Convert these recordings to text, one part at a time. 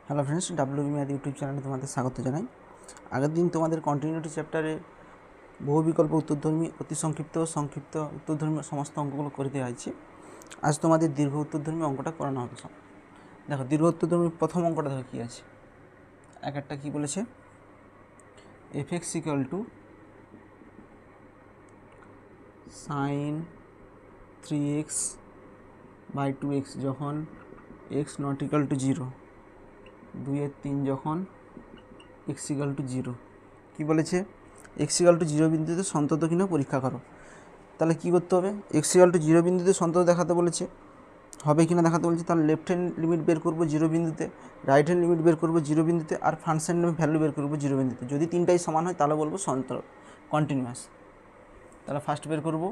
Hello friends, WB math YouTube চ্যানেলে তোমাদের স্বাগত জানাই। আগের দিন তোমাদের কন্টিনিউটি চ্যাপ্টারে বহু বিকল্প উত্তরধর্মী, অতি সংক্ষিপ্ত সংক্ষিপ্ত উত্তরধর্মী সমস্ত অঙ্কগুলো করে দেওয়া হয়েছে। আজ তোমাদের দীর্ঘ উত্তরধর্মী অঙ্কটা করানো হবে সব। দেখো, দীর্ঘ উত্তরধর্মী প্রথম অঙ্কটা দেখো কী আছে। একটা কী বলেছে, f x equal to sine 3x by 2x যখন এক্স নট ইকুয়াল টু 0, 2/3 যখন এক্স ইকুয়াল টু 0। কী বলেছে, এক্স ইকুয়াল টু 0 বিন্দুতে সন্তত কিনা পরীক্ষা করো। তাহলে কী করতে হবে, এক্স ইকুয়াল টু 0 বিন্দুতে সন্তত দেখাতে বলেছে, হবে কিনা দেখাতে বলেছে। তাহলে লেফট হ্যান্ড লিমিট বের করবো 0 বিন্দুতে, রাইট হ্যান্ড লিমিট বের করবো 0 বিন্দুতে, আর ফাংশন ভ্যালু বের করবো 0 বিন্দুতে। যদি তিনটাই সমান হয় তাহলে বলবো সন্তত কন্টিনিউয়াস। তাহলে ফার্স্ট বের করবো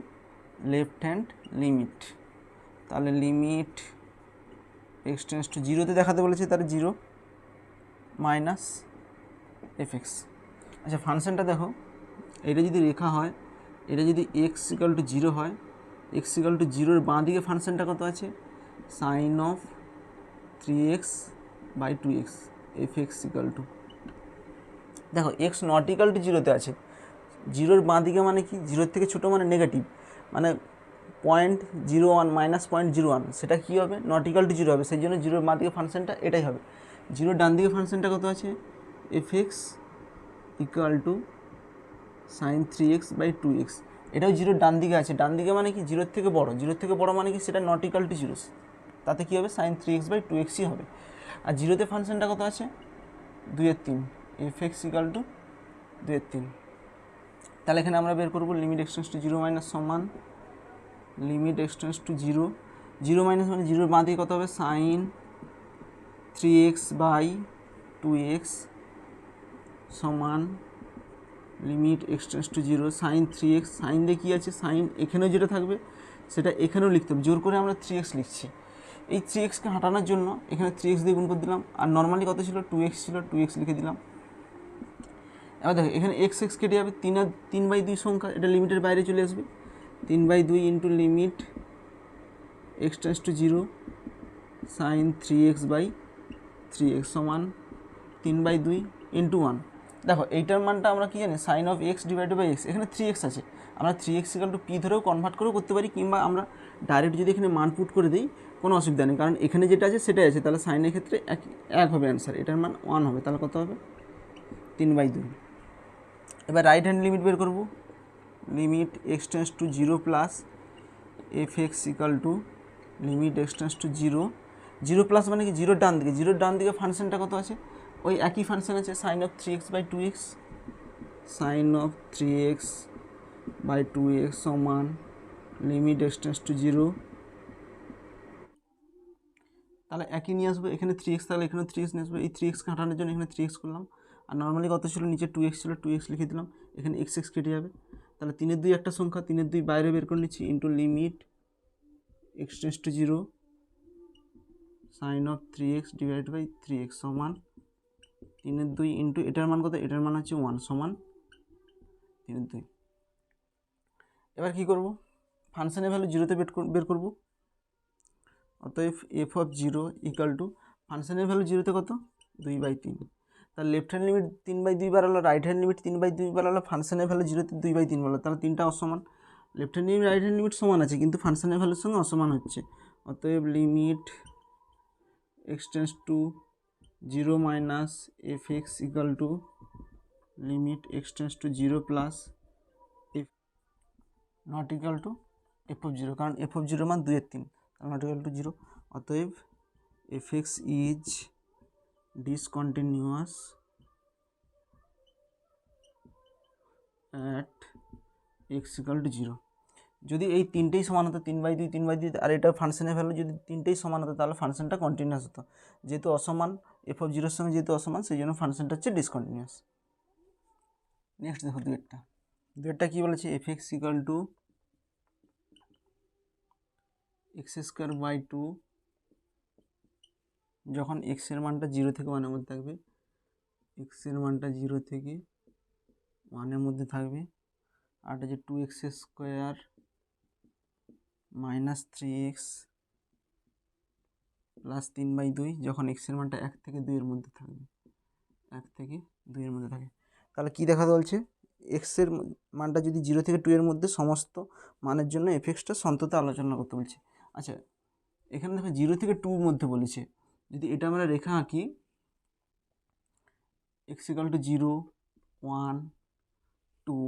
লেফট হ্যান্ড লিমিট। তাহলে লিমিট এক্স টেন্ডস টু 0তে দেখাতে বলেছে, তাহলে 0 মাইনাস এফ এক্স। আচ্ছা, ফাংশনটা দেখো, এটা যদি রেখা হয়, এটা যদি এক্স ইকুয়াল টু 0 হয়, এক্স ইকুয়াল টু 0-এর বাঁ দিকে ফাংশনটা কত আছে, sine of 3x by 2x f x equal to, দেখো এক্স নট ইকুয়াল টু 0তে আছে, 0-এর বাঁ দিকে মানে কি, 0-এর থেকে ছোটো মানে নেগেটিভ, মানে 0.01 মাইনাস 0.01, সেটা কী হবে, নট ইকুয়াল টু 0 হবে। সেই জন্য 0-এর বাঁ দিকে ফাংশনটা এটাই হবে। 0-এর ডান দিকে ফাংশনটা কত আছে, f x equal to sine 3x by 2x, এটাও 0-এর ডান দিকে আছে। ডান দিকে মানে কি, 0-এর থেকে বড়, 0-এর থেকে বড় মানে কি, সেটা নট ইকুয়াল টু 0, তাতে কী হবে, সাইন 3x বাই 2xই হবে। আর 0-তে ফাংশনটা কত আছে, 2/3, এফ এক্স ইকুয়াল টু 2/3। তাহলে এখানে আমরা বের করবো limit x tends to 0 minus সমান limit x tends to 0, 0 minus মানে 0-এর বাঁ দিকে কত হবে, সাইন 3x বাই 2x সমান limit x tends to 0 sine 3x, sine দিয়ে কী আছে, সাইন এখানেও যেটা থাকবে সেটা এখানেও লিখতে হবে, জোর করে আমরা 3x লিখছি। এই 3xকে হাঁটানোর জন্য এখানে 3x দিয়ে গুণ করে দিলাম, আর নর্মালি কত ছিল, 2x ছিল, 2x লিখে দিলাম। এবার দেখো এখানে এক্স এক্স কেটে যাবে, 3/2 সংখ্যা, এটা লিমিটের বাইরে চলে আসবে, 3/2 into limit x tends to 0 sine 3x by 3x সমান 3/2 ইন্টু 1। দেখো এইটার মানটা আমরা কি জানি, sine of x divided by x, এখানে 3x আছে, আমরা 3x ইকুয়াল টু পি ধরেও কনভার্ট করেও করতে পারি, কিংবা আমরা ডাইরেক্ট যদি এখানে মান পুট করে দিই কোনো অসুবিধা নেই, কারণ এখানে যেটা আছে সেটাই আছে। তাহলে সাইনের ক্ষেত্রে এক হবে অ্যান্সার, এটার মান 1 হবে। তাহলে কত হবে, 3/2। এবার রাইট হ্যান্ড লিমিট বের করবো, limit x tends to 0 plus f x equal to limit x tends to 0 plus মানে কি, 0-এর ডান দিকে, 0-এর ডান দিকে ফাংশনটা কত আছে, ওই একই ফাংশন আছে, sine of 3x by 2x, sine of 3x by 2x সমান লিমিট এক্স টেন্ডস টু 0। তাহলে একই নিয়ে আসবো, এখানে 3x তাহলে এখানে 3x নিয়ে আসবো, এই 3x কাটানোর জন্য এখানে 3x করলাম, আর নর্মালি কত ছিল, নিচে 2x ছিল, 2x লিখে দিলাম, এখানে x কেটে যাবে। তাহলে 3/2 একটা সংখ্যা, 3/2 বাইরে বের করে নিচ্ছি, into limit x tends to 0 sine of 3x divide by 3x সমান 3/2 ইন্টু এটার মান কত, এটার মান হচ্ছে 1 সমান 3/2। এবার কী করবো, ফাংশনের ভ্যালু 0-তে বের করবো। অতএব এফ অফ 0 ইকুয়াল টু ফাংশনের ভ্যালু 0-তে কত, 2/3। তাহলে লেফট হ্যান্ড লিমিট 3/2 বাড়ালো, রাইট হ্যান্ড লিমিট 3/2 বাড়ালো, ফাংশনের ভ্যালু 0-তে 2/3 বাড়ালো, তাহলে তিনটা অসমান। Left hand limit right hand limit সমান আছে, কিন্তু ফাংশনের ভ্যালুর সঙ্গে অসমান হচ্ছে। অতএব limit x tends to 0 minus f x equal to limit x tends to 0 plus f not equal to f of 0, কারণ এফ অফ 0 মান 2/3, নট ইকুয়াল টু 0। অতএব f x is discontinuous at x equal to 0। যদি এই তিনটেই সমান হতো, 3/2 3/2, আর এটার ফাংশনের ভ্যালু যদি তিনটেই সমান হতো, তাহলে ফাংশনটা কন্টিনিউয়াস হতো। যেহেতু অসমান, এফ অফ 0-এর সঙ্গে যেহেতু অসমান, সেই জন্য ফাংশনটা হচ্ছে ডিসকন্টিনিউয়াস। নেক্সট দেখো দুয়েরটা কী বলেছে, f x equal to x square by 2 যখন এক্সের মানটা 0 থেকে 1-এর মধ্যে থাকবে, এক্সের মানটা 0 থেকে 1-এর মধ্যে থাকবে, আর এটা যে 2x square minus 3x plus 3/2 যখন এক্সের মানটা 1 থেকে 2-এর মধ্যে থাকবে, 1 থেকে 2-এর মধ্যে থাকে। তাহলে কী দেখাতে বলছে, এক্সের মানটা যদি 0 থেকে 2-এর মধ্যে সমস্ত মানের জন্য এফএক্সটা সন্ততা আলোচনা করতে বলছে। আচ্ছা এখানে দেখো 0 থেকে 2 মধ্যে বলেছে, যদি এটা আমরা রেখা আঁকি x = 0, 1, 2,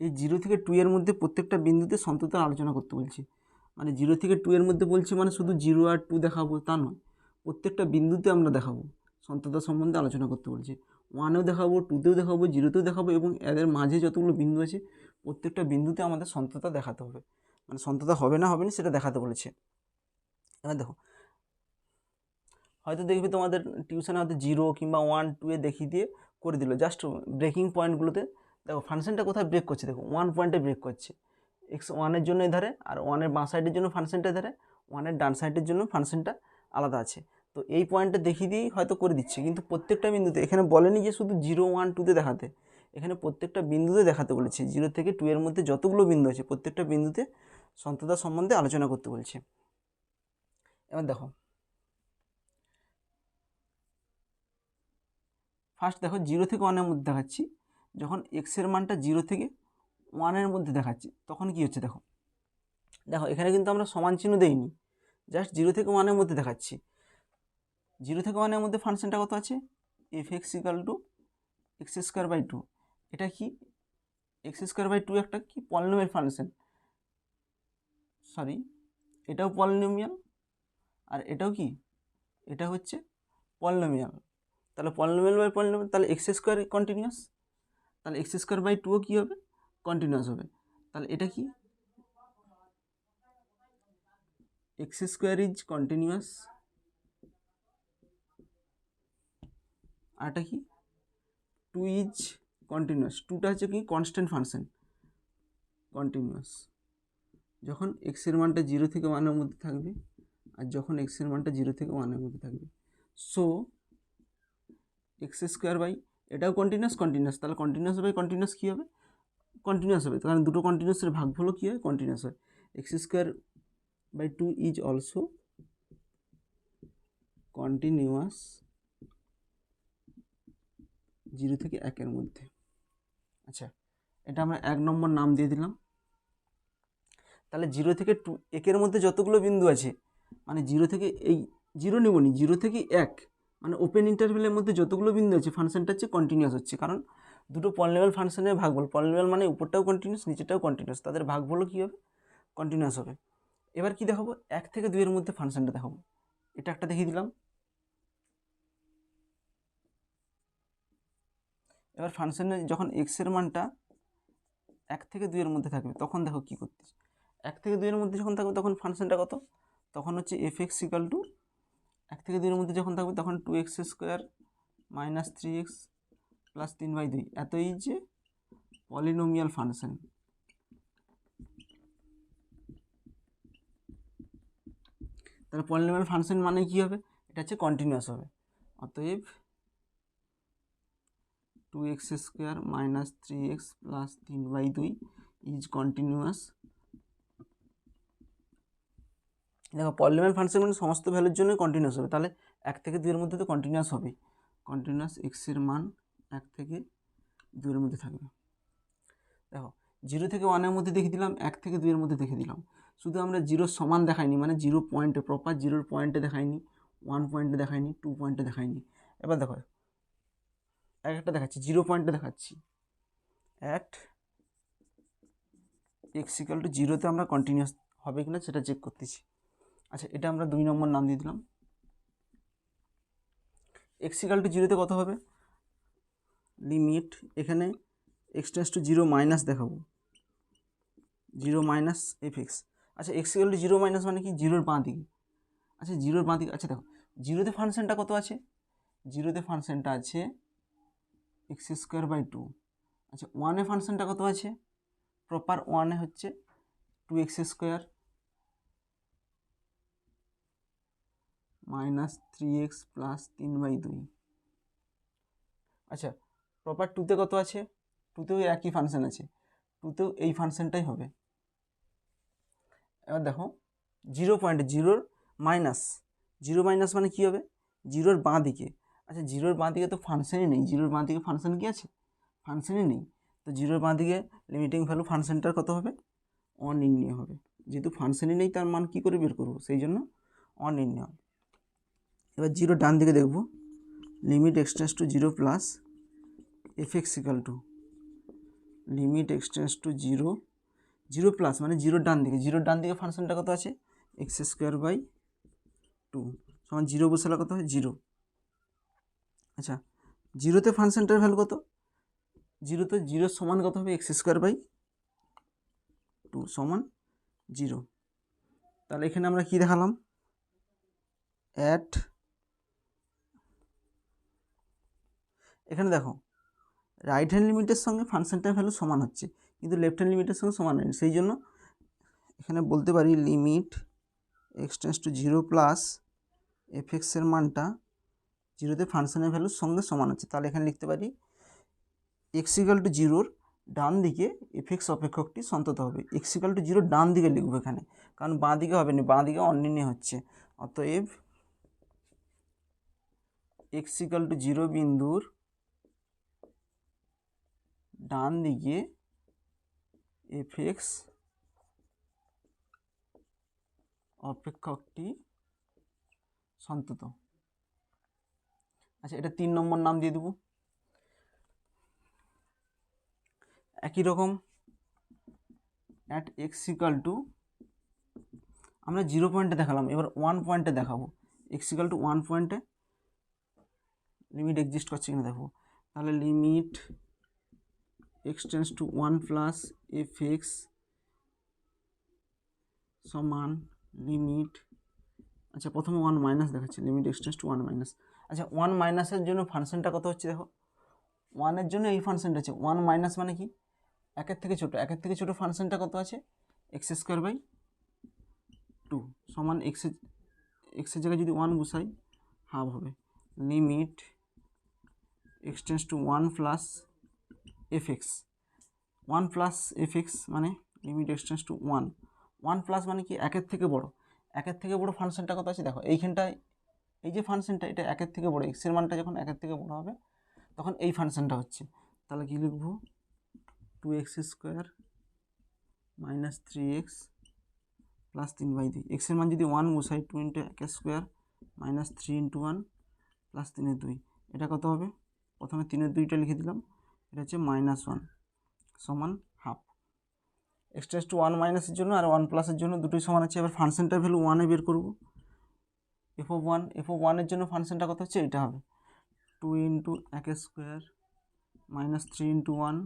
এই 0 থেকে 2 এর মধ্যে প্রত্যেকটা বিন্দুতে সন্ততা আলোচনা করতে বলছে। মানে 0 থেকে 2 এর মধ্যে বলছে মানে শুধু 0 আর 2 দেখাবো তা নয়, প্রত্যেকটা বিন্দুতে আমরা দেখাবো, সন্ততা সম্বন্ধে আলোচনা করতে বলছে। 1-এও দেখাবো, 2-তেও দেখাবো, 0-তেও দেখাবো, এবং এদের মাঝে যতগুলো বিন্দু আছে প্রত্যেকটা বিন্দুতে আমাদের সন্ততা দেখাতে হবে, মানে সন্ততা হবে না হবে না সেটা দেখাতে বলেছে। এবার দেখো হয়তো দেখবে তোমাদের টিউশনে হয়তো 0 কিংবা 1, 2 দেখিয়ে দিয়ে করে দিল, জাস্ট ব্রেকিং পয়েন্টগুলোতে দেখো ফাংশনটা কোথায় ব্রেক করছে, দেখো 1 পয়েন্টে ব্রেক করছে, x1-এর জন্য এধারে, আর 1-এর বাঁ সাইডের জন্য ফাংশনটা এধারে, 1-এর ডান সাইডের জন্য ফাংশনটা আলাদা আছে। তো এই পয়েন্টটা দেখিয়ে দিয়েই হয়তো করে দিচ্ছে, কিন্তু প্রত্যেকটা বিন্দুতে এখানে বলেনি যে শুধু 0, 1, 2-তে দেখাতে, এখানে প্রত্যেকটা বিন্দুতে দেখাতে বলেছে। 0 থেকে 2 এর মধ্যে যতগুলো বিন্দু আছে প্রত্যেকটা বিন্দুতে সন্ততা সম্বন্ধে আলোচনা করতে বলছে। এবার দেখো ফার্স্ট দেখো 0 থেকে 1-এর মধ্যে দেখাচ্ছি, যখন এক্সের মানটা 0 থেকে 1-এর মধ্যে দেখাচ্ছি তখন কি হচ্ছে দেখো, দেখো এখানে কিন্তু আমরা সমান চিহ্ন দেইনি, জাস্ট 0 থেকে 1-এর মধ্যে দেখাচ্ছি। 0 থেকে 1-এর মধ্যে ফাংশনটা কত আছে, f(x = x²/2), এটা কি x²/2 একটা কি পলিনোমিয়াল ফাংশন, সরি এটাও পলিনোমিয়াল আর এটাও কি, এটা হচ্ছে পলিনোমিয়াল। তাহলে পলিনোমিয়াল বাই পলিনোমিয়াল, তাহলে x² কন্টিনিউয়াস, তাহলে x²/2ও কী হবে, কন্টিনিউয়াস হবে। তাহলে এটা কি x² ইজ কন্টিনিউয়াস, আর এটা কি 2 ইজ কন্টিনিউয়াস। 2টা হচ্ছে কি কনস্ট্যান্ট ফাংশন, কন্টিনিউয়াস যখন এক্সের মানটা 0 থেকে 1-এর মধ্যে থাকবে আর যখন এক্সের মানটা 0 থেকে 1-এর মধ্যে থাকবে। সো x², এটাও কন্টিনিউয়াস কন্টিনিউয়াস, তাহলে কন্টিনিউয়াস বাই কন্টিনিউয়াস কী হবে, কন্টিনিউয়াস হবে, কারণ দুটো কন্টিনিউয়াসের ভাগফলও কী হয়, কন্টিনিউয়াস হয়। x²/2 ইজ অলসো কন্টিনিউয়াস 0 থেকে 1-এর মধ্যে। আচ্ছা এটা আমরা 1 নম্বর নাম দিয়ে দিলাম। তাহলে 0 থেকে 1-এর মধ্যে যতগুলো বিন্দু আছে, মানে 0 থেকে এই 0 নেবনি, 0 থেকে 1 মানে ওপেন ইন্টারভেলের মধ্যে যতগুলো বিন্দু আছে ফাংশনটা হচ্ছে কন্টিনিউয়াস হচ্ছে, কারণ দুটো পলিনোমিয়াল ফাংশনের ভাগফল, পলিনোমিয়াল মানে উপরটাও কন্টিনিউয়াস নিচেরটাও কন্টিনিউয়াস, তাদের ভাগফলও কী হবে, কন্টিনিউয়াস হবে। এবার কি দেখাবো, 1 থেকে 2-এর মধ্যে ফাংশনটা দেখাবো, এটা একটা দেখিয়ে দিলাম। এবার ফাংশনে যখন এক্সের মানটা 1 থেকে 2-এর মধ্যে থাকবে তখন দেখো কী করতেছে, 1 থেকে 2-এর মধ্যে যখন থাকবে তখন ফাংশনটা কত, তখন হচ্ছে f(x) = 1 থেকে 2-এর মধ্যে যখন থাকবে তখন 2x² - 3x + 3/2, এতই যে পলিনোমিয়াল ফাংশন। তাহলে পলিনোমিয়াল ফাংশন মানে কি হবে, এটা হচ্ছে কন্টিনিউয়াস হবে। অতএব 2x² - 3x + 3/2 ইজ কন্টিনিউয়াস। দেখো পলিনোমিয়াল ফাংশন মানে সমস্ত ভ্যালুর জন্য কন্টিনিউয়াস হবে, তাহলে 1 থেকে 2-এর মধ্যে তো কন্টিনিউয়াস হবেই, কন্টিনিউয়াস এক্সের মান 1 থেকে 2-এর মধ্যে থাকবে। দেখো 0 থেকে 1-এর মধ্যে দেখে দিলাম, 1 থেকে 2-এর মধ্যে দেখে দিলাম, শুধু আমরা 0 সমান দেখাইনি, মানে 0 পয়েন্টে প্রপার 0 পয়েন্টে দেখাইনি, 1 পয়েন্টে দেখাইনি, 2 পয়েন্টে দেখাইনি। এবার দেখো একটা দেখাচ্ছি, 0 পয়েন্টে দেখাচ্ছি, অ্যাট x = 0-তে আমরা কন্টিনিউয়াস হবে কিনা সেটা চেক করতেছি। আচ্ছা এটা আমরা 2 নম্বর নাম দিয়ে দিলাম। x = 0-তে কত হবে, লিমিট এখানে x → 0 মাইনাস দেখাবো, 0 - f(x). আচ্ছা x = 0 মাইনাস মানে কি, 0-এর বাঁ দিকে, আচ্ছা 0-এর বাঁ দিকে। আচ্ছা দেখো 0-তে ফাংশনটা কত আছে, 0-তে ফাংশনটা আছে x²/2। আচ্ছা 1-এ ফাংশনটা কত আছে, প্রপার 1-এ হচ্ছে 2x² - 3x + 3/2। আচ্ছা প্রপার 2-তে কত আছে, 2-তেও একই ফাংশন আছে, 2-তেও এই ফাংশনটাই হবে। এবার দেখো 0 পয়েন্টে 0-র মাইনাস জিরো মাইনাস মানে কী হবে, জিরোর বাঁ দিকে। আচ্ছা জিরোর বাঁ দিকে তো ফাংশনই নেই, জিরোর বাঁ দিকে ফাংশন কি আছে, ফাংশনই নেই। তো জিরোর বাঁ দিকে লিমিটিং ভ্যালু ফাংশনটার কত হবে, অনির্ণীয় হবে। যেহেতু ফাংশনই নেই তার মান কী করে বের করবো, সেই জন্য অনির্ণীয়। এবার জিরো ডান দিকে দেখব, limit x tends to zero plus f x equal to limit x tends to zero, zero plus মানে জিরোর ডান দিকে, জিরোর ডান দিকে ফাংশনটা কত আছে, এক্স স্কোয়ার বাই টু সমান জিরো বসালে কত হয়, জিরো। আচ্ছা জিরোতে ফাংশনটার ভ্যালু কত, জিরোতে জিরোর সমান কত হবে, এক্স স্কোয়ার বাই টু সমান জিরো। তাহলে এখানে আমরা কি দেখালাম, অ্যাট, এখানে দেখো রাইট হ্যান্ড লিমিটের সঙ্গে ফাংশনটার ভ্যালু সমান হচ্ছে, কিন্তু লেফট হ্যান্ড লিমিটের সঙ্গে সমান নেই, সেই জন্য এখানে বলতে পারি limit x tends to zero plus f এক্সের মানটা জিরোতে ফাংশনের ভ্যালুর সঙ্গে সমান হচ্ছে। তাহলে এখানে লিখতে পারি এক্স ইকাল টু জিরোর ডান দিকে এফ এক্স অপেক্ষকটি সন্তত হবে। এক্স ইকাল টু জিরোর ডান দিকে লিখবো এখানে, কারণ বাঁ দিকে হবে না, বাঁ দিকে অনির্ণীয় হচ্ছে। অতএব এক্স ইকাল টু জিরো বিন্দুর ডান দিকে এফ এক্স অপেক্ষকটি সন্তত। আচ্ছা এটা 3 নম্বর নাম দিয়ে দেবো। একই রকম অ্যাট এক্স ইকাল টু, আমরা 0 পয়েন্টে দেখালাম, এবার 1 পয়েন্টে দেখাবো। এক্স ইকাল টু 1 পয়েন্টে লিমিট এক্সিস্ট করছে কিনা দেখো। তাহলে limit x tends to 1 plus f x সমান লিমিট, আচ্ছা প্রথমে 1 মাইনাস দেখাচ্ছে, লিমিট এক্সটেন্স টু 1 মাইনাস। আচ্ছা 1 মাইনাসের জন্য ফাংশনটা কত হচ্ছে দেখো, 1-এর জন্য এই ফাংশনটা আছে, 1 মাইনাস মানে কি, একের থেকে ছোটো, একের থেকে ছোটো ফাংশনটা কত আছে, এক্স স্কোয়ার বাই টু সমান এক্সের জায়গায় যদি 1 বসাই হাফ হবে। Limit x tends to 1 plus f x, 1 plus f x মানে লিমিট এক্সটেন্স টু 1, 1 প্লাস মানে কি একের থেকে বড়, একের থেকে বড় ফাংশনটা কত আছে দেখো এইখানটায়, এই যে ফাংশনটা এটা একের থেকে বড়, এক্সের মানটা যখন একের থেকে বড় হবে তখন এই ফাংশনটা হচ্ছে। তাহলে কি লিখবো, 2x square minus 3x plus 3/2, এক্সের মান যদি 1 বসাই 2 ইন্টু এক স্কোয়ার মাইনাস 3 ইন্টু 1 প্লাস 3/2, এটা কত হবে, প্রথমে 3/2টা লিখে দিলাম, এটা হচ্ছে -1 সমান হাফ। এক্সটেন্স টু 1 মাইনাসের জন্য আর 1 প্লাসের জন্য দুটোই সমান আছে। এবার ফাংশনটার ভ্যালু 1-এ বের করব, এফ অফ 1-এর জন্য ফাংশনটা কত হচ্ছে, এটা হবে 2 ইন্টু এক স্কোয়ার মাইনাস 3 ইন্টু 1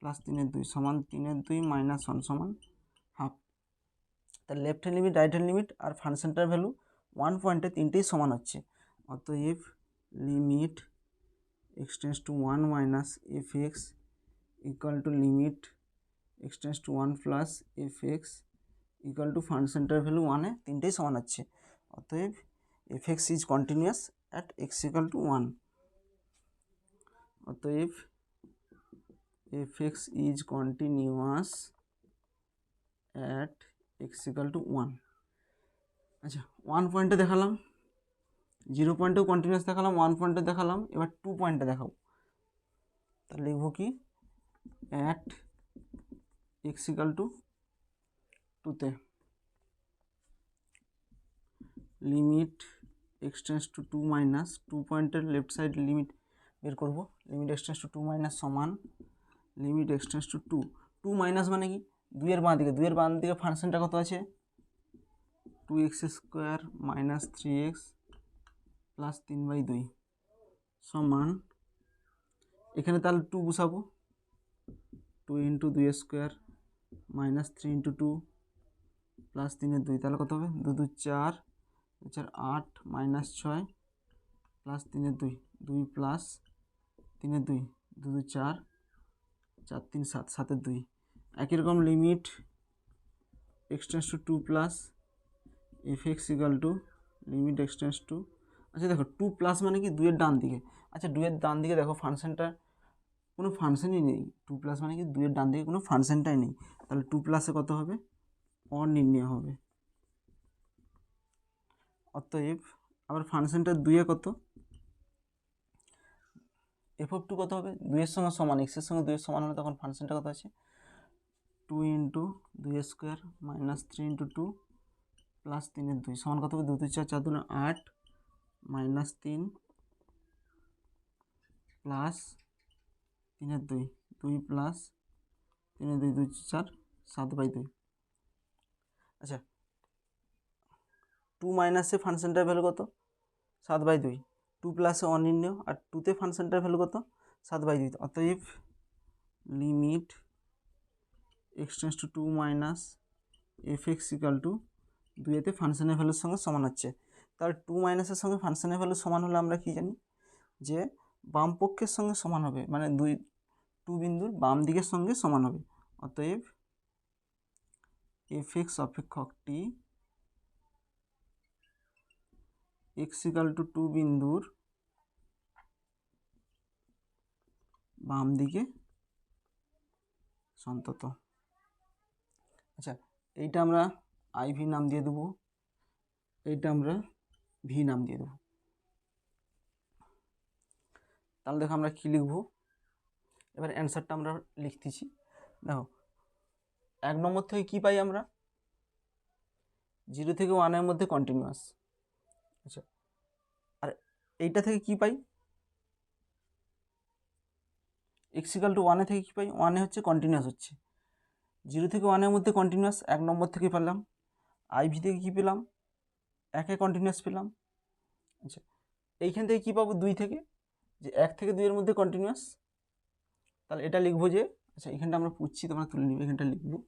প্লাস 3/2 সমান 3/2 -1 সমান হাফ। তার left hand limit, right hand limit আর ফাংশনটার ভ্যালু 1 পয়েন্টে তিনটেই সমান হচ্ছে। অতএব limit x tends to 1 minus f x equal to limit x tends to 1 plus f x equal to ফাংশনটার ভ্যালু 1-এ তিনটেই সমান হচ্ছে। অতএব f x is continuous at x equal to 1। অতএব f x is continuous at x equal to 1। আচ্ছা 1 পয়েন্টে দেখালাম, 0 পয়েন্টেও কন্টিনিউয়াস দেখালাম, 1 পয়েন্টে দেখালাম, এবার 2 পয়েন্টে দেখাবো। তাহলে লিখবো কি, অ্যাট এক্স ইকুয়াল টু 2-তে লিমিট এক্সটেন্স টু 2 মাইনাস 2 পয়েন্টের লেফট সাইড লিমিট বের করবো, লিমিট এক্সটেন্স টু 2 মাইনাস সমান লিমিট এক্সটেন্স টু 2 মাইনাস মানে কি 2-এর বাঁ দিকে, 2-এর বাঁ দিকে ফাংশনটা কত আছে, 2x square minus 3x plus 3/2 সমান, এখানে তাহলে 2 বসাবো, 2 into 2 square minus 3 into 2 plus 3/2, তাহলে কত হবে 2 2 4 4 8 মাইনাস 6 প্লাস 3/2 2 প্লাস 3/2 2 2 4 4 3 7 7/2। একই রকম limit x tends to 2 plus f x equal to limit x tends to, আচ্ছা দেখো 2 প্লাস মানে কি 2-এর ডান দিকে, আচ্ছা 2-এর ডান দিকে দেখো ফাংশনটা কোনো ফাংশনই নেই, 2 প্লাস মানে কি 2-এর ডান দিকে কোনো ফাংশনটাই নেই, তাহলে 2 প্লাসে কত হবে, অনির্ণীয় হবে। অতএব আবার ফাংশনটা 2 কত, f(2) কত হবে, 2 সঙ্গে সমান, এক্সের সঙ্গে 2 সমান হলে তখন ফাংশনটা কত আছে, 2 × 2² - 3 × 2 + 3/2 সমান কত হবে, 2 2 4 4 2 8 - 3 প্লাস 3/2 2 প্লাস 3/2 2 4 7/2। আচ্ছা 2 মাইনাসে ফাংশনটার ভ্যালু কত, 7/2, 2 প্লাসে 1 নির্ণয়, আর 2তে ফাংশনটার ভ্যালু কত, 7/2। অতএব লিমিট x → 2 - fx = 2 ফাংশনের ভ্যালুর সঙ্গে সমান হচ্ছে। তাহলে 2 মাইনাসের সঙ্গে ফাংশনের ভ্যালু সমান হলে আমরা কি জানি, যে বাম পক্ষের সঙ্গে সমান হবে, মানে 2 বিন্দুর বাম দিকের সঙ্গে সমান হবে। অতএব fx অপেক্ষকটি x = 2 বিন্দুর বাম দিকে সন্তত। আচ্ছা এইটা আমরা IV নাম দিয়ে দেবো, এইটা আমরা V নাম দিয়ে দেবো। তাহলে দেখো আমরা কি লিখব, এবার অ্যান্সারটা আমরা লিখতেছি। দেখো 1 নম্বর থেকে কি পাই আমরা, 0 থেকে 1 এর মধ্যে কন্টিনিউয়াস। আচ্ছা আর এইটা থেকে কি পাই, x = 1 থেকে কি পাই, 1 হচ্ছে কন্টিনিউয়াস হচ্ছে, 0 থেকে 1 এর মধ্যে কন্টিনিউয়াস 1 নম্বর থেকে পেলাম। IV থেকে কি পেলাম, 1 কন্টিনিউয়াস পেলাম। আচ্ছা এইখান থেকে কি পাবো, 2 থেকে, যে 1 থেকে 2 এর মধ্যে কন্টিনিউয়াস। তাহলে এটা লিখবো যে, আচ্ছা এখানটা আমরা পুচ্ছি, তোমরা তুলে নিবে, এখানটা লিখবো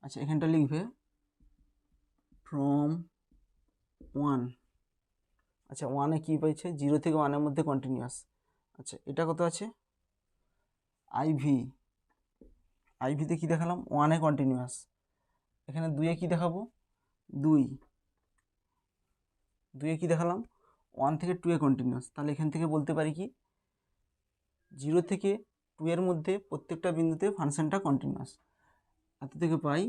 আচ্ছা এখানটা লিখবে ফ্রম 1। আচ্ছা 1-এ কী পাইছে, 0 থেকে 1 এর মধ্যে কন্টিনিউয়াস। আচ্ছা এটা কত আছে, আইভিতে কী দেখালাম, 1-এ কন্টিনিউয়াস। এখানে 2-এ কী দেখাবো, 2-এ কী দেখালাম, 1 থেকে 2-এ কন্টিনিউয়াস। তাহলে এখান থেকে বলতে পারি কি, 0 থেকে 2 এর মধ্যে প্রত্যেকটা বিন্দুতে ফাংশনটা কন্টিনিউয়াস। এত থেকে পাই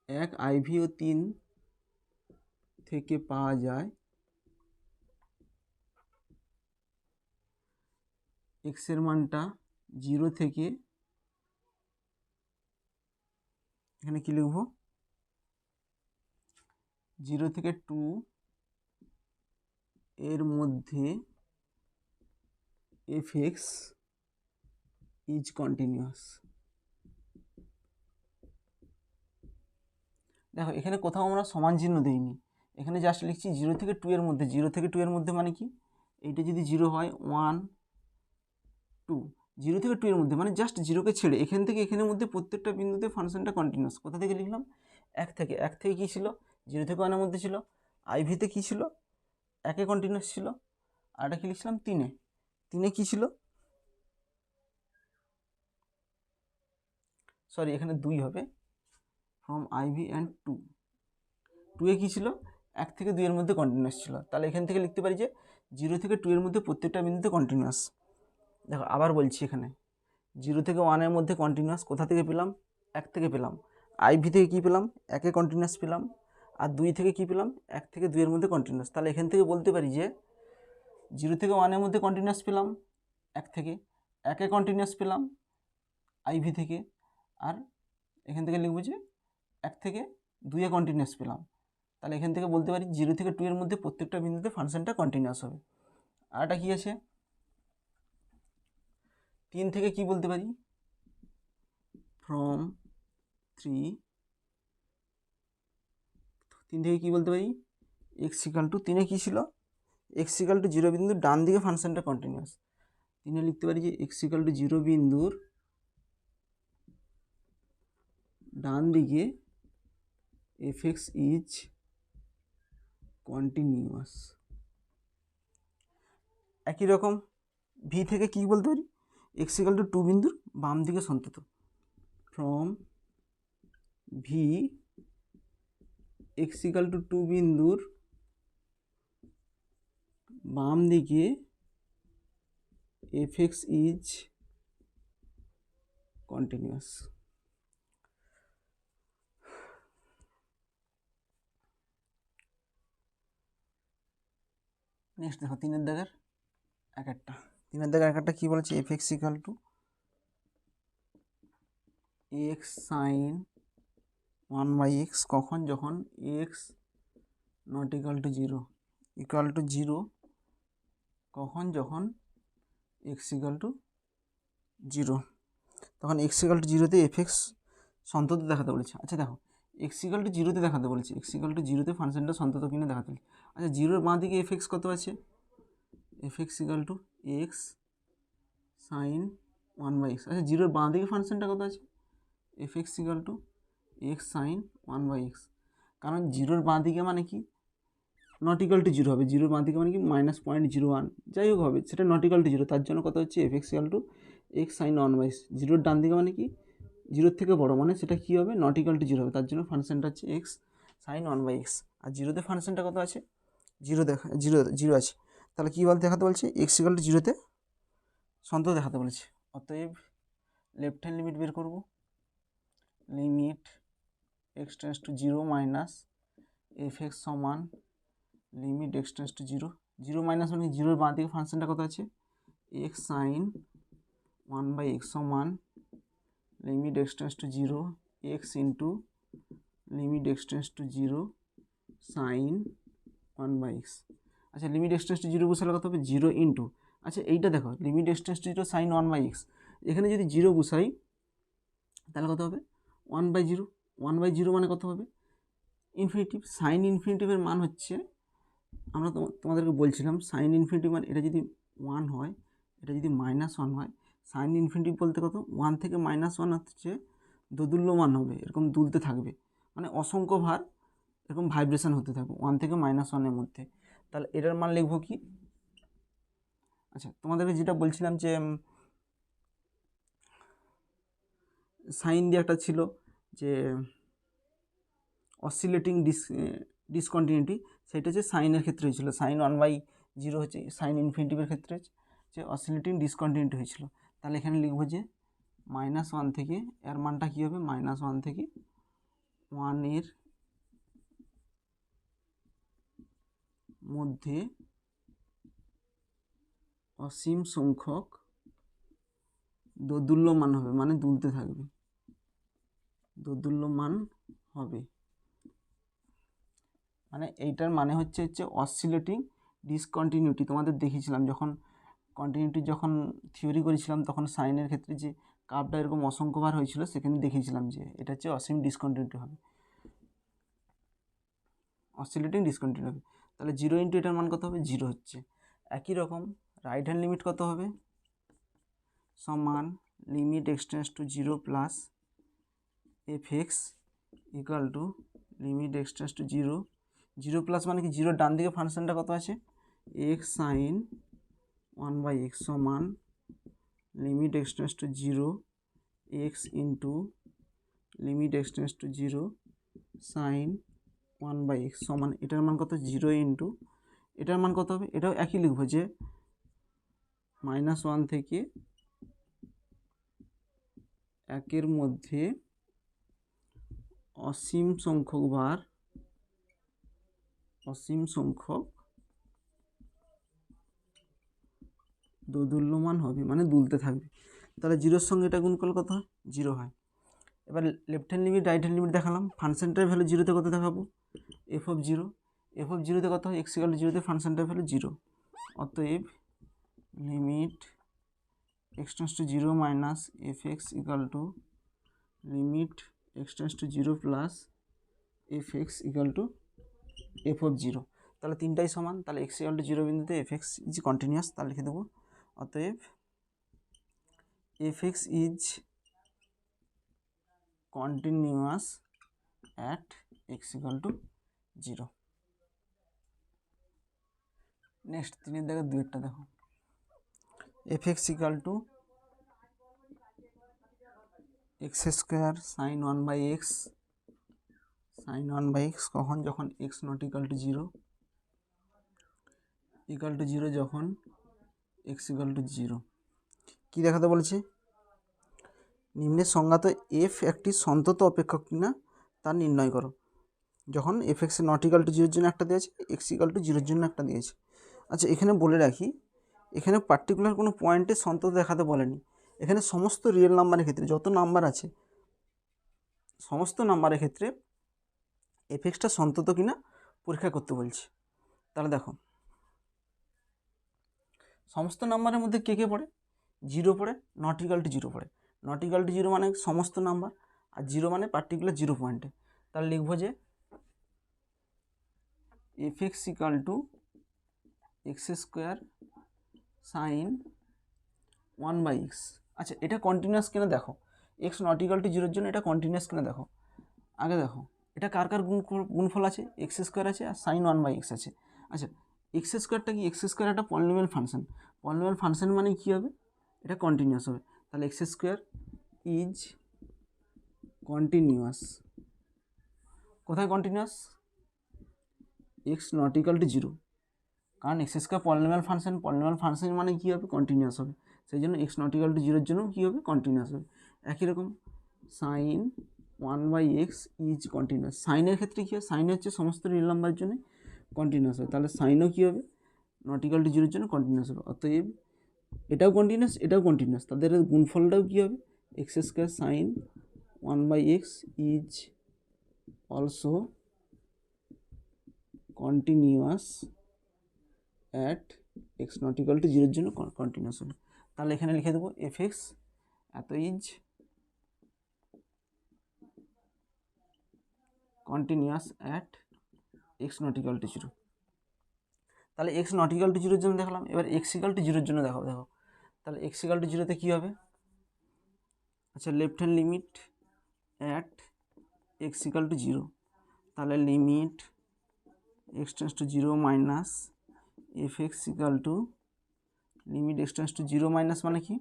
এক IV ও 3 থেকে পাওয়া যায় x এর মানটা 0 থেকে, এখানে কি লিখব, 0 থেকে 2 এর মধ্যে fx is continuous। দেখো এখানে কোথাও আমরা সমান চিহ্ন দিইনি, এখানে জাস্ট লিখছি 0 থেকে 2 এর মধ্যে। 0 থেকে 2 এর মধ্যে মানে কি, এইটা যদি 0 হয় 1 2, 0 থেকে 2 এর মধ্যে মানে জাস্ট 0কে ছেড়ে এখান থেকে এখানের মধ্যে প্রত্যেকটা বিন্দুতে ফাংশনটা কন্টিনিউয়াস। কোথা থেকে লিখলাম, 1 থেকে। 1 থেকে কী ছিল, 0 থেকে 1 এর মধ্যে ছিল। আইভিতে কী ছিল, 1-এ কন্টিনিউয়াস ছিল। আর এটা কি লিখছিলাম, 3-এ। 3-এ কী ছিল, সরি এখানে 2 হবে, ফ্রম IV অ্যান্ড 2। 2-এ কী ছিল, 1 থেকে 2 এর মধ্যে কন্টিনিউয়াস ছিল। তাহলে এখান থেকে লিখতে পারি যে 0 থেকে 2 এর মধ্যে প্রত্যেকটা বিন্দুতে কন্টিনিউয়াস। দেখো আবার বলছি, এখানে 0 থেকে 1 এর মধ্যে কন্টিনিউয়াস কোথা থেকে পেলাম, 1 থেকে পেলাম। IV থেকে কী পেলাম, 1-এ কন্টিনিউয়াস পেলাম। আর 2 থেকে কী পেলাম, 1 থেকে 2 এর মধ্যে কন্টিনিউয়াস। তাহলে এখান থেকে বলতে পারি যে 0 থেকে 1 এর মধ্যে কন্টিনিউয়াস পেলাম 1 থেকে, 1-এ কন্টিনিউয়াস পেলাম IV থেকে, আর এখান থেকে লিখব যে 1 থেকে 2-এ কন্টিনিউয়াস পেলাম। তাহলে এখান থেকে বলতে পারি 0 থেকে 2 এর মধ্যে প্রত্যেকটা বিন্দুতে ফাংশনটা কন্টিনিউয়াস হবে। আর এটা কী আছে, 3 থেকে কি বলতে পারি, ফ্রম 3 থেকে কি বলতে পারি, x = 3-এ কী ছিল, x = 0 বিন্দুর ডান দিকে ফাংশনটা কন্টিনিউয়াস। 3-এ লিখতে পারি যে x = 0 বিন্দুর ডান দিকে fx is continuous। একই রকম v থেকে কি বলতে পারি, x = 2 বিন্দুর বাম দিকে সন্তত। From v x equal to 2 বিন্দুর বাম দিকে fx ইজ কন্টিনিউয়াস। নেক্সট দেখো তিনের দাগের এক একটা কী বলেছে, fx equal to x sine 1/x কখন, যখন x নট ইকাল টু 0 কখন, যখন x ইকাল টু 0, তখন x ইকাল টু 0তে fx সন্তত দেখাতে বলেছে। আচ্ছা দেখো x ইকাল টু 0তে দেখাতে বলেছে, x ইকাল টু 0তে ফাংশনটা সন্তত কিনা দেখাতে বলেছে। আচ্ছা 0-র বাঁ দিকে fx কত আছে, fx equal to x sine 1/x। আচ্ছা 0-র বাঁ দিকে ফাংশনটা কত আছে, fx equal to x sine 1/x। কারণ 0-র বাঁ দিকে মানে কি নট ইকাল টু 0 হবে, 0-র বাঁ দিকে মানে কি -0.01 যাই হোক হবে, সেটা নট ইকাল টু 0, তার জন্য কত হচ্ছে fx equal to x sine 1/x। 0-র ডান দিকে মানে কি 0-র থেকে বড়, মানে সেটা কী হবে, নট ইকাল টু 0 হবে, তার জন্য ফাংশনটা হচ্ছে x সাইন 1/x। আর 0-তে ফাংশনটা কত আছে, 0 আছে, তাহলে কী বলতে দেখাতে বলছে, x ইকাল টু 0তে সন্তত দেখাতে বলেছে। অতএব লেফট হ্যান্ড লিমিট বের করব, limit x tends to 0 minus fx সমান limit x tends to 0 minus মানে 0-র বাঁ দিকে ফাংশনটা কত আছে, x সাইন 1/x সমান limit x tends to 0 x into limit x tends to 0 sine 1/x। আচ্ছা লিমিট x টেন্ডস টু 0 বসালে কত হবে, 0 ইন্টু, আচ্ছা এইটা দেখো limit x tends to 0 sine 1/x, এখানে যদি 0 বসাই তাহলে কত হবে 1/0, 1/0 মানে কত হবে ইনফিনিটিভ। সাইন ইনফিনিটিভের মান হচ্ছে, আমরা তোমাদেরকে বলছিলাম সাইন ইনফিনিটিভ মানে এটা যদি 1 হয়, এটা যদি -1 হয়, সাইন ইনফিনিটিভ বলতে কত 1 থেকে -1 হচ্ছে দোদুল্যমান হবে, এরকম দুলতে থাকবে, মানে অসংখ্য ভার এরকম ভাইব্রেশন হতে থাকবে 1 থেকে -1-এর মধ্যে। তাহলে এটার মান লিখবো কি, আচ্ছা তোমাদেরকে যেটা বলছিলাম যে সাইন দিয়ে একটা ছিল যে অসিলেটিং ডিসকন্টিনিউটি, সেটা হচ্ছে সাইনের ক্ষেত্রে হয়েছিল, সাইন 1/0 হচ্ছে সাইন ইনফিনিটিভের ক্ষেত্রে যে অসিলেটিং ডিসকন্টিনিউটি হয়েছিল। তাহলে এখানে লিখবো যে -1 থেকে, এর মানটা কী হবে, -1 থেকে 1-এর মধ্যে অসীম সংখ্যক দোদুল্যমান হবে, মানে দুলতে থাকবে, দোদুল্যমান হবে, মানে এইটার মানে হচ্ছে অসিলেটিং ডিসকন্টিনিউটি। তোমাদের দেখিয়েছিলাম যখন কন্টিনিউটি যখন থিওরি করেছিলাম, তখন সাইনের ক্ষেত্রে যে কার্ভটা এরকম অসংখ্যবার হয়েছিল, সেখানে দেখিয়েছিলাম যে এটা হচ্ছে অসীম ডিসকন্টিনিউটি হবে, অসিলেটিং ডিসকন্টিনিউটি হবে। তাহলে 0 ইন্টু এটার মান কত হবে, 0 হচ্ছে। একই রকম রাইট হ্যান্ড লিমিট কত হবে, সমান limit x tends to 0 plus fx equal to limit x tends to 0 plus মানে কি 0 ডান দিকে ফাংশনটা কত আছে, x সাইন 1/x সমান limit x tends to 0 x into limit x tends to 0 sine 1/x সমান এটার মান কত, 0 ইন্টু এটার মান কত হবে, এটাও একই লিখবো যে -1 থেকে 1-এর মধ্যে অসীম সংখ্যক দোদুল্যমান হবে, মানে দুলতে থাকবে। তাহলে 0-র সঙ্গে এটা গুণ করলে কত হয়, 0 হয়। এবার left hand limit right hand limit দেখালাম, ফাংশনটার ভ্যালু 0-তে কত দেখাবো, f(0)তে কত হয়, x ইকুয়াল টু 0-তে ফাংশনটার ভ্যালু 0, অতএব limit x tends to 0 minus fx equal to limit x tends to 0 plus fx equal two f(0). তাহলে তিনটাই সমান, তাহলে x ইকুয়াল টু 0 বিন্দুতে fx ইজ কন্টিনিউয়াস, তাহলে লিখে দেবো অতএব fx is continuous at x equal to 0। Next 3-এর দাগের 2-একটা দেখো, fx equal to x² sine 1/x sine 1/x কখন, যখন x not equal to zero, যখন এক্স ইকাল টু জিরো। কী দেখাতে বলেছে, নিম্নের সংজ্ঞাত এফ একটি সন্তত অপেক্ষক কিনা তা নির্ণয় করো। যখন F x not equal two জিরোর জন্য একটা দিয়েছে, এক্স ইকাল টু জিরোর জন্য একটা দিয়েছে। আচ্ছা, এখানে বলে রাখি, এখানে পার্টিকুলার কোনো পয়েন্টে সন্তত দেখাতে বলেনি। এখানে সমস্ত রিয়েল নাম্বারের ক্ষেত্রে যত নাম্বার আছে, সমস্ত নাম্বারের ক্ষেত্রে এফ এক্সটা সন্তত কিনা পরীক্ষা করতে বলছে। তাহলে দেখো, সমস্ত নাম্বারের মধ্যে কে কে পড়ে, জিরো পড়ে, নট ইকাল টু জিরো পড়ে। নট ইকাল টু জিরো মানে সমস্ত নাম্বার, আর জিরো মানে পার্টিকুলার জিরো পয়েন্টে। তাহলে লিখবো যে F x equal to x square sine 1/x। আচ্ছা, এটা কন্টিনিউয়াস কিনা দেখো, এক্স নট ইকাল টু জিরোর জন্য এটা কন্টিনিউয়াস কিনা দেখো। আগে দেখো এটা কার কার গুণফল আছে, এক্স স্কোয়ার আছে আর সাইন 1/x আছে। আচ্ছা, এক্স স্কোয়ারটা কি, এক্স স্কোয়ার একটা পলিনোমিয়াল ফাংশন। পলিনোমিয়াল ফাংশন মানে কী হবে, এটা কন্টিনিউয়াস হবে। তাহলে এক্স স্কোয়ার ইজ কন্টিনিউয়াস। কোথায় continuous, x not equal to zero, কারণ x square polynomial function, polynomial function মানে কী হবে, কন্টিনিউয়াস হবে। সেই জন্য এক্স নট ইকাল টু জিরোর জন্য কী হবে, কন্টিনিউয়াস হবে। একই রকম সাইন 1/x ইজ কন্টিনিউয়াস। সাইনের ক্ষেত্রে কী হয়, সাইন হচ্ছে সমস্ত রিয়েল নাম্বারের জন্য কন্টিনিউয়াস হবে। তাহলে সাইনও কী হবে, নট ইকাল টু জিরোর জন্য কন্টিনিউয়াস হবে। অতএব এটাও কন্টিনিউয়াস, এটাও কন্টিনিউয়াস, তাদের গুণফলটাও কী হবে, x square sine 1/x is also continuous at x not equal two জিরোর জন্য কন্টিনিউয়াস হবে। তাহলে এখানে লিখে দেবো এফ এক্স এত is continuous at x not equal to zero. তাহলে এক্স নট ইকাল টু জিরোর জন্য দেখলাম, এবার এক্স ইকাল টু জিরোর জন্য দেখো। তাহলে এক্স ইকাল টু জিরোতে কী হবে, আচ্ছা left hand limit at x equal to zero. তাহলে limit x tends to zero minus f x equal to limit x tends to zero minus মানে কি,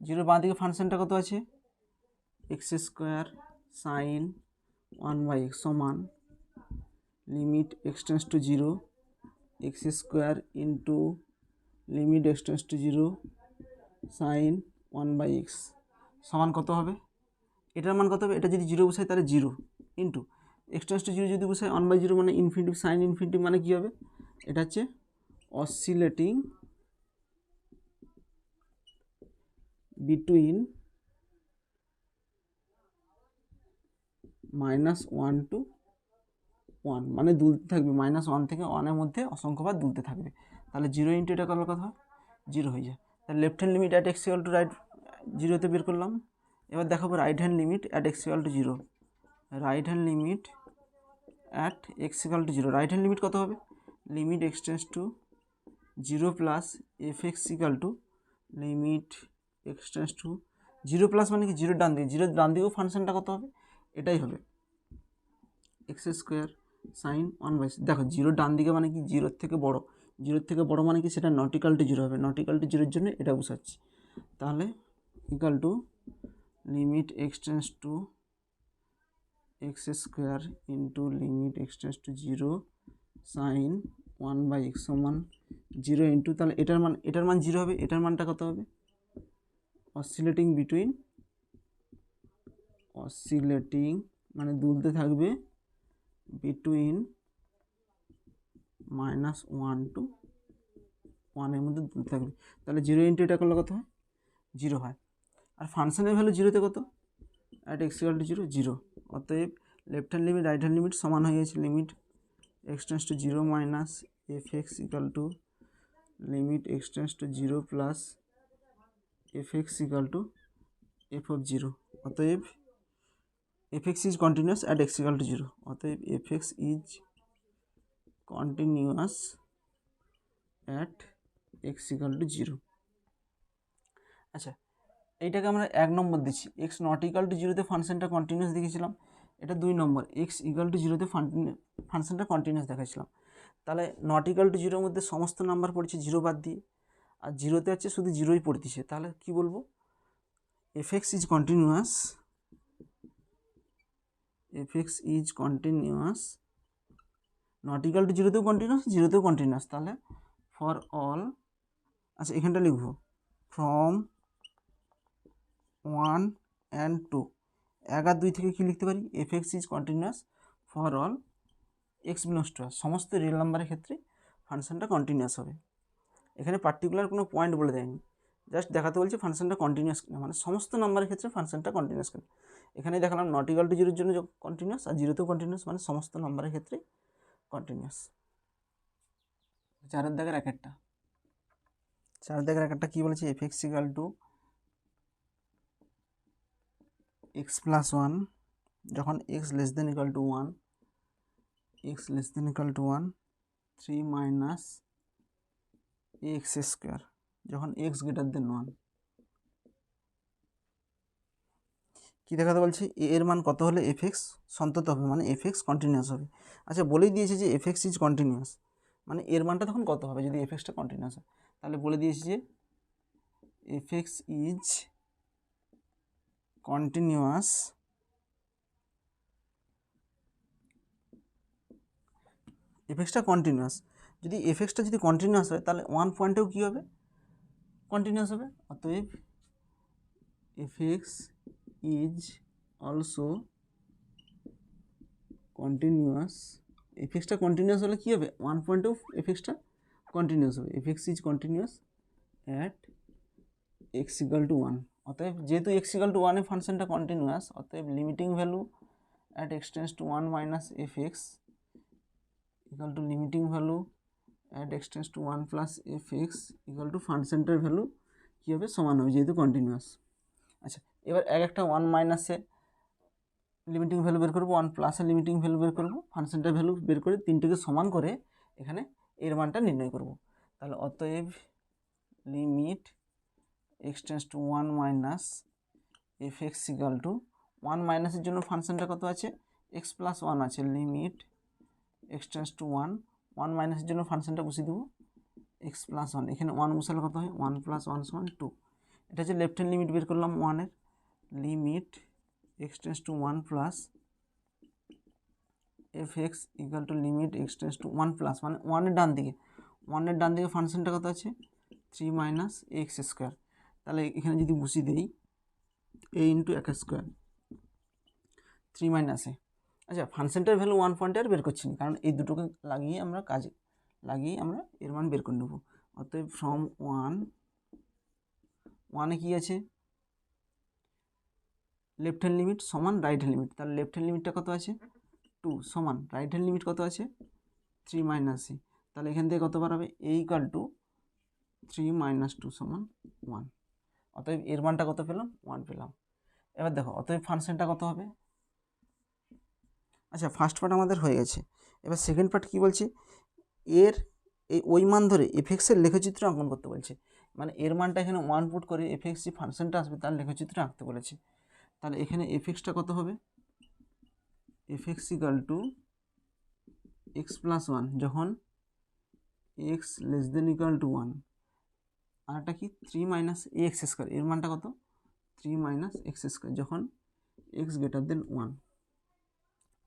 জিরোর বাঁ দিকে ফাংশনটা কত আছে, এক্স স্কোয়ার সাইন 1/x সমান limit x tends to zero x square into limit x tends to zero sign 1/x সমান কত হবে, এটার মান কত হবে, এটা যদি জিরো বসাই তাহলে zero into x tends to zero যদি বসাই 1/0 মানে ইনফিনিটি, সাইন ইনফিনিটি মানে কী হবে, এটা হচ্ছে অসিলেটিং বিটুইন -1 to 1 মানে দুলতে থাকবে, -1 থেকে 1-এর মধ্যে অসংখ্যবার দুলতে থাকবে। তাহলে জিরো ইন্টু এটা করলে কত হয়, জিরো হয়ে যায়। তাহলে left hand limit at x equal two right জিরোতে বের করলাম। এবার দেখাবো right hand limit at x equal to zero. Right hand limit at x equal to zero, right hand limit কত হবে, limit x tends to zero plus f x equal to limit x tends to zero plus মানে কি, জিরোর ডান দিকে, জিরোর ডান দিকেও ফাংশনটা কত হবে, এটাই হবে এক্স স্কোয়ার সাইন 1/x। দেখো জিরোর ডান দিকে মানে কি, জিরোর থেকে বড়, জিরোর থেকে বড় মানে কি, সেটা নট ইকাল টু জিরো হবে, নট ইকাল টু জিরোর জন্য এটা বসাচ্ছি। তাহলে equal to limit x tends two x square into limit x tends to zero sign 1/x সমান জিরো ইন্টু, তাহলে এটার মান জিরো হবে, এটার মানটা কত হবে, অসিলেটিং বিটুইন, অসিলেটিং মানে দুলতে থাকবে বিটুইন -1 to 1-এর মধ্যে দুলতে থাকবে। তাহলে জিরো ইন্টু এটা করলে কত হয়, জিরো হয়। আর ফাংশনের ভ্যালু জিরোতে কত, at x equal to zero, zero. অতএব left hand limit right hand limit সমান হয়ে গেছে limit x tends to zero minus f x equal to limit x tends to zero plus f x equal to f of zero. অতএব f x is continuous at x equal to zero. অতএব f x is continuous at x equal to zero. আচ্ছা, এইটাকে আমরা 1 নম্বর দিচ্ছি, x not equal two জিরোতে ফাংশনটা continuous দেখেছিলাম, এটা 2 নম্বর, এক্স ইকুয়াল টু জিরোতে ফাংশনটা কন্টিনিউয়াস দেখাচ্ছিলাম। তাহলে নট ইকুয়াল টু জিরোর মধ্যে সমস্ত নাম্বার পড়ছে জিরো বাদ দিয়ে, আর জিরোতে আছে শুধু জিরোই পড়তেছে। তাহলে কি বলবো, f x is continuous f x is continuous not equal to জিরোতেও কন্টিনিউয়াস, জিরোতেও কন্টিনিউয়াস, তাহলে ফর অল, আচ্ছা এখানটা লিখব ফ্রম 1 and 2, 1 আর 2 থেকে কী লিখতে পারি, f x is continuous for all x belongs to R, সমস্ত রিয়েল নাম্বারের ক্ষেত্রে ফাংশনটা কন্টিনিউয়াস হবে। এখানে পার্টিকুলার কোনো পয়েন্ট বলে দেয়নি, জাস্ট দেখাতে বলছে ফাংশনটা কন্টিনিউয়াস কিনা, মানে সমস্ত নাম্বারের ক্ষেত্রে ফাংশনটা কন্টিনিউয়াস কিনা। এখানে দেখালাম নট ইকাল টু জিরোর জন্য কন্টিনিউয়াস আর জিরোতেও কন্টিনিউয়াস, মানে সমস্ত নাম্বারের ক্ষেত্রে কন্টিনিউয়াস। 4 দাগের এক একটা, 4 দাগের এক একটা কী বলেছে, f x equal to x plus 1 যখন x less than equal to 1, x less than equal to 1, 3 minus x square যখন এক্স গ্রেটার দেন 1। কী দেখাতে বলছে, এ এর মান কত হলে এফ এক্স সন্তত হবে, মানে এফ এক্স কন্টিনিউয়াস হবে। আচ্ছা বলেই দিয়েছে যে এফ এক্স ইজ কন্টিনিউয়াস, মানে এর মানটা তখন কত হবে যদি এফ এক্সটা কন্টিনিউয়াস হয়, তাহলে বলে দিয়েছে যে F x is continuous F extra continuous, যদি এফ এক্সটা যদি কন্টিনিউয়াস হয় তাহলে 1 পয়েন্টেও কী হবে, কন্টিনিউয়াস হবে। অতএব f x is also continuous, F extra continuous হলে কী হবে, 1 পয়েন্টেও এফ এক্সটা কন্টিনিউয়াস হবে। F x is continuous at x equal to 1, অতএব যেহেতু এক্স ইকাল টু 1 ফাংশনটা কন্টিনিউয়াস, অতএব limiting value at x tends to 1 minus f x equal to limiting value at x tends to 1 plus f x equal to ফাংশনটার value কী হবে, সমান হবে যেহেতু কন্টিনিউয়াস। আচ্ছা এবার একটা 1 মাইনাসে লিমিটিং ভ্যালু বের করবো, 1 প্লাসের লিমিটিং ভ্যালু বের করবো, ফাংশনটার ভ্যালু বের করে তিনটেকে সমান করে এখানে এর মানটা নির্ণয় করব। তাহলে অতএব limit x tends to 1 minus f x equal to 1 মাইনাসের জন্য ফাংশনটা কত আছে, এক্স প্লাস 1 আছে, লিমিট এক্স টেন্স টু 1 মাইনাসের জন্য ফাংশনটা বসিয়ে দেবো এক্স প্লাস 1, এখানে 1 বসালে কত হয়, 1 প্লাস 1 সমান 2। এটা হচ্ছে লেফট হ্যান্ড লিমিট বের করলাম 1-এর, limit x tends to 1 plus f x equal to limit x tends to 1 plus, মানে 1-এর ডান দিকে, 1-এর ডান দিকে ফাংশনটা কত আছে 3 মাইনাস এক্স স্কোয়ার, তাহলে এখানে যদি বসিয়ে দিই এ ইন্টু এক্স স্কোয়ার 3 মাইনাসে। আচ্ছা ফাংশনটার ভ্যালু 1 পয়েন্টে আর বের করছি না, কারণ এই দুটোকে লাগিয়ে আমরা এর মান বের করে নেব। অতএব ফ্রম 1-এ কী আছে, লেফট হ্যান্ড লিমিট সমান রাইট হ্যান্ড লিমিট, তাহলে লেফট হ্যান্ড লিমিটটা কত আছে 2 সমান রাইট হ্যান্ড লিমিট কত আছে 3 মাইনাস এ, তাহলে এখান থেকে কত বার হবে, এ ইকাল টু 3 মাইনাস 2 সমান 1, অতএব এর মানটা কত পেলাম 1 পেলাম। এবার দেখো অতএব ফাংশনটা কত হবে। আচ্ছা ফার্স্ট পার্ট আমাদের হয়ে গেছে, এবার সেকেন্ড পার্ট কী বলছে, এর ওই মান ধরে এফএক্সের লেখচিত্র অঙ্কন করতে বলছে, মানে এর মানটা এখানে 1 পুট করে এফএক্স যে ফাংশনটা আসবে তার লেখচিত্র আঁকতে বলেছে। তাহলে এখানে এফএক্সটা কত হবে, FX equal to x plus 1 যখন x less than equal to 1, আর একটা কি 3 মাইনাস এক্স স্কোয়ার, এর মানটা কত 3 মাইনাস এক্স স্কোয়ার যখন এক্স গ্রেটার দেন 1।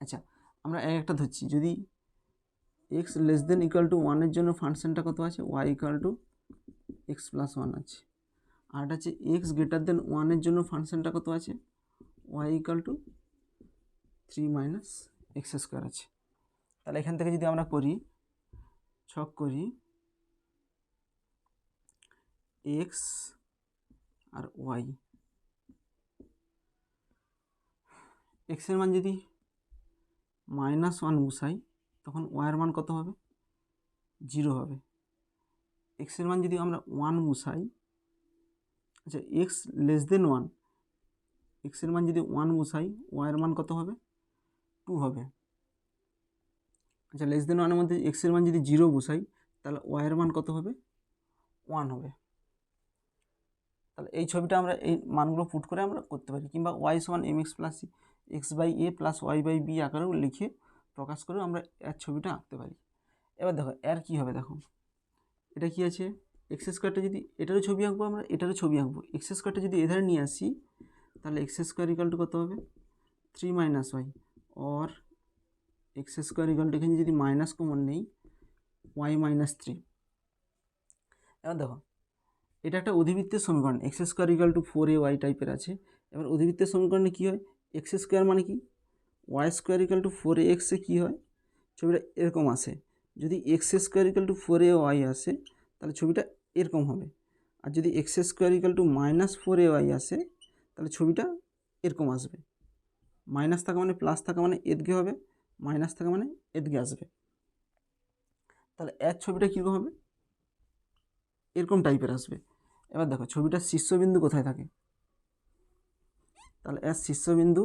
আচ্ছা আমরা একটা ধরছি, যদি x less than equal to 1-এর জন্য ফাংশনটা কত আছে, y equal to x plus 1 আছে, আর একটা হচ্ছে এক্স গ্রেটার দেন 1-এর জন্য ফাংশনটা কত আছে, y equal to 3 minus x square আছে। তাহলে এখান থেকে যদি আমরা করি ছক করি, এক্স আর ওয়াই, এক্সের মান যদি -1 বসাই তখন ওয়াইয়ের মান কত হবে 0 হবে। এক্সের মান যদি আমরা 1 বসাই, আচ্ছা এক্স লেস দেন 1, এক্সের মান যদি 1 বসাই ওয়াইয়ের মান কত হবে 2 হবে। আচ্ছা লেস দেন 1-এর মধ্যে এক্সের মান যদি 0 বসাই তাহলে ওয়াইয়ের মান কত হবে 1 হবে। তাহলে এই ছবিটা আমরা এই মানগুলো পুট করে আমরা করতে পারি, কিংবা ওয়াই সমান m x plus x by a plus y by b আকারেও লিখে প্রকাশ করেও আমরা এর ছবিটা আঁকতে পারি। এবার দেখো এর কী হবে, দেখো এটা কি আছে, এক্স স্কোয়ারটা যদি এটারও ছবি আঁকবো, আমরা এটারও ছবি আঁকবো, এক্স স্কোয়ারটা যদি এধারে নিয়ে আসি তাহলে এক্স স্কোয়ার ইকাল টু কত হবে 3 মাইনাস ওয়াই, और এক্স স্কোয়ার ইকুয়াল টু এখানে যদি মাইনাস কমন নেই y-3। এবার দেখো এটা একটা অধিবৃত্তের সমীকরণ, x square equal two 4ay টাইপের আছে। এবার অধিবৃত্তের সমীকরণে কী হয়, এক্স স্কোয়ার মানে কি y square equal to 4ax কী হয়, ছবিটা এরকম আসে। যদি x square equal two 4ay আসে তাহলে ছবিটা এরকম হবে, আর যদি x square equal two -4ay আসে তাহলে ছবিটা এরকম আসবে। মাইনাস থাকা মানে প্লাস থাকা মানে এদিকে হবে, মাইনাস থাকা মানে এদিকে আসবে। তাহলে এর ছবিটা কীরকম হবে, এরকম টাইপের আসবে। এবার দেখো ছবিটার শীর্ষবিন্দু কোথায় থাকে, তাহলে এর শীর্ষবিন্দু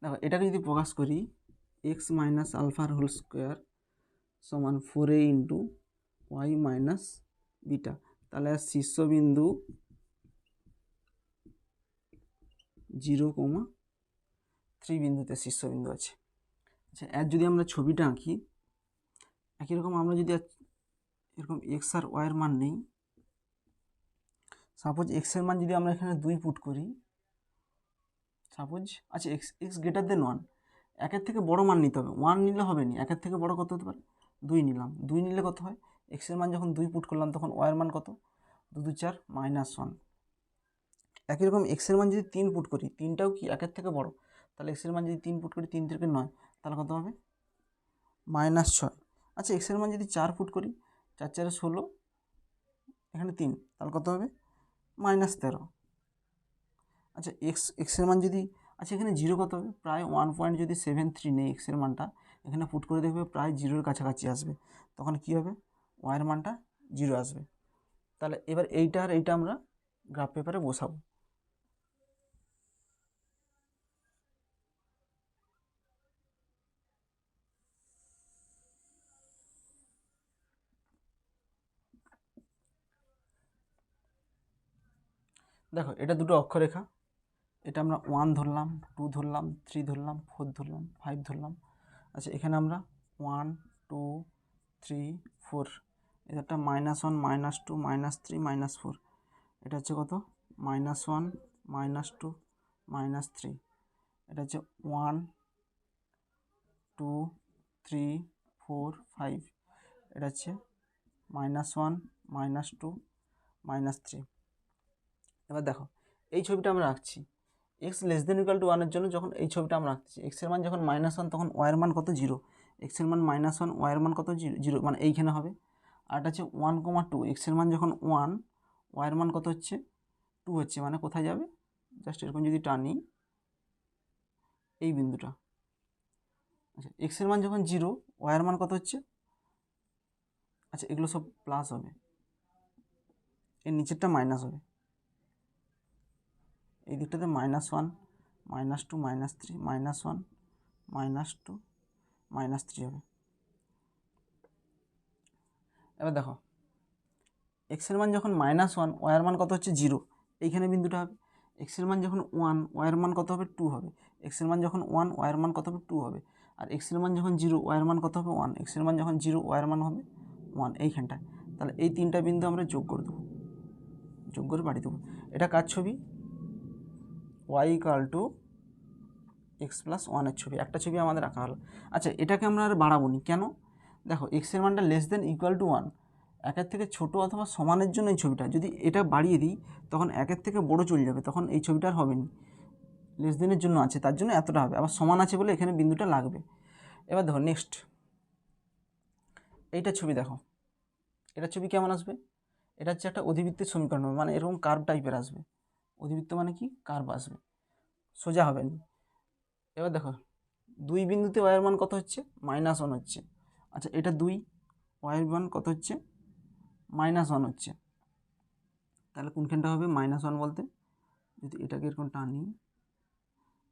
দেখো এটাকে যদি প্রকাশ করি এক্স মাইনাস আলফার হোল স্কোয়ার সমান 4a into Y minus beta, তাহলে এর শীর্ষবিন্দু 0,3 বিন্দুতে শীর্ষবিন্দু আছে। আচ্ছা এর যদি আমরা ছবিটা আঁকি একই রকম, আমরা যদি এরকম এক্স আর ওয়াইয়ের মান নেই, সাপোজ এক্সের মান যদি আমরা এখানে 2 পুট করি, সাপোজ আচ্ছা এক্স গ্রেটার দেন 1, একের থেকে বড় মান নিতে হবে, 1 নিলে হবে না, একের থেকে বড় কত হতে পারে 2 নিলাম, 2 নিলে কত হয়, এক্সের মান যখন 2 পুট করলাম তখন ওয়াইয়ের মান কত 2 2 4 -1। একই রকম এক্সের মান যদি 3 পুট করি, 3টাও কি একের থেকে বড়, তাহলে এক্সের মান যদি 3 পুট করি 3 থেকে 9, তাহলে কত হবে -6। আচ্ছা এক্সের মান যদি 4 পুট করি, 4 4 16, এখানে 3, তাহলে কত হবে -13। আচ্ছা এক্সের মান যদি আচ্ছা এখানে 0 কত হবে, প্রায় 1.73 নেই এক্সের মানটা, এখানে পুট করে দেখবে প্রায় 0-এর কাছাকাছি আসবে, তখন কি হবে ওয়াইয়ের মানটা 0 আসবে। তাহলে এবার এইটা আর এইটা আমরা গ্রাফ পেপারে বসাবো। দেখো এটা দুটো অক্ষরেখা, এটা আমরা 1 ধরলাম, 2 ধরলাম, 3 ধরলাম, 4 ধরলাম, 5 ধরলাম। আচ্ছা এখানে আমরা 1 2 3 4, এটা একটা -1 -2 -3 -4, এটা হচ্ছে কত -1 -2 -3, এটা হচ্ছে 1 2 3 4 5, এটা হচ্ছে -1 -2 -3। এবার দেখো এই ছবিটা আমরা আঁকছি x less than equal to 1-এর জন্য, যখন এই ছবিটা আমরা আঁকছি এক্সের মান যখন -1 তখন ওয়াইয়ের মান কত 0, এক্সের মান -1 ওয়াইয়ের মান কত 0 মানে এইখানে হবে। আর এটা হচ্ছে 1,2, এক্সের মান যখন 1 ওয়াইয়ের মান কত হচ্ছে 2 হচ্ছে, মানে কোথায় যাবে জাস্ট এরকম যদি টানি এই বিন্দুটা। আচ্ছা এক্সের মান যখন 0 ওয়াইয়ের মান কত হচ্ছে, আচ্ছা এগুলো সব প্লাস হবে, এর নিচেরটা মাইনাস হবে, এই দিকটাতে -1 -2 -3 -1 -2 -3 হবে। এবার দেখো এক্সের মান যখন -1 ওয়াইয়ের মান কত হচ্ছে 0, এইখানে বিন্দুটা হবে। এক্সের মান যখন 1 ওয়াইয়ের মান কত হবে 2 হবে, এক্সের মান যখন 1 ওয়াইয়ের মান কত হবে 2 হবে, আর এক্সের মান যখন 0 ওয়াইয়ের মান কত হবে 1, এক্সের মান যখন 0 ওয়াইয়ের মান হবে 1 এইখানটায়। তাহলে এই 3টা বিন্দু আমরা যোগ করে দেবো, যোগ করে বাড়িয়ে দেবো। এটা কার ছবি, y equal to x plus 1-এর ছবি, একটা ছবি আমাদের আঁকা হলো। আচ্ছা এটাকে আমরা আর বাড়াবো নি, কেন, দেখো এক্সের মানটা লেস দেন ইকুয়াল টু 1, একের থেকে ছোট অথবা সমানের জন্য এই ছবিটা, যদি এটা বাড়িয়ে দিই তখন একের থেকে বড় চলে যাবে, তখন এই ছবিটা আর হবে না, লেস দেনের জন্য আছে তার জন্য এতটা হবে, আবার সমান আছে বলে এখানে বিন্দুটা লাগবে। এবার দেখো নেক্সট এইটার ছবি দেখো, এটার ছবি কেমন আসবে, এটা হচ্ছে একটা অধিবৃত্তের সমীকরণ, মানে এরকম কার্ভ টাইপের আসবে, অধিবৃত্ত মানে কি কার্ভ আসবে, সোজা হবে না। এবার দেখো 2 বিন্দুতে ওয়াইয়ের মান কত হচ্ছে -1 হচ্ছে, আচ্ছা এটা 2 ওয়াইয়ের মান কত হচ্ছে -1 হচ্ছে, তাহলে কোনখানটা হবে -1 বলতে, যদি এটাকে এরকম টানি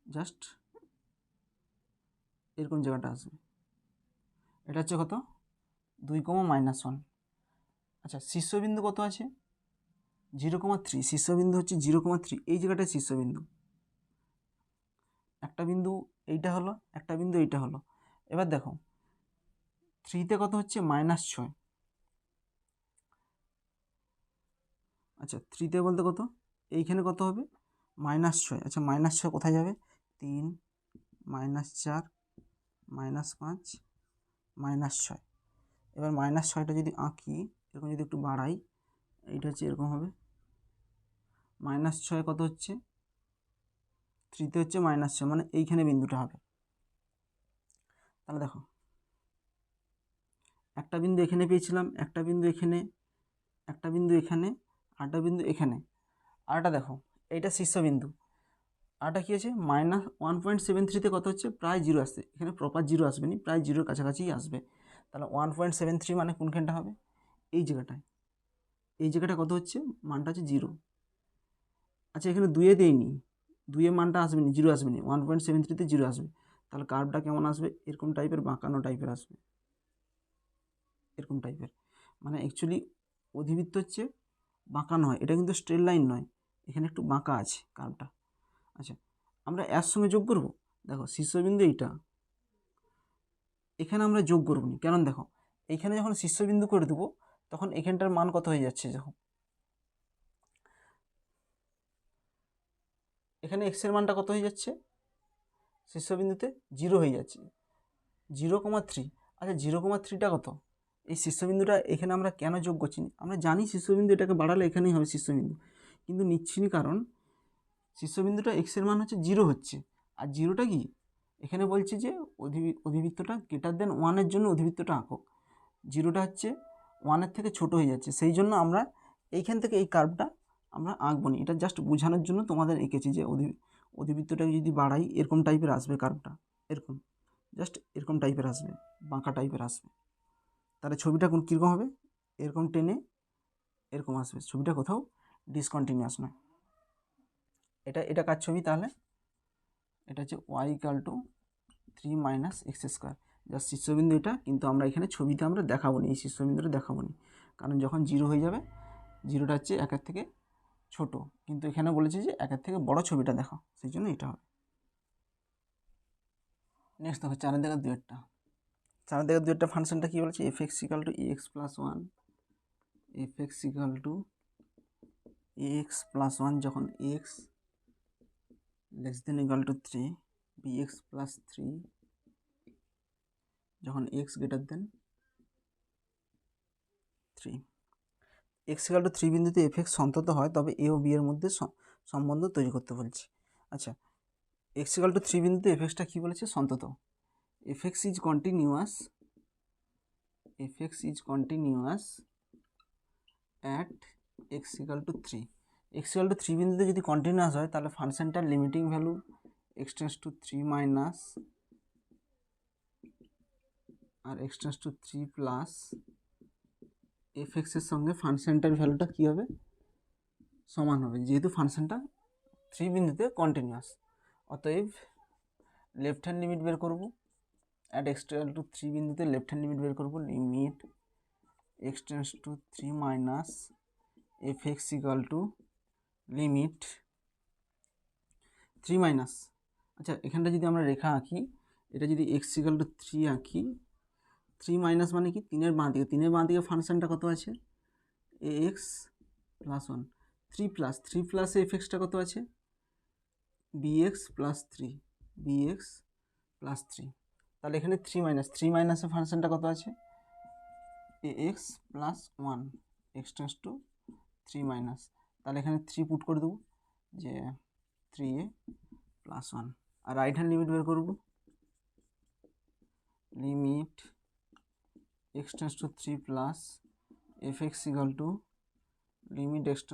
জাস্ট এরকম জায়গাটা আসবে, এটা হচ্ছে কত 2, -1। আচ্ছা শীর্ষবিন্দু কত আছে 0,3, শীর্ষবিন্দু হচ্ছে 0,3, এই জায়গাটায় শীর্ষবিন্দু, একটা বিন্দু এইটা হলো, একটা বিন্দু এইটা হলো। এবার দেখো 3তে কত হচ্ছে -6, আচ্ছা 3তে বলতে কত এইখানে কত হবে -6, আচ্ছা -6 কোথায় যাবে 3 -4 -5 -6। এবার -6টা যদি আঁকি এরকম, যদি একটু বাড়াই, এইটা হচ্ছে এরকম হবে। -6 কত হচ্ছে, 3তে হচ্ছে -6, মানে এইখানে বিন্দুটা হবে। তাহলে দেখো, একটা বিন্দু এখানে পেয়েছিলাম, একটা বিন্দু এখানে, একটা বিন্দু এখানে, আরেকটা বিন্দু এখানে, আরটা দেখো এইটা শীর্ষবিন্দু, আরটা কী আছে -1.73তে কত হচ্ছে, প্রায় 0 আসছে। এখানে প্রপার 0 আসবে না, প্রায় 0-র কাছাকাছিই আসবে। তাহলে 1.73 মানে কোনখানটা হবে, এই জায়গাটায়। এই জায়গাটা কত হচ্ছে, মানটা হচ্ছে 0। আচ্ছা, এখানে 2-এ দেয়নি, 2-এ মানটা আসবে না, 0 আসবে না, 1.73তে 0 আসবে। তাহলে কার্ভটা কেমন আসবে, এরকম টাইপের, বাঁকানো টাইপের আসবে, এরকম টাইপের। মানে অ্যাকচুয়ালি অধিবৃত্ত হচ্ছে বাঁকানো হয়, এটা কিন্তু স্ট্রেট লাইন নয়, এখানে একটু বাঁকা আছে কার্ভটা। আচ্ছা, আমরা এর সঙ্গে যোগ করব। দেখো শীর্ষবিন্দু এইটা, এখানে আমরা যোগ করব না, কারণ দেখো এইখানে যখন শীর্ষবিন্দু করে দেবো তখন এখানটার মান কত হয়ে যাচ্ছে, যখন এখানে এক্সের মানটা কত হয়ে যাচ্ছে, শীর্ষবিন্দুতে 0 হয়ে যাচ্ছে, 0,3। আচ্ছা, 0,3টা কত, এই শীর্ষবিন্দুটা এখানে আমরা কেন যোগ করছি, আমরা জানি শীর্ষবিন্দু এটাকে বাড়ালে এখানেই হবে শীর্ষবিন্দু, কিন্তু নিচ্ছি না কারণ শীর্ষবিন্দুটা এক্সের মান হচ্ছে 0 হচ্ছে, আর 0টা কি, এখানে বলছে যে অধিবৃত্তটা >1-এর জন্য অধিবৃত্তটা আঁকো। 0টা হচ্ছে 1-এর থেকে ছোট হয়ে যাচ্ছে, সেই জন্য আমরা এইখান থেকে এই কার্ভটা আমরা আঁকবো না, এটা জাস্ট বোঝানোর জন্য তোমাদের এঁকেছি যে অধিবৃত্তটাকে যদি বাড়াই এরকম টাইপের আসবে কার্ভটা, এরকম জাস্ট এরকম টাইপের আসবে, বাঁকা টাইপের আসবে। তাহলে ছবিটা কীরকম হবে, এরকম টেনে এরকম আসবে, ছবিটা কোথাও ডিসকন্টিনিউয়াস নয়। এটা কার ছবি, তাহলে এটা হচ্ছে y = 3 - x², যার শীর্ষবিন্দু এটা, কিন্তু আমরা এখানে ছবিতে আমরা দেখাবো না, এই শীর্ষবিন্দুটা দেখাবো না, কারণ যখন 0 হয়ে যাবে, 0টা হচ্ছে 1-এর থেকে ছোট, কিন্তু এখানে বলেছে যে 1-এর থেকে বড় ছবিটা দেখো, সেই জন্য এটা হবে। নেক্সট দেখো 4-2-টা, 4-2-টা ফাংশনটা কী বলেছে, f(x = ax + 1), f(x = ax + 1) যখন x <= 3, bx + 3 যখন x > 3। x = 3 বিন্দুতে f(x) সন্তত হয়, তবে a ও b এর মধ্যে সম্বন্ধ তৈরি করতে বলছি। আচ্ছা, x = 3 বিন্দুতে f(x)টা কী বলেছে, সন্তত। f(x) is continuous at x = 3। x = 3 বিন্দুতে যদি কন্টিনিউয়াস হয়, তাহলে ফাংশনটার লিমিটিং ভ্যালু x → 3 মাইনাস আর x → 3 প্লাস f(x) এর সঙ্গে ফাংশনটার ভ্যালুটা কী হবে, সমান হবে, যেহেতু ফাংশনটা 3 বিন্দুতে কন্টিনিউয়াস। অতএব লেফট হ্যান্ড লিমিট বের করব, অ্যাট x = 3 বিন্দুতে লেফট হ্যান্ড লিমিট বের করব, limit x → 3 minus f(x) = limit 3 minus, আচ্ছা এখানটা যদি আমরা রেখা আঁকি, এটা যদি x = 3 আঁকি, 3 মাইনাস মানে কি, 3-এর বাঁ দিকে, 3-এর বাঁ দিকে ফাংশনটা কত আছে, ax + 1, 3 প্লাস f(x)টা কত আছে, bx + 3, তাহলে এখানে 3 মাইনাসের ফাংশনটা কত আছে, ax + 1, x → 3 মাইনাস, তাহলে এখানে 3 পুট করে দেবো, যে 3a + 1, আর রাইট হ্যান্ড লিমিট বের করব, limit x → 3 plus f(x) = limit x →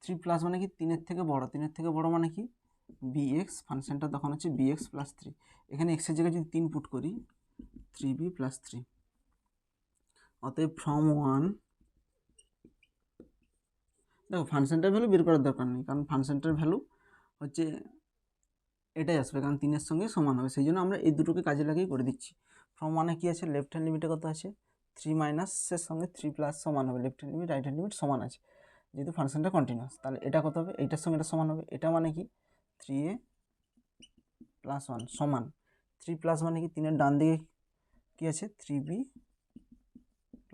3 plus মানে কি, 3-এর থেকে বড়, 3-এর থেকে বড় মানে কি, bx, ফাংশনটা তখন হচ্ছে bx + 3, এখানে x এর জায়গায় যদি 3 পুট করি, 3b + 3। অতএব ফ্রম 1, দেখো ফাংশনটার ভ্যালু বের করার দরকার নেই, কারণ ফাংশনটার ভ্যালু হচ্ছে এটাই আসবে, কারণ 3-এর সঙ্গে সমান হবে, সেই জন্য আমরা এই দুটোকে কাজে লাগিয়ে করে দিচ্ছি। ফ্রম 1-এ কী আছে, লেফট হ্যান্ড লিমিটে কত আছে, 3 মাইনাসের সঙ্গে 3 প্লাস সমান হবে, left hand limit right hand limit সমান আছে, যেহেতু ফাংশনটা কন্টিনিউয়াস, তাহলে এটা কত হবে, এইটার সঙ্গে এটা সমান হবে, এটা মানে কি 3a + 1 সমান 3 প্লাস মানে কি, 3-এর ডান দিকে কী আছে, 3b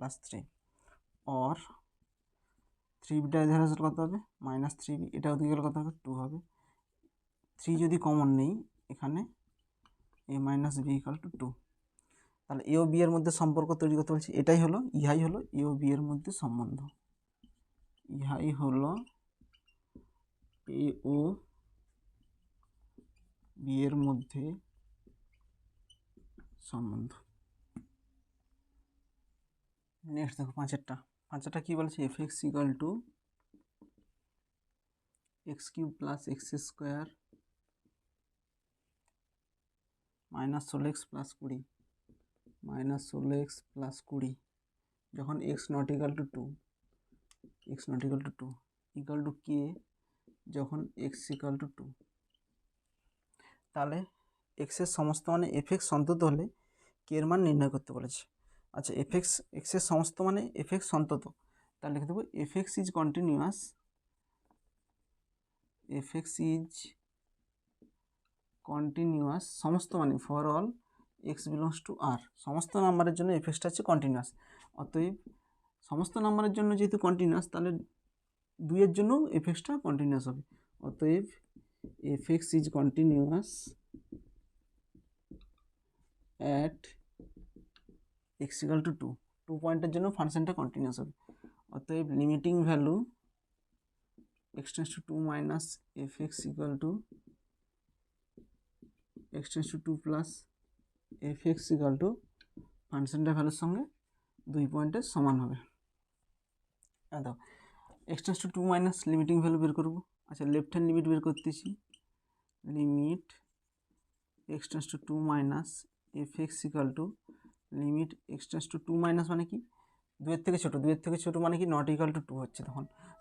+ 3, অর 3bটা এধারে কত হবে, -3b, এটা ওদিকে গেলে কত হবে, 2 হবে, 3 যদি কমন নেই এখানে a minus b equal to 2, তাহলে এ ও বি এর মধ্যে সম্পর্ক তৈরি করতে বলছি। এটাই হলো ইহাই হলো এ ও বি এর মধ্যে সম্বন্ধ, ইহাই হলো এ ও বি এর মধ্যে সম্বন্ধ। নেক্সট দেখো পাঁচেরটা কি বলছে, f x equal to x cube plus x square minus 16x plus 20, minus 16x plus 20 যখন x not equal to 2, x not equal to 2 equal to k যখন এক্স ইকাল টু 2, তাহলে এক্সের সমস্ত মানে এফ এক্স সন্তত হলে কে এর মান নির্ণয় করতে বলেছে। আচ্ছা এক্সের সমস্ত মানে এফ এক্স সন্তত, তাহলে লিখে দেবো f x is continuous, f x is continuous সমস্ত মানে for all x belongs to R, সমস্ত নাম্বারের জন্য এফ এক্সটা হচ্ছে কন্টিনিউয়াস। অতএব সমস্ত নাম্বারের জন্য যেহেতু কন্টিনিউয়াস, তাহলে 2 এর জন্য এফ এক্সটা কন্টিনিউয়াস হবে। অতএব f x is continuous at x equal to 2 পয়েন্টের জন্য ফাংশনটা কন্টিনিউয়াস হবে। অতএব limiting value x tends to 2 minus f x equal to x tends to 2 plus f x equal to ফাংশনটার ভ্যালুর সঙ্গে 2 পয়েন্টের সমান হবে। দেখো x tends to 2 minus limiting value বের করবো। আচ্ছা লেফট হ্যান্ড লিমিট বের করতেছি, limit x tends to 2 minus f x equal to limit x tends to 2 minus মানে কি 2 এর থেকে ছোটো মানে কি নট ইকাল টু 2 হচ্ছে,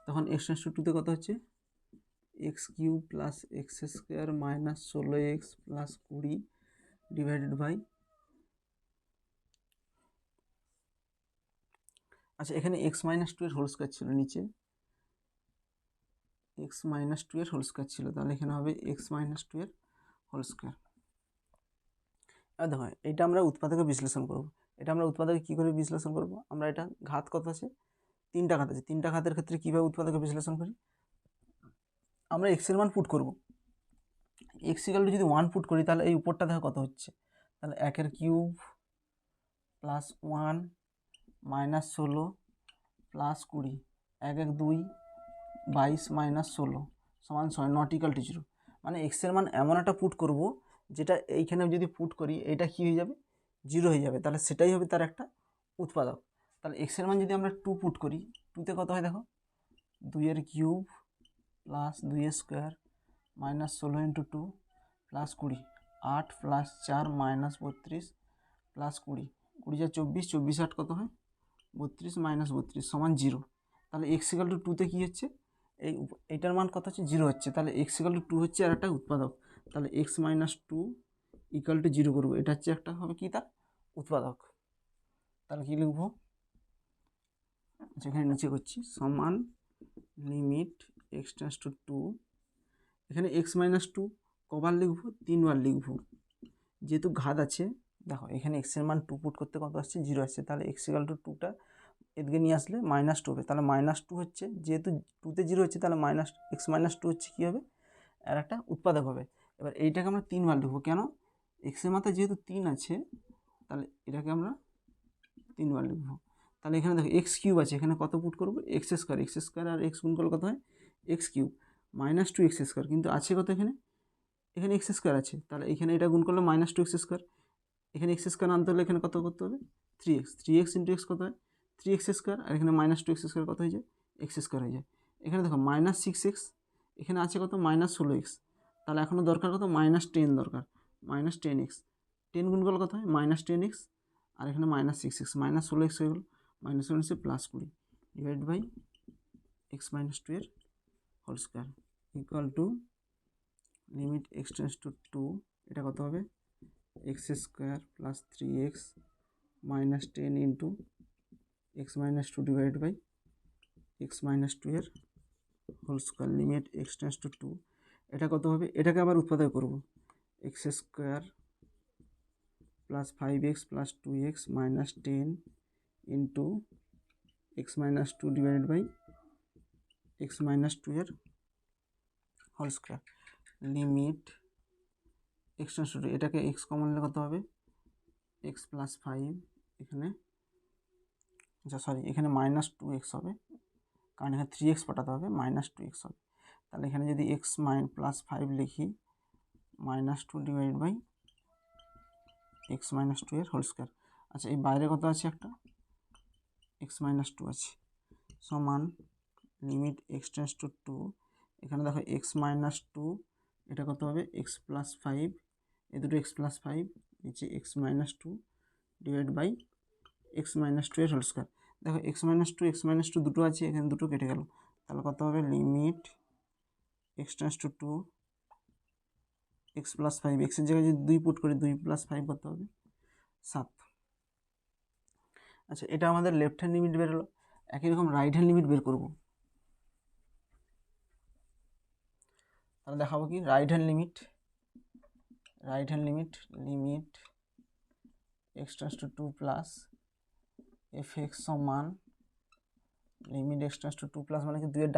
তখন এক্স টেন্স টু 2 তে কত হচ্ছে x cube plus x square minus 16x plus 20 divided by, আচ্ছা এখানে এক্স মাইনাস 2 এর হোল স্কোয়ার ছিল, নিচে এক্স মাইনাস 2 এর হোল স্কোয়ার ছিল, তাহলে এখানে হবে এক্স মাইনাস 2 এর হোল স্কোয়ার। এবার দেখো এটা আমরা উৎপাদকে বিশ্লেষণ করব। এটা আমরা উৎপাদকে কী করে বিশ্লেষণ করব, আমরা এটা ঘাত কত আছে 3টা ঘাত আছে, 3টা ঘাতের ক্ষেত্রে কীভাবে উৎপাদকে বিশ্লেষণ করি, আমরা এক্সের মান পুট করব। এক্স ইকাল টু যদি 1 পুট করি তাহলে এই উপরটা দেখো কত হচ্ছে, তাহলে 1 cube plus 1 minus 16 plus 20 1 1 2 22 minus 16 সমান 6 নট ইকাল টু 0। মানে এক্সের মান এমন একটা পুট করব যেটা এইখানে যদি পুট করি এটা কি হয়ে যাবে 0 হয়ে যাবে, তাহলে সেটাই হবে তার একটা উৎপাদক। তাহলে এক্সের মান যদি আমরা 2 পুট করি, 2তে কত হয় দেখো 2 এর কিউব প্লাস 2 এর square minus 16 into 2 plus 20 8 plus 4 minus 32 plus 20 20 যা 24 24 8 কত হয় 32 মাইনাস 32 সমান 0। তাহলে এক্স ইকাল টু 2তে কী হচ্ছে এইটার মান কত হচ্ছে 0 হচ্ছে, তাহলে এক্স ইকাল টু 2 হচ্ছে আর একটা উৎপাদক, তাহলে এক্স মাইনাস 2 ইকাল টু 0 করবো, এটা হচ্ছে একটা হবে কি তার উৎপাদক। তাহলে কী লিখবো, যেখানে নিচে করছি সমান লিমিট এক্স টেন্স টু 2, এখানে এক্স মাইনাস 2 কবার লিখবো 3 বার লিখবো, যেহেতু ঘাত আছে দেখো এখানে এক্সের মান 2 পুট করতে কত আসছে 0 আসছে, তাহলে এক্স ইকাল টু 2টা এদিকে নিয়ে আসলে মাইনাস 2 হবে, তাহলে মাইনাস 2 হচ্ছে যেহেতু 2তে 0 হচ্ছে, তাহলে মাইনাস এক্স মাইনাস 2 হচ্ছে কী হবে আর একটা উৎপাদক হবে। এবার এইটাকে আমরা 3 বার লিখবো, কেন এক্সের মাথায় যেহেতু 3 আছে তাহলে এটাকে আমরা 3 বার লিখবো। তাহলে এখানে দেখো এক্স কিউব আছে, এখানে কত পুট করবো এক্স স্কোয়ার আর এক্স গুণ করলে কত হয় x cube minus 2 x square, কিন্তু আছে কত এখানে এক্স স্কোয়ার আছে, তাহলে এখানে এটা গুণ করলে মাইনাস 2 এক্স স্কোয়ার, এখানে এক্স স্কোয়ার আনতে হলে এখানে কত করতে হবে 3x ইন্টু এক্স কত হয় 3x স্কোয়ার, আর এখানে মাইনাস 2 এক্স স্কোয়ার কত হয়ে যায় এক্স স্কোয়ার হয়ে যায়। এখানে দেখো মাইনাস 6x, এখানে আছে কত মাইনাস 16x, তাহলে এখনও দরকার কত মাইনাস 10 দরকার, মাইনাস 10x 10 গুণ করলে কত হয় মাইনাস 10x, আর এখানে মাইনাস 6x মাইনাস 16x হয়ে গেল, minus 16 plus 20 divide by x minus 2 এর whole square equal to limit x tends to 2, এটা কত হবে x square plus 3x minus 10 into x minus 2 divide by x minus 2 এর whole square limit x tends to 2, এটা কত হবে এটাকে আবার উৎপাদক করব x square plus 5x plus 2x minus 10 into x minus 2 divide by x minus 2 এর whole square limit x tends to 2, এটাকে এক্স কমন নিলে কত হবে এক্স প্লাস 5, এখানে আচ্ছা সরি এখানে -2x হবে, কারণ এখানে 3x পাঠাতে হবে, -2x হবে। তাহলে এখানে যদি x প্লাস 5 লিখি, -2 ডিভাইড বাই x - 2 এর হোল স্কোয়ার। আচ্ছা এই বাইরে কত আছে একটা x - 2 আছে, সমান লিমিট এক্স টেন্ডস টু 2, এখানে দেখো x - 2, এটা কত হবে x প্লাস 5, এই দুটো x প্লাস 5, নিচে x - 2 ডিভাইড বাই x - 2 এর হোল স্কোয়ার। দেখো x - 2 দুটো আছে, এখানে দুটো কেটে গেল, তাহলে কত হবে limit x tends to 2 x plus 5, এক্সের জায়গায় যদি 2 পুট করি 2 প্লাস 5 কত হবে 7। আচ্ছা এটা আমাদের লেফট হ্যান্ড লিমিট বের হলো। একই রকম রাইট হ্যান্ড লিমিট বের করব। তাহলে দেখাবো কি right hand limit limit x tends to 2 plus fx সমান limit x tends to 2 plus মানে কি 2 এর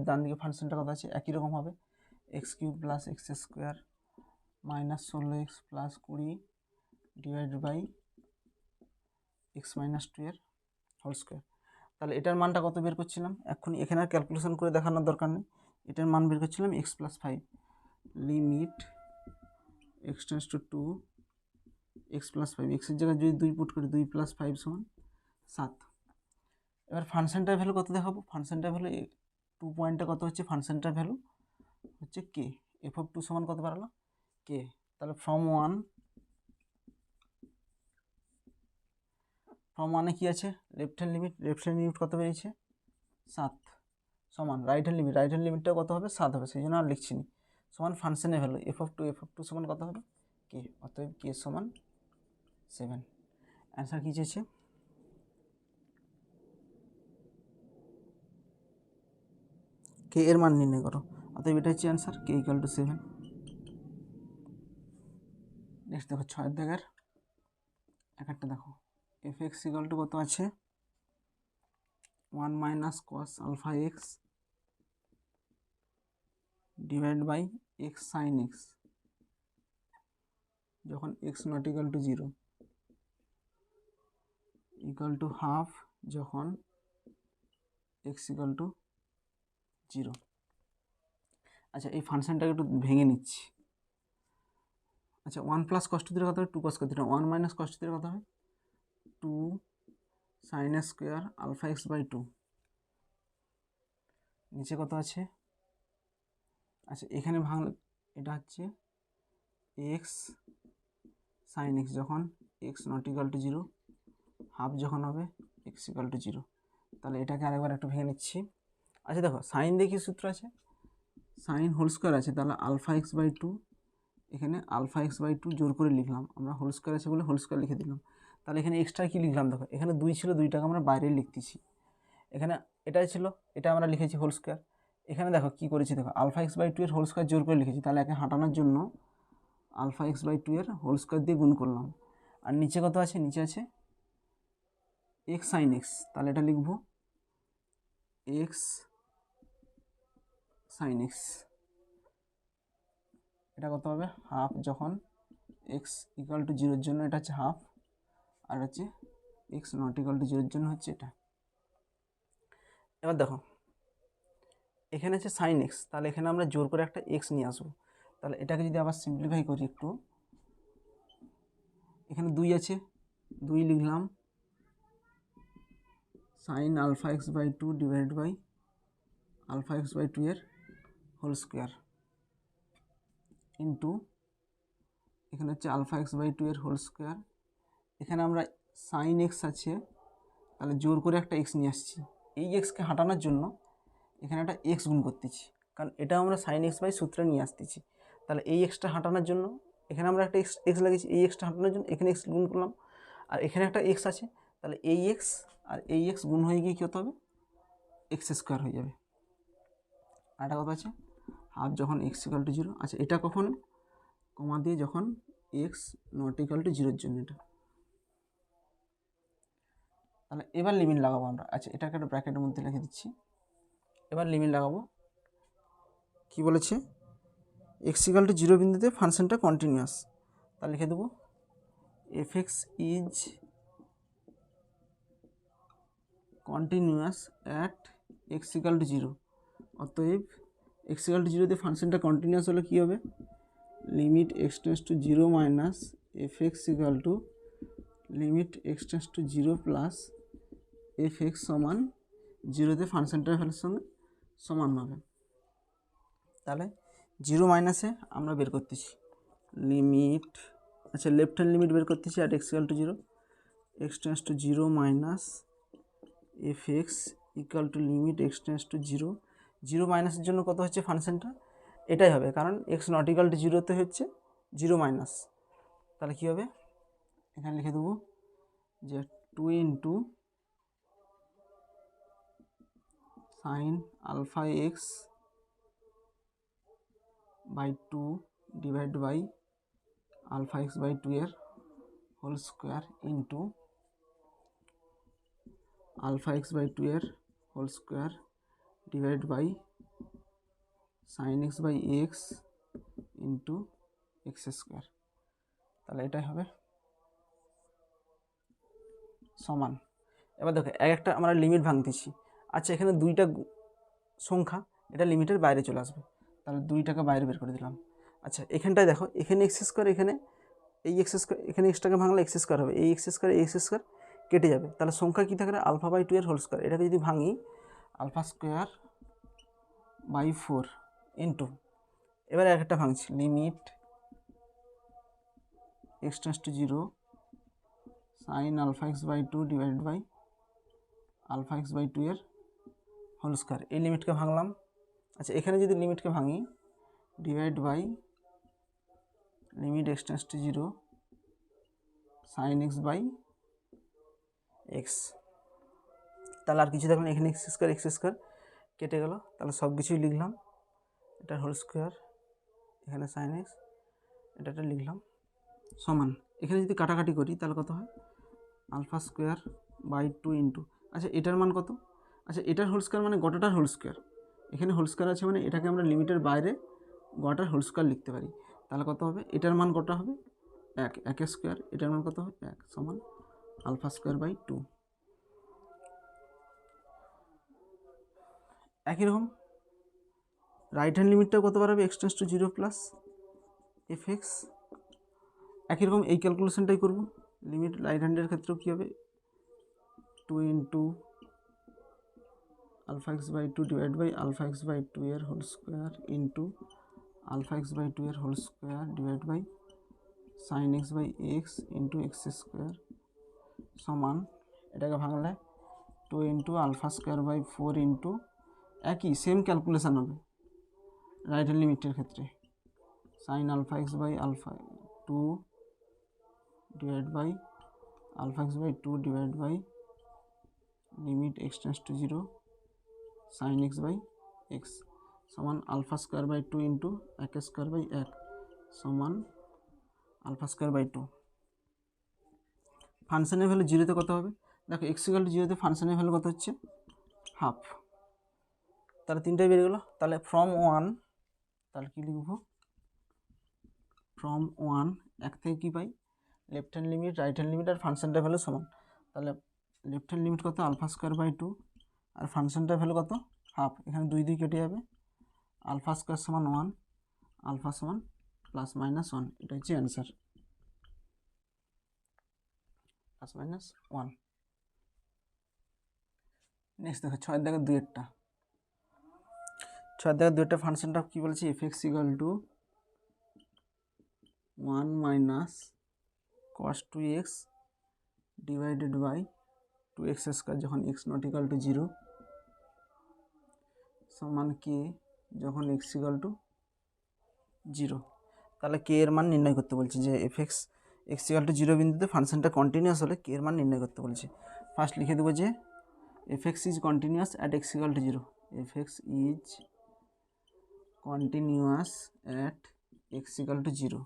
ডান দিকে ফাংশনটা কত আছে একই রকম হবে, x cube plus x square -16x plus 20 divide by x - 2 এর হোল স্কোয়ার। তাহলে এটার মানটা কত বের করছিলাম এক্ষুনি, এখানে আর ক্যালকুলেশন করে দেখানোর দরকার নেই, এটার মান বের করছিলাম x plus 5, limit x tends to 2 x plus 5, এক্সের জায়গায় যদি 2 পুট করি 2 প্লাস 5 সমান 7। এবার ফাংশনটার ভ্যালু কত দেখাবো, ফাংশনটার ভ্যালু 2 পয়েন্টে কত হচ্ছে, ফাংশনটার ভ্যালু হচ্ছে কে, f(2) সমান কত বাড়ালো কে। তাহলে ফ্রম ওয়ানে কি আছে লেফট হ্যান্ড লিমিট কত বেরিয়েছে 7, সমান রাইট হ্যান্ড লিমিটটাও কত হবে 7 হবে, সেই জন্য আর লিখছি না, সমান ফাংশনের ভ্যালু f(2) সমান কত হবে কে, অতএব কে সমান 7। অ্যান্সার কী চেয়েছে কে এর মান নির্ণয় করো, অতএব এটা হচ্ছে অ্যান্সার কে = 7। নেক্সট দেখো 6 দাগের একটা দেখো fx = কত আছে 1 minus cos alpha x divide by x sin x যখন x ≠ 0 = হাফ যখন x = 0। আচ্ছা এই ফাংশনটাকে একটু ভেঙে নিচ্ছি। আচ্ছা 1 প্লাস cos থিটা কত হবে 2 cos theta, 1 minus cos theta কত হবে 2 sin square alpha x by 2, নিচে কত আছে, আচ্ছা এখানে ভাঙলে এটা হচ্ছে x sin x যখন x ≠ 0, হাফ যখন হবে x = 0। তাহলে এটাকে আরেকবার একটু ভেঙে নিচ্ছি। আচ্ছা দেখো সাইন দেখি সূত্র আছে, সাইন হোল স্কোয়ার আছে, তাহলে আলফা এক্স বাই 2, এখানে আলফা এক্স বাই 2 জোর করে লিখলাম, আমরা হোল স্কোয়ার আছে বলে হোল স্কোয়ার লিখে দিলাম। তাহলে এখানে এক্সট্রা কী লিখলাম দেখো, এখানে 2 ছিল, 2টাকে আমরা বাইরে লিখতেছি, এখানে এটাই ছিল, এটা আমরা লিখেছি হোল স্কোয়ার। এখানে দেখো কী করেছি, দেখো আলফা এক্স বাই 2 এর হোল স্কোয়ার জোর করে লিখেছি, তাহলে একে হাঁটানোর জন্য আলফা এক্স বাই 2 এর হোল স্কোয়ার দিয়ে গুণ করলাম। আর নিচে কত আছে, নিচে আছে এক্স সাইন এক্স, তাহলে এটা লিখব এক্স সাইন এক্স, এটা কত হবে হাফ যখন x = 0 জন্য এটা হচ্ছে হাফ, আর হচ্ছে x ≠ 0 জন্য হচ্ছে এটা। এবার দেখো এখানে আছে সাইন এক্স, তাহলে এখানে আমরা জোর করে একটা এক্স নিয়ে আসবো, তাহলে এটাকে যদি আবার সিম্পলিফাই করি একটু, এখানে 2 আছে, 2 লিখলাম sine alpha x by 2 divide by alpha x by 2 এর হোল স্কোয়ার ইন্টু এখানে হচ্ছে আলফা এক্স বাই 2 এর হোল স্কোয়ার। এখানে আমরা সাইন এক্স আছে, তাহলে জোর করে একটা এক্স নিয়ে আসছি, এই এক্সকে হাঁটানোর জন্য এখানে একটা এক্স গুণ করতেছি, কারণ এটা আমরা সাইন এক্স বাই সূত্রে নিয়ে আসতেছি। তাহলে এই এক্সটা হাঁটানোর জন্য এখানে আমরা একটা এক্স লাগিয়েছি, এই এক্সটা হাঁটানোর জন্য এখানে এক্স গুণ করলাম, আর এখানে একটা এক্স আছে, তাহলে এই এক্স আর এই এক্স গুণ হয়ে গিয়ে কী হতে হবে এক্স স্কোয়ার হয়ে যাবে। আর একটা কথা আছে হাফ যখন x = 0, আচ্ছা এটা কখন কমা দিয়ে যখন x ≠ 0 জন্য এটা। তাহলে এবার লিমিট লাগাবো আমরা, আচ্ছা এটাকে একটা ব্র্যাকেটের মধ্যে লিখে দিচ্ছি। এবার লিমিট লাগাবো, কি বলেছে এক্স ইকাল টু জিরো বিন্দুতে ফাংশনটা কন্টিনিউয়াস, তাহলে লিখে দেবো f x is continuous at x equal to zero. অতএব এক্স ইকাল টু জিরোতে ফাংশনটা কন্টিনিউয়াস হলে কী হবে, limit x tends to zero minus f x equal to limit x tends to zero plus f x সমান জিরোতে ফাংশনটার ভ্যালুর সঙ্গে সমান হবে। তাহলে জিরো মাইনাসে আমরা বের করতেছি লিমিট, আচ্ছা লেফট হ্যান্ড লিমিট বের করতেছি at x equal to zero, x tends to zero minus f x equal to limit x tends to zero. Zero মাইনাসের জন্য কত হচ্ছে ফাংশনটা, এটাই হবে, কারণ এক্স নট ইকাল টু জিরোতে হচ্ছে জিরো মাইনাস। তাহলে কী হবে, এখানে লিখে দেবো যে 2 into sine alpha x by 2 divide by alpha x by 2 এর whole square into alpha x by 2 এর whole square divide by sine x by x into x square. তাহলে এটাই হবে সমান। এবার দেখো এক একটা আমরা লিমিট ভাঙতেছি। আচ্ছা এখানে দুইটা সংখ্যা, এটা লিমিটের বাইরে চলে আসবে, তাহলে 2টাকে বাইরে বের করে দিলাম। আচ্ছা এখানটায় দেখো, এখানে এক্স স্কোয়ার, এখানে এই এক্স স্কোয়ার, এখানে এক্সটাকে ভাঙলে এক্স স্কোয়ার হবে, এই এক্স স্কোয়ার কেটে যাবে, তাহলে সংখ্যা কী থাকবে, আলফা বাই 2 এর হোল স্কোয়ার। এটাকে যদি ভাঙি আলফা স্কোয়ার বাই 4 ইন্টু, এবারে একটা ভাঙছি limit x tends to zero sine alpha x by 2 divide by alpha x by 2 এর হোল স্কোয়ার। এই লিমিটকে ভাঙলাম। আচ্ছা এখানে যদি লিমিটকে ভাঙি divide by limit x tends to zero sine x by x, তাহলে আর কিছু দেখলাম, এখানে এক্স স্কোয়ার কেটে গেল, তাহলে সব কিছুই লিখলাম, এটা হোল স্কোয়ার, এখানে সাইন এক্স, এটা লিখলাম সমান। এখানে যদি কাটাকাটি করি তাহলে কত হয়, আলফা স্কোয়ার বাই 2 ইন্টু, আচ্ছা এটার মান কত, আচ্ছা এটার হোল স্কোয়ার মানে গোটাটার হোল স্কোয়ার, এখানে হোল স্কোয়ার আছে মানে এটাকে আমরা লিমিটের বাইরে গোটার হোল স্কোয়ার লিখতে পারি। তাহলে কত হবে, এটার মান কত হবে 1, 1 স্কোয়ার, এটার মান কত হবে 1 সমান আলফা স্কোয়ার বাই 2। একই রকম রাইট হ্যান্ড লিমিটটাও কত বার হবে, x tends to zero plus f x. একই রকম এই ক্যালকুলেশনটাই করব, লিমিট রাইট হ্যান্ডের ক্ষেত্রেও কী হবে 2 into alpha x by 2 divide by alpha x by 2 এর whole square into alpha x by 2 এর whole square divide by sine x by x into x square সমান, এটাকে ভাঙলে 2 into alpha square by 4 into একই same calculation হবে right hand লিমিটের ক্ষেত্রে sine alpha x by alpha 2 divide by alpha x by 2 divide by limit x tends to zero sine x by x সমান alpha square by 2 into 1 square by 1 সমান alpha square by 2। ফাংশনের value জিরোতে কত হবে, দেখো x equal two জিরোতে ফাংশনের value কত হচ্ছে হাফ, তাহলে তিনটাই বেরিয়ে গেলো। তাহলে ফ্রম 1, তাহলে কী লিখব, ফ্রম 1 এক থেকে কী পাই, left hand limit right hand limit আর ফাংশনটার ভ্যালু সমান। তাহলে লেফট হ্যান্ড লিমিট কত আলফা স্কোয়ার বাই 2 আর ফাংশনটার ভ্যালু কত হাফ, এখানে 2 2 কেটে যাবে, আলফা স্কোয়ার সমান 1, আলফা সমান প্লাস মাইনাস 1, এটা হচ্ছে অ্যান্সার প্লাস মাইনাস 1। নেক্সট দেখো 6 দেখো 2-এরটা, 6 দেখো 2-এরটা ফাংশনটা কী বলেছি, f x equal to 1 minus cos 2x divided by 2x square যখন x নট ইকুয়াল টু 0 সমান কে যখন x ইকুয়াল টু 0। তাহলে কে এর মান নির্ণয় করতে বলছে, যে F x x equal to 0 বিন্দুতে ফাংশনটা কন্টিনিউয়াস হলে কে এর মান নির্ণয় করতে বলছে। ফার্স্ট লিখে দেবো যে F x is continuous at x equal to 0, F x is continuous at x equal to 0।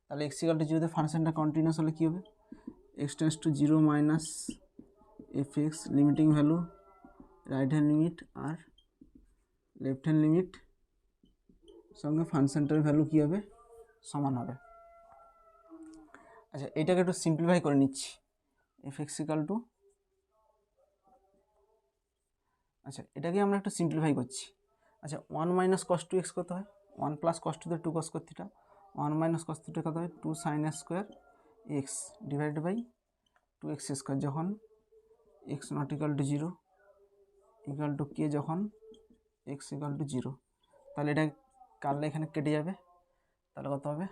তাহলে এক্স ইকুয়াল টু 0তে ফাংশনটা কন্টিনিউয়াস হলে কী হবে, x tends to 0 minus f x limiting value right hand limit আর left hand limit সঙ্গে ফাংশনটার value কী হবে, সমান হবে। আচ্ছা এটাকে একটু সিম্পলিফাই করে নিচ্ছি, এফ এক্স ইকাল টু, আচ্ছা এটাকে আমরা একটু সিম্পলিফাই করছি। আচ্ছা 1 মাইনাস কস টু এক্স কত হয়, 1 plus cos two 2 cos square theta, 1 minus cos theta কত হয় 2 sine square x divided by 2 x square, যখন x not equal to 0 equal to k, যখন এক্স ইকাল টু 0, তাহলে এটা কাটলে এখানে কেটে যাবে, তাহলে কত হবে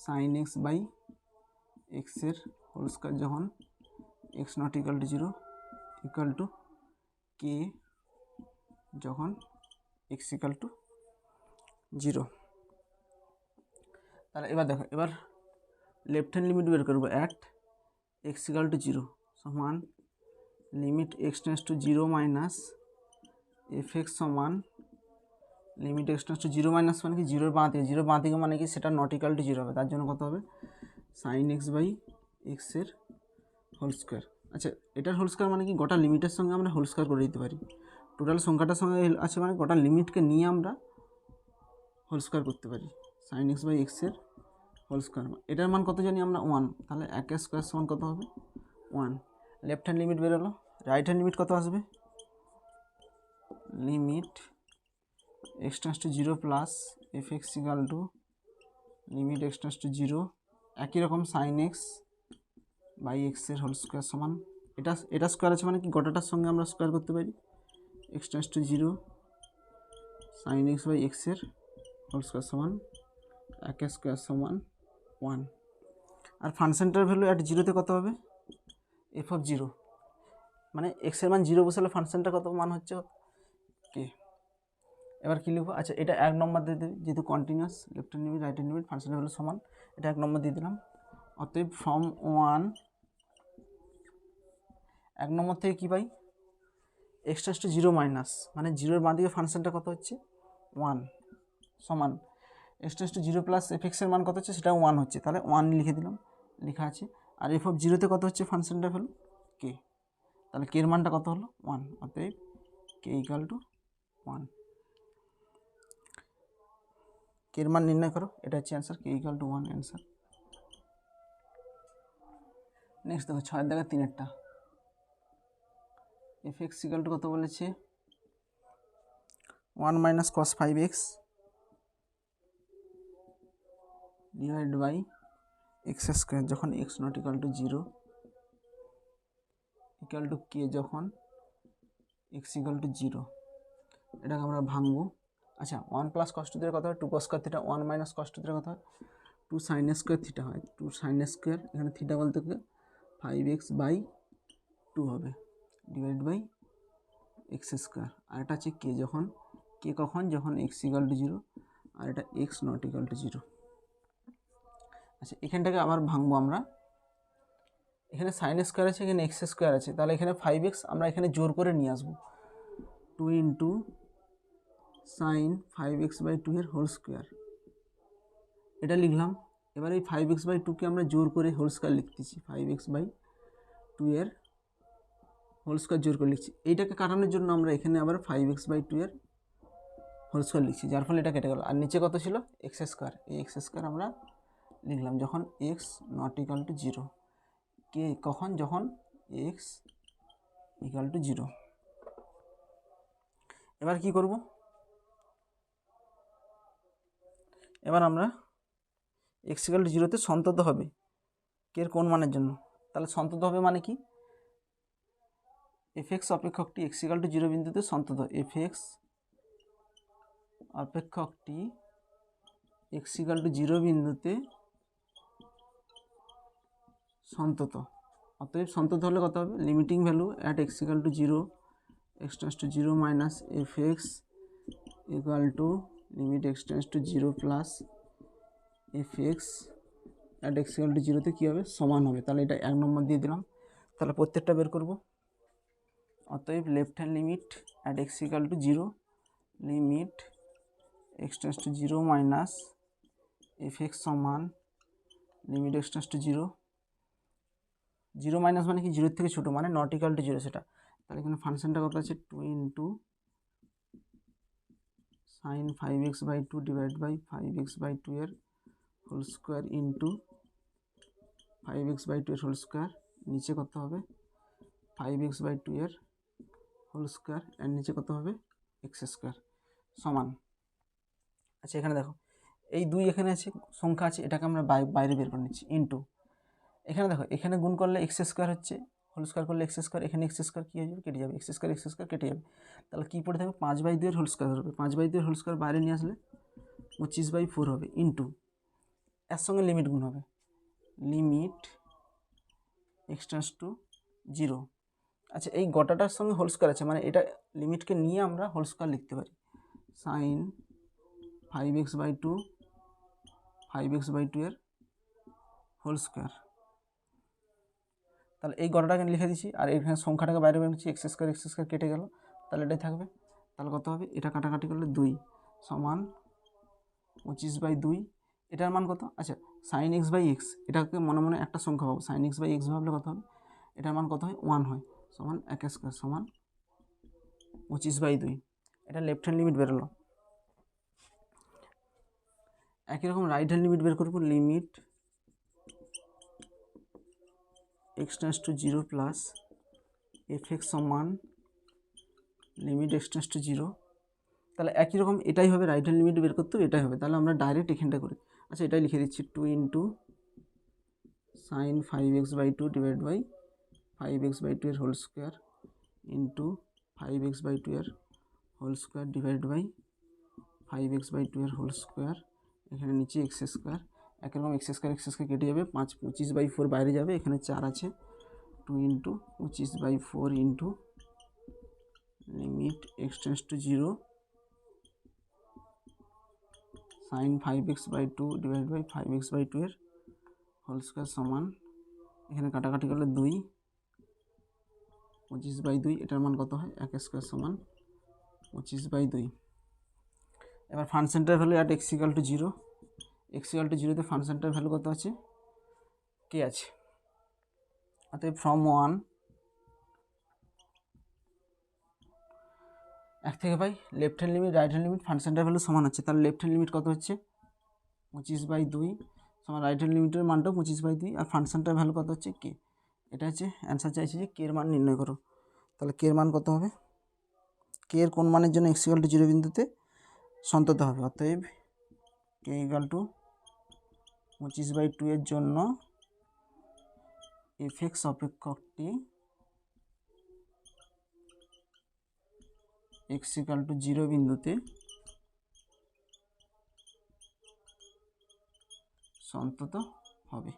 সাইন এক্স বাই এক্সের হোল স্কোয়ার, যখন x not equal to 0 equal to k, যখন এক্স ইকাল টু 0। তাহলে এবার দেখো, এবার লেফট হ্যান্ড লিমিট বের করবো, অ্যাট এক্স ইকাল টু 0 সমান limit x tends to 0 minus f x সমান limit x tends to 0 minus মানে কি 0 বাঁ দিকে, 0 বাঁ দিকে মানে কি সেটা নট ইকাল টু 0 হবে, তার জন্য কত হবে সাইন এক্স বাই এক্সের হোল স্কোয়ার। আচ্ছা এটার হোল স্কোয়ার মানে কি গোটা লিমিটের সঙ্গে আমরা হোল স্কোয়ার করে দিতে পারি, টোটাল সংখ্যাটার সঙ্গে আছে মানে গোটা লিমিটকে নিয়ে আমরা হোল স্কোয়ার করতে পারি। সাইন এক্স বাই এক্সের হোল স্কোয়ার, এটার মান কত জানি আমরা 1, তাহলে 1 স্কোয়ার সমান কত হবে 1। লেফট হ্যান্ড লিমিট বেরোলো, রাইট হ্যান্ড লিমিট কত আসবে, limit x tends to 0 plus f x equal to limit x tends to 0, একই রকম সাইন এক্স বাই এক্সের হোল স্কোয়ার সমান, এটা স্কোয়ার আছে মানে কি গোটাটার সঙ্গে আমরা স্কোয়ার করতে পারি, x tends to 0 sine x by এক্সের হোল স্কোয়ার সমান 1 স্কোয়ার সমান 1। আর ফাংশনটার ভ্যালু অ্যাট 0তে কত হবে এফ অফ 0, মানে এক্সের মান 0 বসালে ফাংশনটা কত মান হচ্ছে কে। এবার কী লিখবো, আচ্ছা এটা 1 নম্বর দিয়ে দেবে, যেহেতু continuous left hand limit right hand limit ফাংশনের ভ্যালু সমান, এটা 1 নম্বর দিয়ে দিলাম। অতএব ফ্রম 1 নম্বর থেকে কী পাই, এক্স টেন্স টু 0 মাইনাস মানে 0-এর বাঁ দিকে ফাংশনটা কত হচ্ছে 1 সমান x tends to 0 plus f এক্সের মান কত হচ্ছে সেটা 1 হচ্ছে, তাহলে 1 লিখে দিলাম, লেখা আছে। আর এফ অফ 0তে কত হচ্ছে ফাংশনটা ভ্যালু কে, তাহলে কে এর মানটা কত হলো 1, অতএব কে ইকাল টু 1। কে এর মান নির্ণয় করো, এটা হচ্ছে answer, k equal to 1 answer. Next দেখো 6 দেখা 3-এরটা, এফ এক্স ইকাল টু কত বলেছে 1 minus cos 5x divide by x square, যখন x not equal to 0 equal to k, যখন এক্স ইকাল টু 0। এটাকে আমরা ভাঙবো। আচ্ছা 1 প্লাস কস টু থিটা কত হয় 2 cos square theta, 1 minus cos two theta কত হয় 2 সাইন স্কোয়ার থিটা হয়, 2 সাইন স্কোয়ার, এখানে থিটা বলতে 5x বাই 2 হবে ডিভাইড বাই এক্স স্কোয়ার। আর এটা হচ্ছে কে, যখন কে কখন, যখন এক্স ইকাল টু 0, আর এটা এক্স নট ইকাল টু 0। আচ্ছা এখানটাকে আবার ভাঙবো আমরা, এখানে সাইন স্কোয়ার আছে, এখানে এক্স স্কোয়ার আছে, তাহলে এখানে 5x আমরা এখানে জোর করে নিয়ে আসবো, 2 ইন্টু সাইন 5x বাই 2 এর হোল স্কোয়ার, এটা লিখলাম। এবার এই 5x বাই 2কে আমরা জোর করে হোল স্কোয়ার লিখতেছি, 5x বাই 2 এর হোল স্কোয়ার জোর করে লিখছি। এইটাকে কাটানোর জন্য আমরা এখানে আবার 5x বাই 2 এর হোল স্কোয়ার লিখছি, যার ফলে এটা কেটে গেল। আর নিচে কত ছিল এক্স স্কোয়ার, এই এক্স স্কোয়ার আমরা লিখলাম যখন এক্স নট ইকাল টু 0, কে কখন, যখন এক্স ইকাল টু 0। এবার কি করব, এবার আমরা এক্স ইকাল টু 0তে সন্তত হবে কে এর কোন মানের জন্য, তাহলে সন্তত হবে মানে কি, এফ এক্স অপেক্ষকটি এক্স ইকাল টু 0 বিন্দুতে সন্তত, এফ এক্স অপেক্ষকটি এক্স ইকাল টু 0 বিন্দুতে সন্তত। অতএব সন্তত হলে কত হবে, limiting value at x equal to 0 x tends to 0 minus f x equal to limit x tends to 0 plus f x at x equal to 0তে কী হবে সমান হবে। তাহলে এটা 1 নম্বর দিয়ে দিলাম, তাহলে প্রত্যেকটা বের করব। অতএব left hand limit at x equal to 0 limit x tends to 0 minus f x সমান limit x tends to 0, 0 minus মানে কি 0 থেকে ছোটো, মানে নট ইকাল টু 0 সেটা। তাহলে এখানে ফাংশনটা কত আছে 2 into sign 5x/2 divide by 5x/2 এর হোল স্কোয়ার ইন্টু 5x/2 এর হোল স্কোয়ার, নিচে কত হবে 5x/2 এর হোল স্কোয়ার, এর নিচে কত হবে এক্স স্কোয়ার সমান। আচ্ছা এখানে দেখো এই 2 এখানে আছে সংখ্যা আছে, এটাকে আমরা বাইরে বের করে নিচ্ছি ইন্টু এখানে দেখো এখানে গুণ করলে এক্স স্কোয়ার হচ্ছে, হোল স্কোয়ার করলে এক্স স্কোয়ার, এখানে এক্স স্কোয়ার কী হয়ে যাবে কেটে যাবে, এক্স স্কোয়ার কেটে যাবে, তাহলে কী পড়ে থাকবে 5/2 এর হোল স্কোয়ার হবে, 5/2 এর হোল স্কোয়ার বাইরে নিয়ে আসলে 25/4 হবে ইন্টু এর সঙ্গে লিমিট গুণ হবে, লিমিট এক্স টেন্ডস টু 0। আচ্ছা এই গোটাটার সঙ্গে হোল স্কোয়ার আছে, মানে এটা লিমিটকে নিয়ে আমরা হোল স্কোয়ার লিখতে পারি, সাইন 5x/2 5x/2 এর হোল স্কোয়ার। তাহলে এই গোটাটাকে লিখে দিচ্ছি, আর এখানে সংখ্যাটাকে বাইরে বের করছি, এক্স স্কোয়ার কেটে গেল, তাহলে এটাই থাকবে। তাহলে কত হবে, এটা কাটাকাটি করলে 2 সমান 25/2, এটার মান কত, আচ্ছা সাইন x/x, এটাকে মনে মনে একটা সংখ্যা পাবো, সাইন x/x ভাবলে কত হবে, এটার মান কত হয় 1 হয়, সমান 1 স্কোয়ার সমান 25/2, এটা লেফট হ্যান্ড লিমিট বেরোলো। একই রকম রাইট হ্যান্ড লিমিট বের করবো, limit x tends to 0 plus fx সমান লিমিট x টেন্ডস টু 0। তাহলে একই রকম এটাই হবে, রাইট হ্যান্ড লিমিট বের করতেও এটাই হবে, তাহলে আমরা ডাইরেক্ট এখানটা করি। আচ্ছা এটাই লিখে দিচ্ছি 2 into sign 5x/2 divide by 5x/2 এর হোল স্কোয়ার ইন্টু 5x/2 এর whole square divide by 5x/2 এর হোল স্কোয়ার, এখানে নিচে এক্স স্কোয়ার, একরকম এক্স স্কোয়ার কেটে যাবে, 25/4 বাইরে যাবে, এখানে 4 আছে, 2 into 25/4 into limit x tends to 0 sine 5x/2 divide by 5x/2 এর হোল স্কোয়ার সমান, এখানে কাটাকাটি করলে 2 25/2, এটার মান কত হয় 1 স্কোয়ার সমান 25/2। এবার ফাংশনটার ভ্যালু অ্যাট x = 0, x = 0 তে ফাংশনটার ভ্যালু কত আছে কে আছে, অতএব ফ্রম 1 এক থেকে পাই left hand limit right hand limit ফাংশনটার ভ্যালু সমান আছে, তাহলে লেফট হ্যান্ড লিমিট কত হচ্ছে 25/2 সমান রাইট হ্যান্ড লিমিটের মানটাও 25/2, আর ফাংশনটার ভ্যালু কত হচ্ছে কে, এটা হচ্ছে অ্যান্সার চাইছে যে কে এর মান নির্ণয় করো। তাহলে কে এর মান কত হবে, কে এর কোন মানের জন্য x = 0 বিন্দুতে সন্তত হবে, অতএব কে = 25/2 এর জন্য fx অপেক্ষকটি x = 0 বিন্দুতে সন্তত হবে।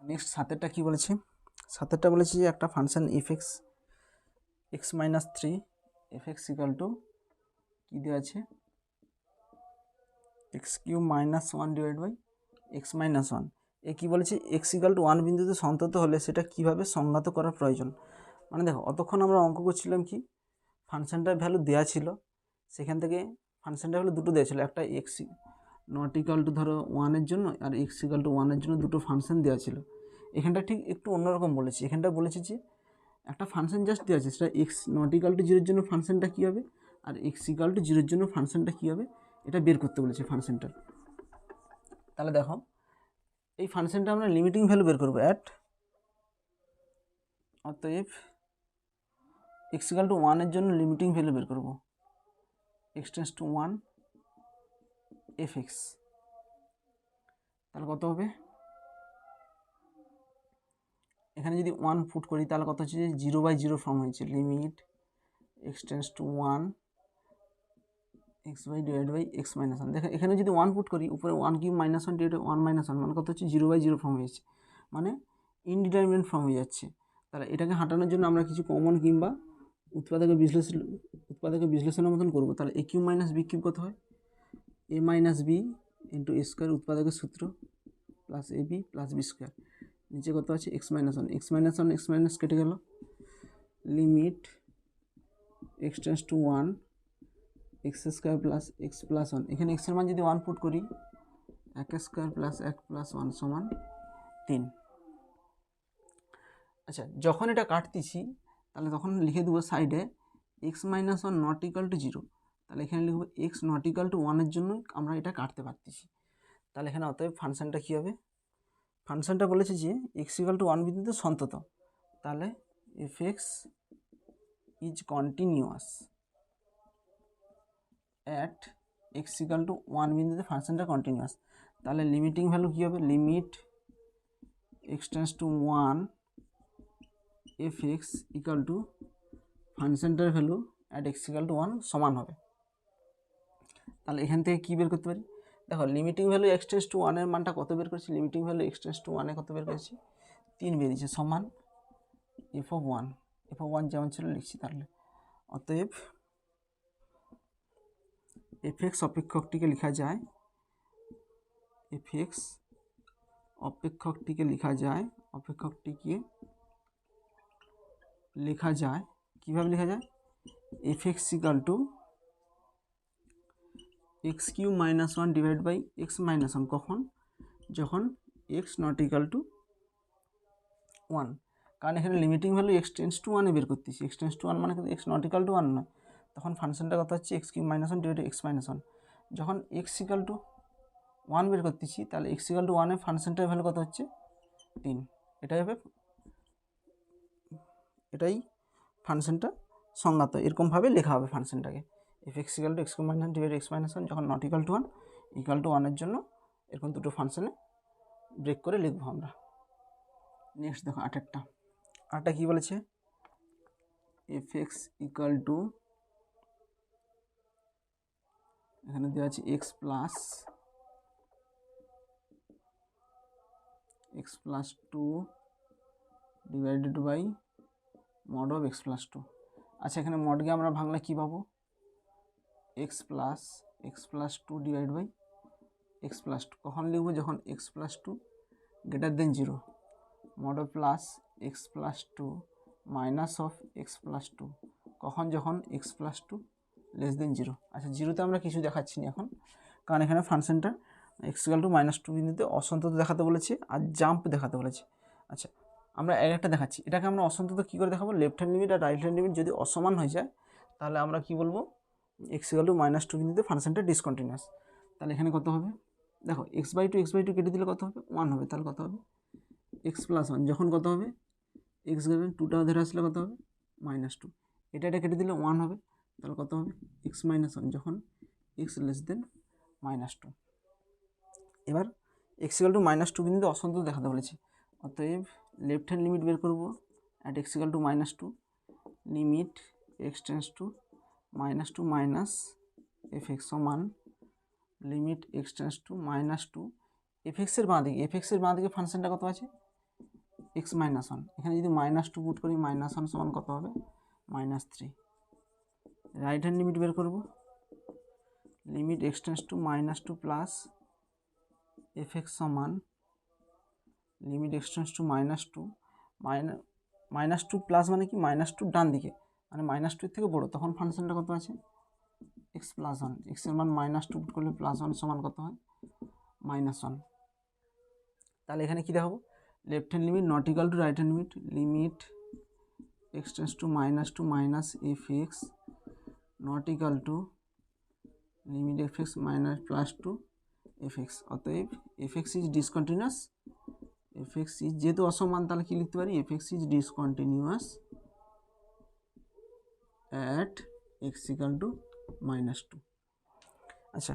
নেক্সট 7টা কি বলেছে, 7টা বলেছে যে একটা ফাংশন fx x-3 fx = কি দেওয়া আছে x³ - 1 ডিভাইড বাই x-1, এ কী বলেছে x = 1 বিন্দুতে সন্তত হলে সেটা কিভাবে সংজ্ঞাত করার প্রয়োজন। মানে দেখো অতক্ষণ আমরা অঙ্ক করছিলাম কি ফাংশনটার ভ্যালু দেওয়া ছিল, সেখান থেকে ফাংশনটার ভ্যালু দুটো দেওয়া ছিল, একটা x ≠ ধরো 1 এর জন্য আর x = 1 এর জন্য দুটো ফাংশন দেওয়া ছিল। এখানটা ঠিক একটু অন্যরকম বলেছি, এখানটা বলেছি যে একটা ফাংশন জাস্ট দেওয়া আছে, সেটা x ≠ 0 এর জন্য ফাংশনটা কী হবে আর x = 0 এর জন্য ফাংশনটা কী হবে এটা বের করতে বলেছে ফাংশনটা। তাহলে দেখো এই ফাংশনটা আমরা লিমিটিং ভ্যালু বের করবো অ্যাট, অতএব x = 1 এর জন্য লিমিটিং ভ্যালু বের করব x টেন্ডস টু 1 fx, তাহলে কত হবে, এখানে যদি 1 পুট করি তাহলে কত হচ্ছে যে 0/0 ফর্ম হয়েছে, limit x tends to 1 x/, divide by x-1, দেখো এখানে যদি 1 পুট করি উপরে 1³ - 1 ডিভাইড 1 - 1 মানে কত হচ্ছে 0/0 ফর্ম হয়েছে, মানে ইনডিটারমিনেট ফর্ম হয়ে যাচ্ছে। তাহলে এটাকে হাঁটানোর জন্য আমরা কিছু কমন কিংবা উৎপাদকের বিশ্লেষণের মতন করবো। তাহলে a³ - b³ কত হয় a - b into a square, উৎপাদকের সূত্র, plus ab plus b square, নিচে কত আছে x-1, x- কেটে গেল, limit x tends to 1 x² plus x plus 1, এখানে x এর মান যদি 1 পুট করি 1² প্লাস 1 প্লাস 1 সমান 3। আচ্ছা যখন এটা কাটতেছি তাহলে তখন লিখে দেবো সাইডে x - 1 ≠ 0, তাহলে এখানে লিখব এক্স নট ইকাল টু 1-এর জন্য আমরা এটা কাটতে পারতেছি। তাহলে এখানে অতএব ফাংশনটা কী হবে, ফাংশনটা বলেছে যে এক্স ইকাল টু 1 বিন্দুতে সন্তত, তাহলে f x is continuous at x equal to 1 বিন্দুতে ফাংশনটা কন্টিনিউয়াস। তাহলে লিমিটিং ভ্যালু কী হবে, limit x tends to 1 f x equal to ফাংশনটার value at x equal to 1 সমান হবে। তাহলে এখান থেকে কী বের করতে পারি, দেখো limiting value x tends to 1-এর মানটা কত বের করেছি, limiting value x tends to 1-এ কত বের করেছি, 3 বেরিয়েছে, সমান এফ অফ 1 যেমন ছিল লিখছি। তাহলে অতএব এফ এক্স অপেক্ষকটিকে লেখা যায়, এফ এক্স অপেক্ষকটিকে লেখা যায়, অপেক্ষকটিকে লেখা যায় কীভাবে লেখা যায়, f x equal to x cube minus 1 divide by x minus 1, কখন, যখন এক্স নট ইকাল টু 1, কারণ এখানে limiting value x tends to 1-এ বের করতেছি, এক্স টেন্ডস টু 1 মানে কিন্তু এক্স নট ইকাল টু 1 নয়, তখন ফাংশনটা কত হচ্ছে x cube minus 1 divide x minus 1, যখন এক্স ইকাল টু 1 বের করতেছি তাহলে এক্স ইকাল টু 1-এ ফাংশনটার ভ্যালু কত হচ্ছে 3, এটাই হবে, এটাই ফাংশনটা সংজ্ঞাত, এরকমভাবে লেখা হবে ফাংশনটাকে, f x equal to x cube minus divide x minus 1 যখন not equal to 1, equal to 1-এর জন্য এরকম দুটো ফাংশনে ব্রেক করে লিখবো আমরা। নেক্সট দেখো আটটা কী বলেছে, এফ এক্স ইকাল টু, এখানে দেওয়া আছে x plus 2 divided by mod of x plus 2। আচ্ছা, এখানে মডকে আমরা ভাঙলে কী পাবো, x plus 2 divide by x plus 2, কখন লিখবো, যখন x plus 2 greater than 0, mod of plus x plus 2 minus of x plus 2, কখন, যখন এক্স প্লাস 2 লেস দেন 0। আচ্ছা, 0তে আমরা কিছু দেখাচ্ছি না এখন, কারণ এখানে ফাংশনটা এক্স ইকাল টু -2 বিন্দুতে অসন্তত দেখাতে বলেছে আর জাম্প দেখাতে বলেছে। আচ্ছা, আমরা একটা দেখাচ্ছি, এটাকে আমরা অসন্তত কী করে দেখাবো, লেফট হ্যান্ড লিমিট আর রাইট হ্যান্ড লিমিট যদি অসমান হয়ে যায় তাহলে আমরা কি বলবো, এক্স ইকাল টু -2 বিন্দুতে ফাংশনটা ডিসকন্টিনিউয়াস। তাহলে এখানে কত হবে, দেখো x/2 কেটে দিলে কত হবে, 1 হবে, তাহলে কত হবে এক্স প্লাস 1, যখন কত হবে এক্স গ্রেটার 2টা ধরে আসলে কত হবে -2, এটা কেটে দিলে 1 হবে, তাহলে কত হবে এক্স মাইনাস 1, যখন এক্স লেস দেন -2। এবার এক্স ইকাল টু -2 বিন্দুতে অসন্তত দেখাতে বলেছে, অতএব লেফট হ্যান্ড লিমিট বের করবো at x equal to -2, limit x tends to -2 minus f x সমান limit x tends to -2, f এক্সের বাঁ দিকে ফাংশনটা কত আছে এক্স মাইনাস 1, এখানে যদি -2 পুট করি -1 সমান কত হবে -3। রাইট হ্যান্ড লিমিট বের করব, limit x tends to -2 plus f x সমান limit x tends to -2 -2 plus মানে কি -2 ডান দিকে, মানে -2 থেকে বড়ো, তখন ফাংশনটা কত আছে এক্স প্লাস 1, এক্সের মান -2 পুট করলে +1 সমান কত হয় -1। তাহলে এখানে কী দেখাবো, left hand limit not equal to right hand limit, limit x tends to -2 minus f x not equal to limit f x +2 f x. অতএব f x is discontinuous, f x is যেহেতু অসমান তাহলে কী লিখতে পারি, f x is discontinuous at x equal to -2। আচ্ছা,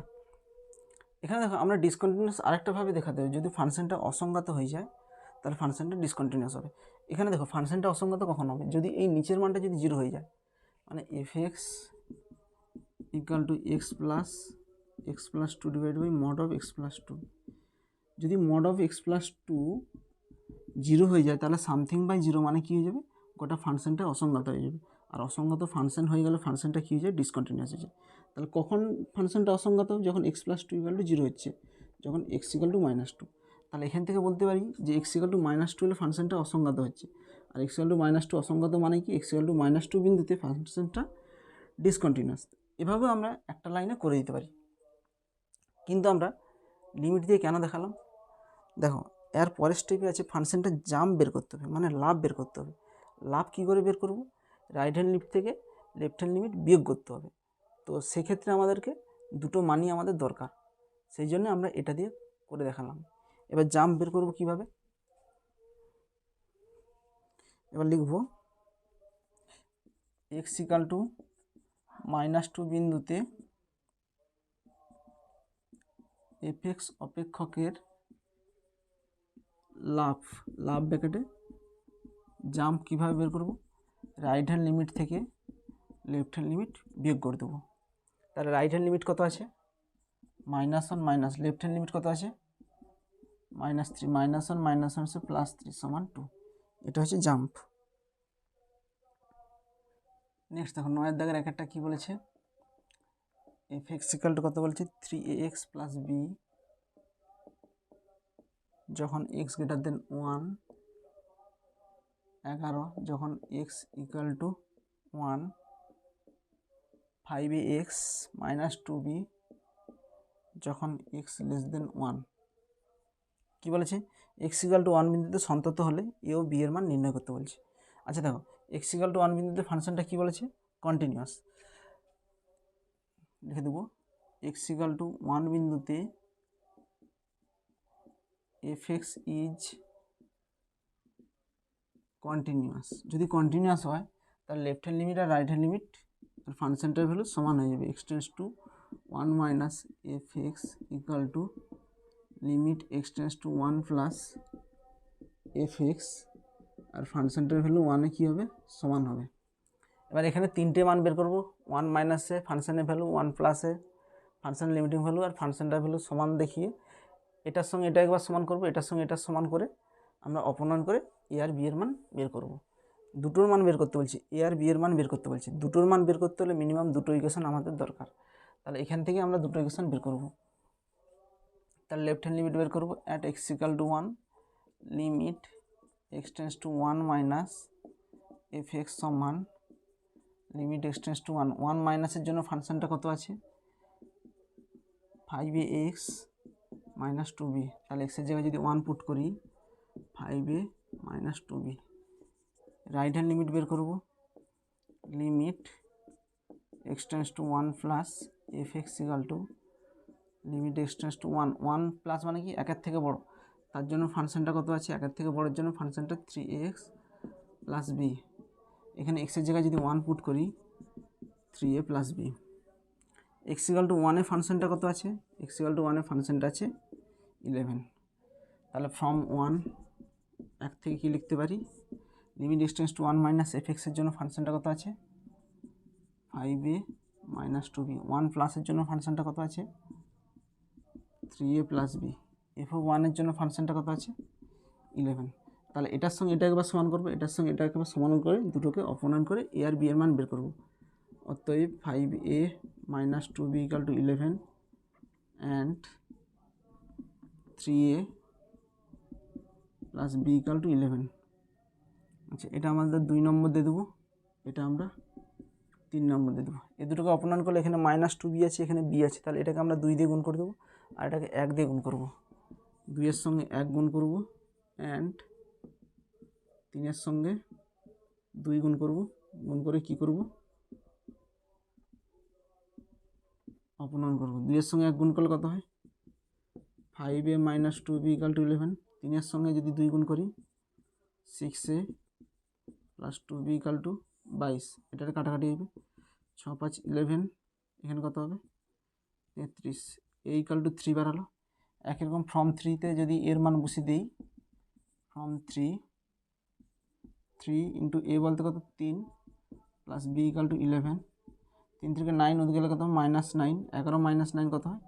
এখানে দেখো আমরা ডিসকন্টিনিউয়াস আরেকটাভাবে দেখাতে হবে, যদি ফাংশনটা অসংজ্ঞাত হয়ে যায় তাহলে ফাংশনটা ডিসকন্টিনিউয়াস হবে। এখানে দেখো ফাংশনটা অসংজ্ঞাত কখন হবে, যদি এই নিচের মানটা যদি 0 হয়ে যায়, মানে f x equal to x plus 2 divide by mod of x plus 2, যদি মড অফ এক্স প্লাস 2 0 হয়ে যায় তাহলে সামথিং বাই 0 মানে কী হয়ে যাবে, গোটা ফাংশনটা অসংজ্ঞাত হয়ে যাবে, আর অসংজ্ঞাত ফাংশন হয়ে গেলে ফাংশনটা কী হয়ে যায় ডিসকন্টিনিউয়াস হয়ে যায়। তাহলে কখন ফাংশনটা অসংজ্ঞাত, যখন এক্স প্লাস 2 ইকাল টু 0 হচ্ছে, যখন এক্স ইকাল টু -2, তাহলে এখান থেকে বলতে পারি যে এক্স ইকাল টু -2 হলে ফাংশনটা অসংজ্ঞাত হচ্ছে, আর এক্স ইকাল টু -2 অসংজ্ঞাত মানে কি, এক্স ইকাল টু -2 বিন্দুতে ফাংশনটা ডিসকন্টিনিউয়াস। এভাবেও আমরা একটা লাইনে করে দিতে পারি, কিন্তু আমরা লিমিট দিয়ে কেন দেখালাম, দেখো এর পরের স্টেপে আছে ফাংশনটা জাম্প বের করতে হবে, মানে লাভ বের করতে হবে। লাভ কী করে বের করব, রাইট হ্যান্ড লিমিট থেকে লেফট হ্যান্ড লিমিট বিয়োগ করতে হবে, তো সেক্ষেত্রে আমাদেরকে দুটো মানই আমাদের দরকার, সেই জন্য আমরা এটা দিয়ে করে দেখালাম। এবার জাম্প বের করব কিভাবে, এবার লিখব x = -2 বিন্দুতে fx অপেক্ষকের লাফ ব্র্যাকেটে জাম্প কীভাবে বের করব, রাইট হ্যান্ড লিমিট থেকে লেফট হ্যান্ড লিমিট বিয়োগ করে দেবো। তাহলে রাইট হ্যান্ড লিমিট কত আছে -1 মাইনাস লেফট হ্যান্ড লিমিট কত আছে -3, -1 -1 হচ্ছে +3 = 2। এটা হচ্ছে জাম্প। নেক্সট দেখো 9 দাগের একটা কি বলেছে, fx = কত বলছে 3ax + b যখন x > 1, 11 যখন x = 1, 5ax - 2b যখন x < 1। কি বলেছে, x = 1 বিন্দুতে সন্তত হলে a ও b এর মান নির্ণয় করতে বলছে। আচ্ছা দেখো x = 1 বিন্দুতে ফাংশনটা কি বলেছে, কন্টিনিউয়াস। লিখে দেবো x = 1 বিন্দুতে fx is কন্টিনিউয়াস। যদি কন্টিনিউয়াস হয় তাহলে লেফট হ্যান্ড লিমিট আর রাইট হ্যান্ড লিমিট ফাংশনটার ভ্যালু সমান হয়ে যাবে। x → 1 minus fx = limit x → 1 plus fx আর ফাংশনটার ভ্যালু 1-এ কী হবে, সমান হবে। এবার এখানে তিনটে মান বের করব, 1 মাইনাসে ফাংশনের ভ্যালু, 1 প্লাসে ফাংশনের লিমিটিং ভ্যালু আর ফাংশনটার ভ্যালু সমান দেখিয়ে এটার সঙ্গে এটা একবার সমান করব, এটার সঙ্গে এটা সমান করে আমরা অপনয়ন করে এ আর বি এর মান বের করব। দুটোর মান বের করতে বলছি, এ আর বি এর মান বের করতে বলছি। দুটোর মান বের করতে হলে মিনিমাম দুটো ইকুয়েশন আমাদের দরকার। তাহলে এখান থেকে আমরা দুটো ইকুয়েশন বের করব। তাহলে লেফট হ্যান্ড লিমিট বের করব, at x = 1 limit x → 1 minus fx সমান লিমিট x → 1। 1 মাইনাসের জন্য ফাংশনটা কত আছে 5ax - 2b। তাহলে x এর জায়গায় যদি 1 পুট করি 5a - 2b। Right hand limit বের করব, limit x → 1 plus fx = limit x → 1। 1 plus মানে কি একের থেকে বড়, তার জন্য ফাংশনটা কত আছে, একের থেকে বড়ের জন্য ফাংশনটা 3ax + b। এখানে x এর জায়গায় যদি 1 পুট করি 3a + b। x = 1 এ ফাংশনটা কত আছে, x = 1 এ ফাংশনটা আছে 11। তাহলে ফ্রম 1 এক থেকে কি লিখতে পারি, লিমিট x → 1 মাইনাস fx এর জন্য ফাংশনটা কত আছে 5a - 2b। 1 প্লাসের জন্য ফাংশনটা কত আছে 3a + b। f1 এর জন্য ফাংশনটা কত আছে 11। তাহলে এটার সঙ্গে এটা একবার সমান করবো, এটার সঙ্গে এটা একবার সমান করে দুটোকে অপনয়ন করে এ আর বি এর মান বের করব। অতএব 5a - 2b = 11 and 3a + b = 11। আচ্ছা এটা আমাদের 2 নম্বর দিয়ে দেবো, এটা আমরা 3 নম্বর দিয়ে দেবো। এই দুটোকে অপনয়ন করলে এখানে -2b আছে, এখানে b আছে, তাহলে এটাকে আমরা 2 দিয়ে গুণ করে দেবো আর এটাকে 1 দিয়ে গুণ করব। 2 এর সঙ্গে 1 গুণ করব অ্যান্ড 3 এর সঙ্গে 2 গুণ করব। গুণ করে কি করব, অপনয়ন করব। 2 এর সঙ্গে 1 গুণ করলে কত হয় 5a - 2b = 11। 3 এর সঙ্গে যদি 2 গুণ করি 6a + 2b = 22। এটার কাটাকাটি হবে 6 5 11, এখানে কত হবে 33। a = 3 বার হলো। একই রকম ফ্রম 3-তে যদি এর মান বসিয়ে দিই, ফ্রম 3 × a বলতে কত 3 + b = 11। 3 থেকে 9 ওদিকে গেলে কত -9, 11 - 9 কত হয়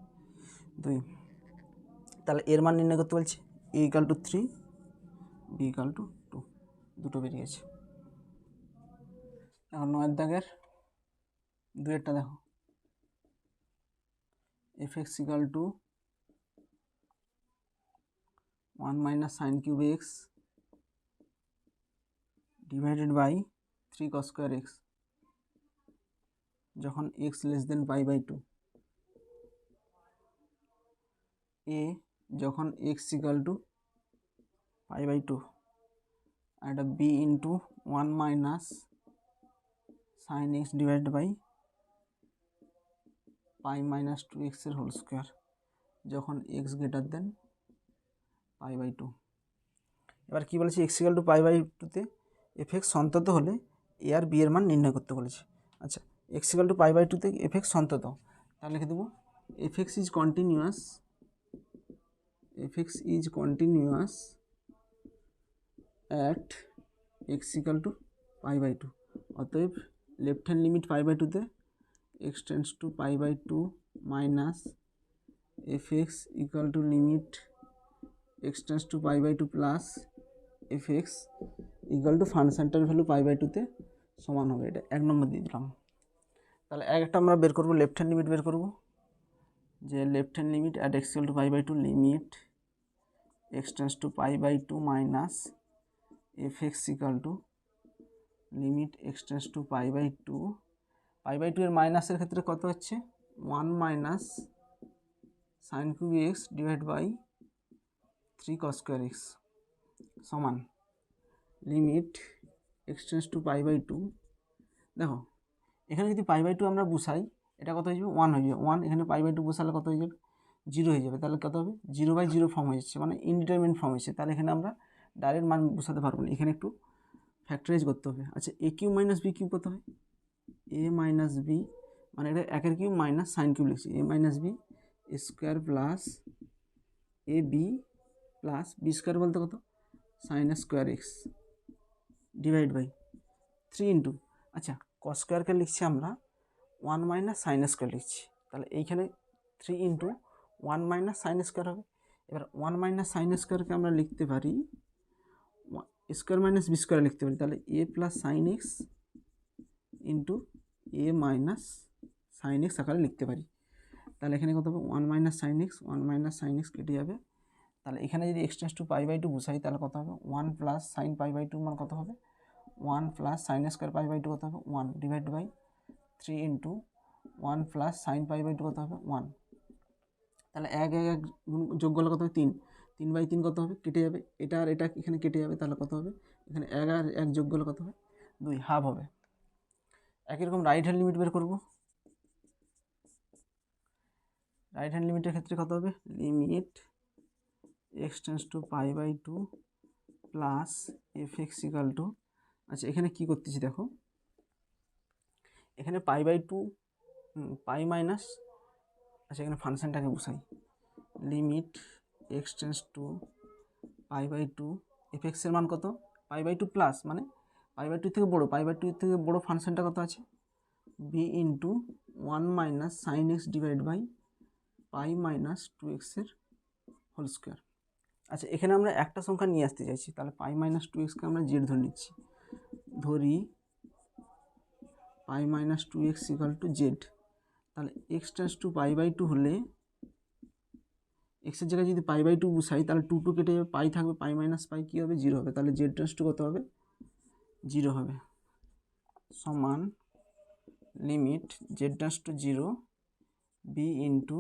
2। তাহলে এর মান নির্ণয় করতে বলছি, a = 3 b = 2, দুটো বেরিয়েছে। এখন 9 দাগের 2-এরটা দেখো, fx = 1 - sin³ x / 3 cos² x যখন x π/2। a যখন x = π/2 আর এটা b × 1 - sin x / pi minus two এক্সের হোল স্কোয়ার যখন x greater than pi by two. এবার কী বলেছে, x equal to pi by টুতে এফ এক্স সন্তত হলে এ আর বি এর মান নির্ণয় করতে বলেছে। আচ্ছা, x equal to pi by টুতে এফ এক্স সন্তত, তাহলে লিখে দেবো f x is continuous, f x is continuous at x equal to pi by two. অতএব left hand limit pi by টুতে x tends to pi by two minus f x equal to limit x tends to pi by two plus f x equal to ফাংশনটার value pi by টুতে সমান হবে। এটা 1 নম্বর দিয়ে দিলাম। তাহলে একটা আমরা বের করবো, লেফট হ্যান্ড লিমিট বের করবো, যে left hand limit at x equal to pi by two limit x tends to pi by two minus f x equal to limit x tends to pi by two এর মাইনাসের ক্ষেত্রে কত হচ্ছে 1 minus sine cube x divide by 3 cos square x সমান limit x tends to pi by two. দেখো এখানে যদি পাই by two আমরা বসাই, এটা কত হয়ে যাবে 1 হয়ে যাবে, 1 এখানে পাই বাই টু বসালে কত হয়ে যাবে 0 হয়ে যাবে, তাহলে কত হবে 0/0 ফর্ম হয়ে যাচ্ছে, মানে ইনডিটারমিনেট ফর্ম হয়েছে। তাহলে এখানে আমরা ডাইরেক্ট মান বসাতে পারবো না, এখানে একটু ফ্যাক্টরাইজ করতে হবে। আচ্ছা, এ কিউব মাইনাস বি কিউব কত হয়, এ মাইনাস বি মানে এটা একের কিউব মাইনাস সাইন কিউব লিখছি, a minus b square plus a b plus b square বলতে কত sine square x divide by 3 into, আচ্ছা কস স্কোয়ারকে লিখছি আমরা 1 মাইনাস সাইন স্কোয়ার লিখছি, তাহলে এইখানে 3 ইন্টু 1 মাইনাস সাইন স্কোয়ার হবে। এবার 1 মাইনাস সাইন স্কোয়ারকে আমরা লিখতে পারি স্কোয়ার মাইনাস বি স্কোয়ার লিখতে পারি, তাহলে a plus sine x into a minus sine x আকারে লিখতে পারি। তাহলে এখানে কত হবে 1 minus sine x, 1 minus sine x কেটে যাবে। তাহলে এখানে যদি x tends to pi by two বসাই তাহলে কত হবে 1 plus sine pi by two মান কত হবে 1 plus sine square pi by two কত হবে 1 divide by 3 into 1 plus sine pi by two কত হবে 1। তাহলে এক গুণ যোগ করলে কত হবে 3, 3/3 কত হবে কেটে যাবে, এটা আর এটা এখানে কেটে যাবে, তাহলে কত হবে এখানে 1 আর 1 যোগ করলে কত হবে 2, হাফ হবে। একই রকম রাইট হ্যান্ড লিমিট বের করব। রাইট হ্যান্ড লিমিটের ক্ষেত্রে কত হবে limit x tends to pi by two plus f x equal to, আচ্ছা এখানে কী করতেছি দেখো, এখানে pi by two pi minus, আচ্ছা এখানে ফাংশনটাকে বসাই limit x tends to pi by two f এক্সের মান কত পাই বাই টু প্লাস মানে পাই বাই টু থেকে বড়ো, পাই বাই টু থেকে বড়ো ফাংশনটা কত আছে b into 1 minus sine x divide by pi minus 2x এর হোল স্কোয়ার। আচ্ছা এখানে আমরা একটা সংখ্যা নিয়ে আসতে চাইছি, তাহলে পাই মাইনাস 2xকে আমরা জেড ধরে নিচ্ছি, ধরি pi minus 2x equal to z. তাহলে x tends to pi by two হলে এক্সের জায়গায় যদি পাই বাই টু বসাই তাহলে 2 কেটে যাবে, পাই থাকবে, পাই মাইনাস পাই কী হবে 0 হবে, তাহলে জেড টেন্ডস টু কত হবে 0 হবে, সমান limit z tends to 0 b into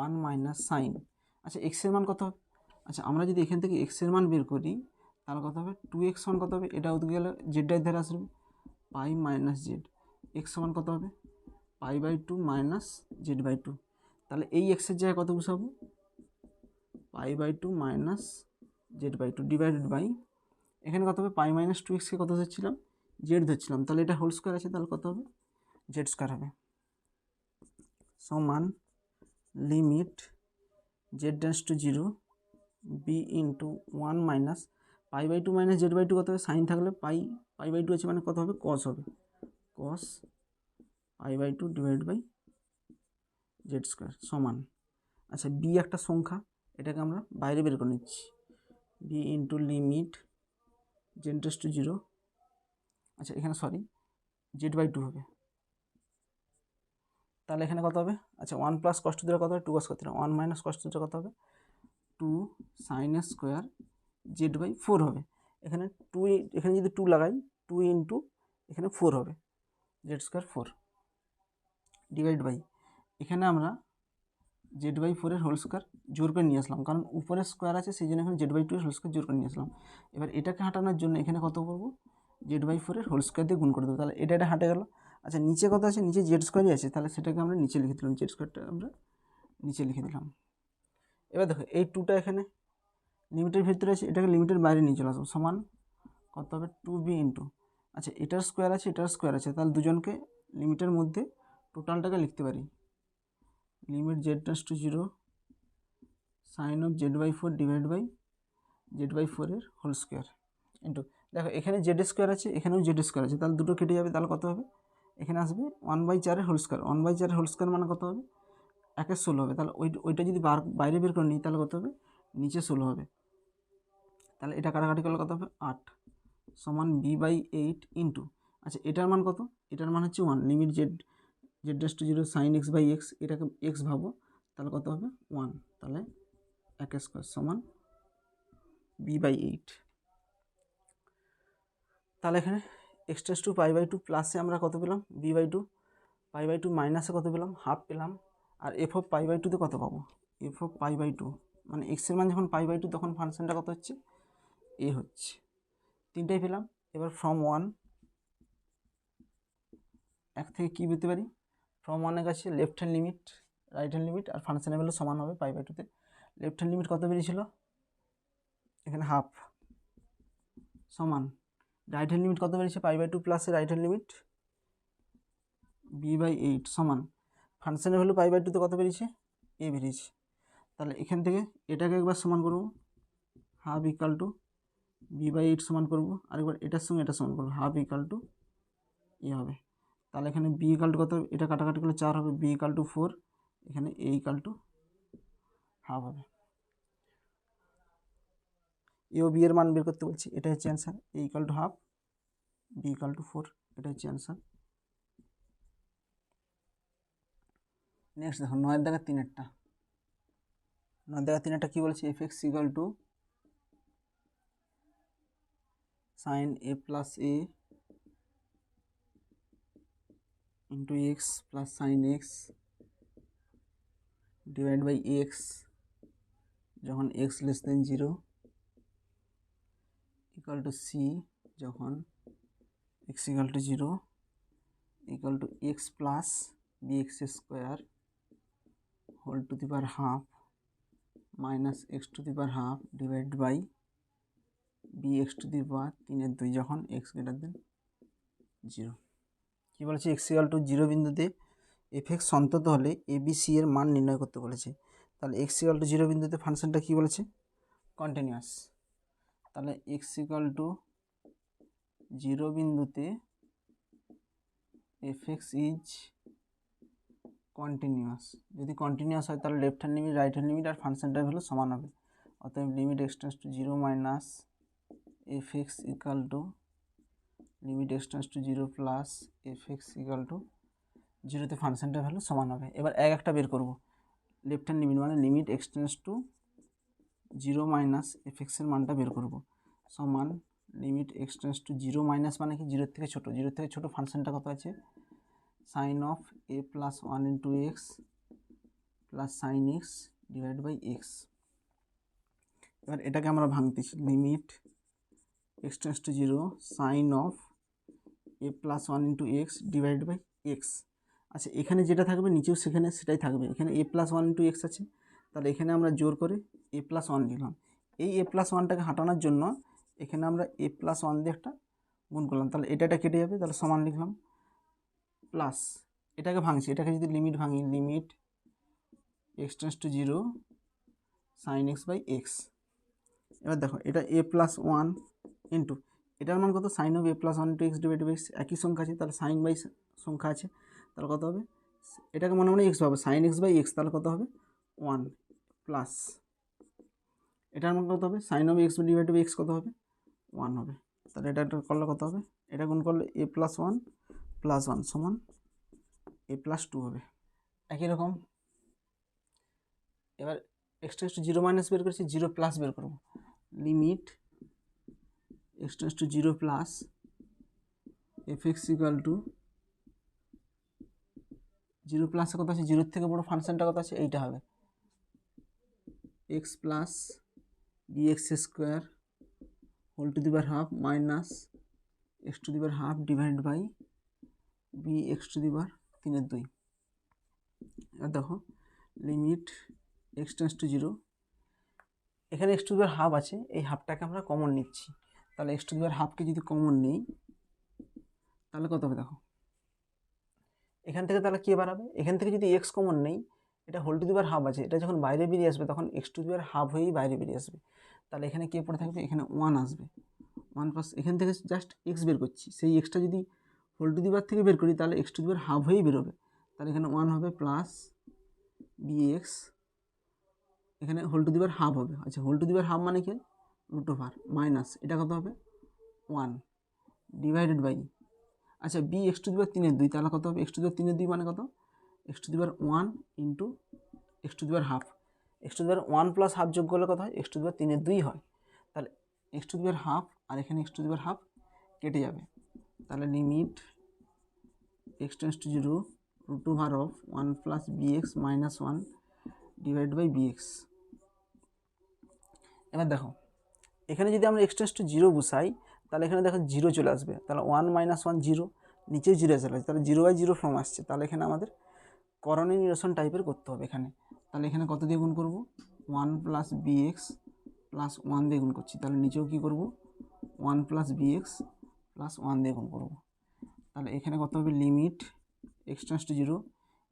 1 minus sine, আচ্ছা এক্সের মান কত হবে, আচ্ছা আমরা যদি এখান থেকে এক্সের মান বের করি তাহলে কত হবে 2x সমান কত হবে, এটা উঠে গেলে জেডটাই ধরে আসবে পাই মাইনাস জেড, এক্স সমান কত হবে pi by two minus z by two. তাহলে এই এক্সের জায়গায় কত বসাবো pi by two minus z by two divided by, এখানে কত হবে পাই মাইনাস 2xকে কত ধরছিলাম জেড ধরছিলাম, তাহলে এটা হোল স্কোয়ার আছে, তাহলে কত হবে জেড স্কোয়ার হবে, সমান limit z tends to 0 b into 1 minus pi by two minus z by two কত হবে সাইন থাকলে পাই বাই টু আছে মানে কত হবে কস হবে, cos pi by two divide by z square সমান, আচ্ছা বি একটা সংখ্যা এটাকে আমরা বাইরে বের করে নিচ্ছি b into limit z tends to 0, আচ্ছা এখানে সরি জেড বাই টু হবে, তাহলে এখানে কত হবে আচ্ছা 1 প্লাস কস টু দিলে কত হবে 2 কস করতে 1 মাইনাস কস টু দিলে কত হবে 2 সাইন স্কোয়ার জেড বাই 4 হবে, এখানে 2 এখানে যদি 2 লাগাই 2 ইন্টু এখানে 4 হবে জেড স্কোয়ার 4 ডিভাইড বাই, এখানে আমরা জেড বাই 4 এর হোল স্কোয়ার জোর করে নিয়ে আসলাম, কারণ উপরে স্কোয়ার আছে সেই জন্য এখানে জেড বাই 2 এর হোল স্কোয়ার জোর করে নিয়ে আসলাম। এবার এটাকে হাঁটানোর জন্য এখানে কত করবো জেড বাই 4 এর হোল স্কোয়ার দিয়ে গুণ করে দেবো, তাহলে এটা হাঁটে গেল। আচ্ছা নিচে কত আছে, নিচে জেড স্কোয়ারই আছে, তাহলে সেটাকে আমরা নিচে লিখে দিলাম, জেড স্কোয়ারটা আমরা নিচে লিখে দিলাম। এবার দেখো এই টুটা এখানে লিমিটের ভিতরে আছে, এটাকে লিমিটের বাইরে নিয়ে চলে আসবো, সমান কত হবে 2b ইন্টু, আচ্ছা এটার স্কোয়ার আছে এটার স্কোয়ার আছে, তাহলে দুজনকে লিমিটের মধ্যে টোটালটাকে লিখতে পারি, limit z tends to 0 sine of z/4 divide by z/4 এর হোল স্কোয়ার ইন্টু, দেখো এখানে জেড স্কোয়ার আছে এখানেও জেড স্কোয়ার আছে, তাহলে দুটো কেটে যাবে, তাহলে কত হবে, এখানে আসবে 1/4 হোল স্কোয়ার, 1/4 হোল স্কোয়ার মানে কত হবে 1/16 হবে, তাহলে ওইটা যদি বাইরে বের করে নিই তাহলে কত হবে নিচে 16 হবে, তাহলে এটা কাটাকাটি করলে কত হবে 8 সমান b/8 ইন্টু, আচ্ছা এটার মান কত, এটার মান হচ্ছে 1, limit z tends to 0 sine x/x, এটাকে x ভাবো, তাহলে কত হবে 1, তাহলে 1 স্কোয়ার সমান b/8। তাহলে এখানে x টেন্ডস টু π/2 প্লাসে আমরা কত পেলাম b/2, π/2 মাইনাসে কত পেলাম হাফ পেলাম, আর f অফ π/2 তে কত পাবো, f অফ π/2 মানে x এর মান যখন π/2 তখন ফাংশনটা কত হচ্ছে a হচ্ছে, তিনটাই পেলাম। এবার ফ্রম 1 এক থেকে কী পেতে পারি, ফ্রম 1 এর কাছে left hand limit right hand limit আর ফাংশনের ভ্যালু সমান হবে π/2 তে, লেফট হ্যান্ড লিমিট কত বেরিয়েছিল এখানে হাফ সমান রাইট হ্যান্ড লিমিট কত বেরিয়েছে π/2 প্লাসে রাইট হ্যান্ড লিমিট b/8 সমান ফাংশনের ভ্যালু π/2 তে কত বেরিয়েছে a বেরিয়েছে, তাহলে এখান থেকে এটাকে একবার সমান করব হাফ ইকাল টু b/8 সমান করব, আরেকবার এটার সঙ্গে এটা সমান করব হাফ ইকাল টু এ হবে, তাহলে এখানে b ইকাল টু কত, এটা কাটাকাটি করলে 4 হবে, b ইকাল টু 4, এখানে a ইকাল টু হাফ হবে, এ ও বি এর মান বের করতে বলছি, এটা হচ্ছে answer, a equal to half b equal to 4, এটা হচ্ছে অ্যান্সার। নেক্সট দেখো 9-3 9-3 কী বলছে, f x equal to sine a plus a into x plus sine x divide by x যখন x less than 0 equal to c যখন x equal to 0 equal to x plus b x square whole to the power half minus x to the power half divide by b x to the power 3/2 যখন x greater than 0। কী বলেছে, x equal to 0 বিন্দুতে f x সন্তত হলে A B C এর মান নির্ণয় করতে বলেছে, তাহলে এক্স ইকাল টু 0 বিন্দুতে ফাংশনটা কী বলেছে কন্টিনিউয়াস, তাহলে এক্স ইকাল টু 0 বিন্দুতে এফ এক্স ইজ কন্টিনিউয়াস, যদি কন্টিনিউয়াস হয় তাহলে left hand limit right hand limit আর ফাংশনটার ভ্যালু সমান হবে, অতএব limit x tends to 0 minus f x equal to limit x tends to 0 plus f x equal to 0তে ফাংশনটার ভ্যালু সমান হবে। এবার একটা বের করব, লেফট হ্যান্ড লিমিট মানে limit x tends to 0 minus f এক্সের মানটা বের করব, সমান limit x tends to 0 minus মানে কি 0 থেকে ছোটো, 0 থেকে ছোটো ফাংশনটা কত আছে sine of a plus 1 into x plus sine x divide by x. এবার এটাকে আমরা ভাঙতেছি, limit x tends to 0 sine of a plus 1 into x divide by x, আচ্ছা এখানে যেটা থাকবে নিচেও সেখানে সেটাই থাকবে, এখানে a প্লাস 1 ইন্টু এক্স আছে, তাহলে এখানে আমরা জোর করে a প্লাস 1 লিখলাম, এই a প্লাস 1টাকে হাঁটানোর জন্য এখানে আমরা a প্লাস 1 দিয়ে একটা গুণ করলাম, তাহলে এটা কেটে যাবে, তাহলে সমান লিখলাম প্লাস এটাকে ভাঙছি, এটাকে যদি লিমিট ভাঙি limit x tends to 0 sine x by x, এবার দেখো এটা a প্লাস 1 ইন্টু এটার মান কত sine of a plus 1 into x divide by x, একই সংখ্যা আছে তাহলে সাইন বাই সংখ্যা আছে, তাহলে কত হবে এটাকে মনে মনে এক্স হবে সাইন এক্স বাই এক্স, তাহলে কত হবে 1 প্লাস এটার মান কত হবে sine of x divide by x কত হবে 1 হবে, তাহলে এটা করলে কত হবে, এটা গুণ করলে a প্লাস 1 প্লাস 1 সমান a প্লাস 2 হবে। একই রকম এবার এক্স টেন্ডস টু 0 মাইনাস বের করেছি, 0 প্লাস বের করব, limit x tends to 0 plus f x equal to 0 প্লাসে কত আছে 0 থেকে বড় ফাংশনটা কত আছে এইটা হবে x plus b x square whole to the power half minus x to the power half divide by b x to the power 3/2। এবার দেখো লিমিট এক্স টেন্স টু 0, এখানে x to the power half আছে, এই হাফটাকে আমরা common নিচ্ছি, তাহলে x to the পাওয়ার হাফকে যদি common নিই তাহলে কত হবে দেখো, এখান থেকে তাহলে কী বাড়াবে, এখান থেকে যদি এক্স কমন নেই, এটা whole to the power half আছে, এটা যখন বাইরে বেরিয়ে আসবে তখন x to the power half হয়েই বাইরে বেরিয়ে আসবে, তাহলে এখানে কে পড়ে থাকবে, এখানে 1 আসবে, 1 প্লাস এখান থেকে জাস্ট এক্স বের করছি, সেই এক্সটা যদি হোল টু দি পাওয়ার থেকে বের করি তাহলে x to the power half হয়েই বেরোবে, তাহলে এখানে 1 হবে প্লাস বি এক্স, এখানে whole to the power half হবে, আচ্ছা whole to the power half মানে কি, রুট ওভার মাইনাস এটা কত হবে 1 ডিভাইডেড বাই, আচ্ছা b x to the power 3/2, তাহলে কত হবে এক্স টু দি পাওয়ার 3/2 মানে কত, x to the power 1 into x to the power half, x to the power 1 plus half যোগ করলে কত হয়, এক্স টু দি পাওয়ার 3/2 হয়, তাহলে x to the power half আর এখানে x to the power half কেটে যাবে, তাহলে limit x tends to 0 over over of 1 plus b x minus 1 divide by b x. এবার দেখো এখানে যদি আমরা এক্স টেন্স টু 0 বসাই তাহলে এখানে দেখো 0 চলে আসবে, তাহলে 1 মাইনাস 1 0, নিচেও 0 চলে আসবে, তাহলে 0/0 ফর্ম আসছে, তাহলে এখানে আমাদের করণীয় নিরসন টাইপের করতে হবে এখানে, তাহলে এখানে কত দিয়ে গুণ করবো, 1 প্লাস বি এক্স প্লাস 1 দিয়ে গুণ করছি, তাহলে নিচেও কী করবো 1 প্লাস বি এক্স প্লাস 1 দিয়ে গুণ করবো, তাহলে এখানে কত হবে limit x tends to 0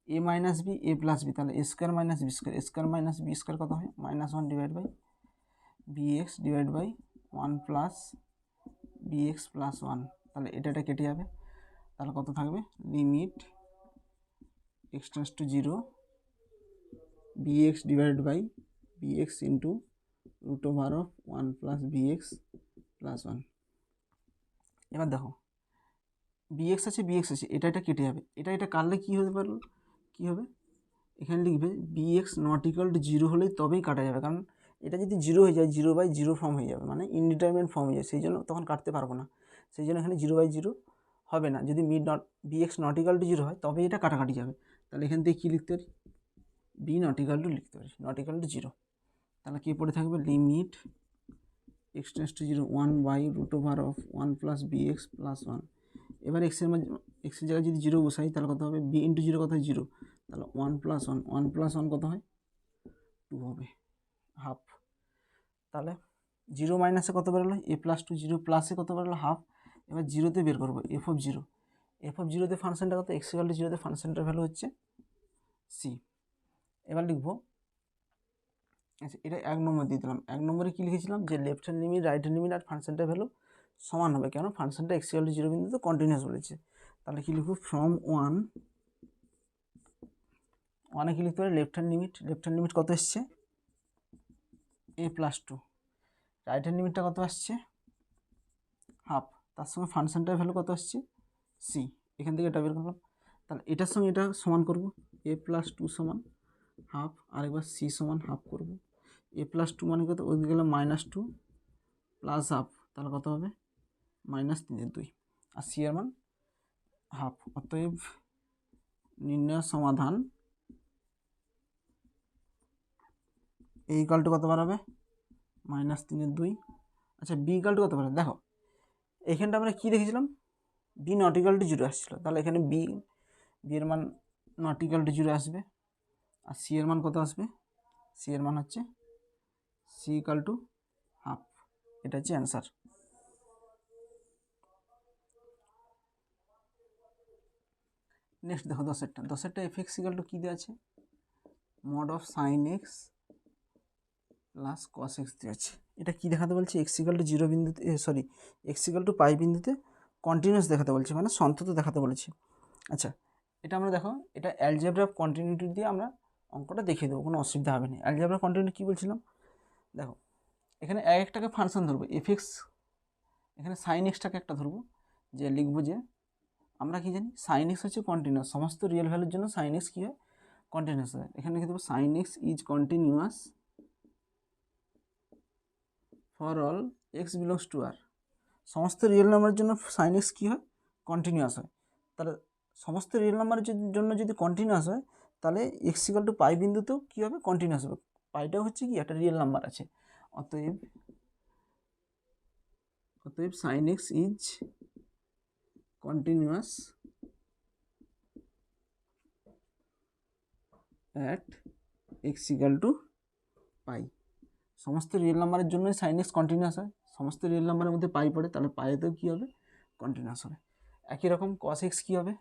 a minus b a plus b, তাহলে a square minus b square, a square minus b square কত হয় -1 divide by b x divide by 1 plus b x plus 1, তাহলে এটা কেটে যাবে, তাহলে কত থাকবে limit x tends to 0 b x divide by b x into root over of 1 plus b x plus 1। এবার দেখো বি এক্স আছে বি এক্স আছে, এটা কেটে যাবে, এটা কাটলে কী হতে পারলো, কী হবে, এখানে লিখবে b x not equal to 0 হলেই তবেই কাটা যাবে, কারণ এটা যদি 0 হয়ে যায় 0/0 ফর্ম হয়ে যাবে, মানে ইনডিটারমিনেট ফর্ম হয়ে যায়, সেই জন্য তখন কাটতে পারবো না, সেই জন্য এখানে 0/0 হবে না, যদি b x not equal to 0 হয় তবে এটা কাটাকাটি যাবে, তাহলে এখান থেকে কী লিখতে পারি, বি নট ইকুয়াল টু লিখতে পারি, নট ইকুয়াল টু 0, তাহলে কী পড়ে থাকবে লিমিট এক্স টেন্স টু 0 1/রুট over of 1 plus b x plus 1, এবার এক্সের জায়গায় যদি 0 বসাই তাহলে কত হবে, বি ইন্টু 0 কত হয় 0, তাহলে 1 প্লাস 1 প্লাস 1 কত হয় 2 হবে হাফ, তাহলে 0 মাইনাসে কত বেরোলো এ প্লাস 2, 0 প্লাসে কত বেরোলো হাফ, এবার 0তে বের করবো এফ অফ 0, এফ অফ 0তে ফাংশনটা কত, এক্স ইকুয়াল টু 0তে ফাংশনটার ভ্যালু হচ্ছে সি, এবার লিখবো, আচ্ছা এটা 1 নম্বর দিয়ে দিলাম, 1 নম্বরে কী লিখেছিলাম যে left hand limit right hand limit আর ফাংশনটার ভ্যালু সমান হবে, কেন ফাংশনটা এক্স ইকুয়াল টু 0 বিন্দুতে কন্টিনিউয়াস বলেছে, তাহলে কী লিখবো ফ্রম 1 কী লিখতে পারি লেফট হ্যান্ড লিমিট কত এসছে এ প্লাস 2, রাইট হ্যান্ড লিমিটটা কত আসছে হাফ, তার সঙ্গে ফাংশনটার ভ্যালু কত আসছে সি, এখান থেকে এটা বের করলাম, তাহলে এটার সঙ্গে এটা সমান করব, এ প্লাস 2 সমান হাফ, আরেকবার সি সমান হাফ করব, এ প্লাস 2 মানে কত, ওইদিকে গেলে -2 প্লাস হাফ, তাহলে কত হবে -3/2, আর সি এর মান হাফ, অতএব নির্ণয় সমাধান এ ইকুয়াল টু কত বাড়াবে -3/2, আচ্ছা বি ইকুয়াল টু কত বাড়াবে, দেখো এইখানটা আমরা কী দেখেছিলাম বি নট ইকুয়াল টু 0 আসছিলো, তাহলে এখানে বি এর মান নট ইকুয়াল টু 0 আসবে, আর সি এর মান কত আসবে, সি এর মান হচ্ছে সি ইকুয়াল টু হাফ, এটা হচ্ছে অ্যান্সার। নেক্সট দেখো 10এরটা এফ এক্স ইকুয়াল টু কী দেওয়া আছে, mod of sine x plus cos x দেওয়া আছে, এটা কী দেখাতে বলছে, এক্স ইকুয়াল টু 0 বিন্দুতে এক্স ইকুয়াল টু পাই বিন্দুতে কন্টিনিউয়াস দেখাতে বলছে, মানে সন্তত দেখাতে বলেছে। আচ্ছা এটা আমরা দেখো, এটা অ্যালজেব্রা অফ কন্টিনিউটি দিয়ে আমরা অঙ্কটা দেখিয়ে দেবো, কোনো অসুবিধা হবে না। অ্যালজেব্রা কন্টিনিউটি কী বলছিলাম, দেখো এখানে একটাকে ফাংশন ধরবো এফ এক্স, এখানে সাইন এক্সটাকে একটা ধরবো, যে লিখবো যে আমরা কি জানি সাইন এক্স হচ্ছে কন্টিনিউয়াস, সমস্ত রিয়েল ভ্যালুর জন্য সাইন এক্স কী হয় কন্টিনিউয়াস হয়, এখানে লিখে দেবো sine x is continuous for all x belongs to R, সমস্ত রিয়েল নাম্বারের জন্য সাইন এক্স কী হয় কন্টিনিউয়াস হয়, তাহলে সমস্ত রিয়েল নাম্বারের জন্য যদি কন্টিনিউয়াস হয় তাহলে এক্স ইকুয়াল টু পাই বিন্দুতেও কী হবে কন্টিনিউয়াস হবে, পাইটাও হচ্ছে কি একটা রিয়েল নাম্বার আছে, অতএব sine x is continuous at x equal to pi. সমস্ত রিয়েল নাম্বারের জন্য সাইন এক্স কন্টিনিউয়াস হয়, সমস্ত রিয়েল নাম্বারের মধ্যে পাই পড়ে, তাহলে পাইতেও কী হবে, কন্টিনিউয়াস হবে। একই রকম কস এক্স কী হবে,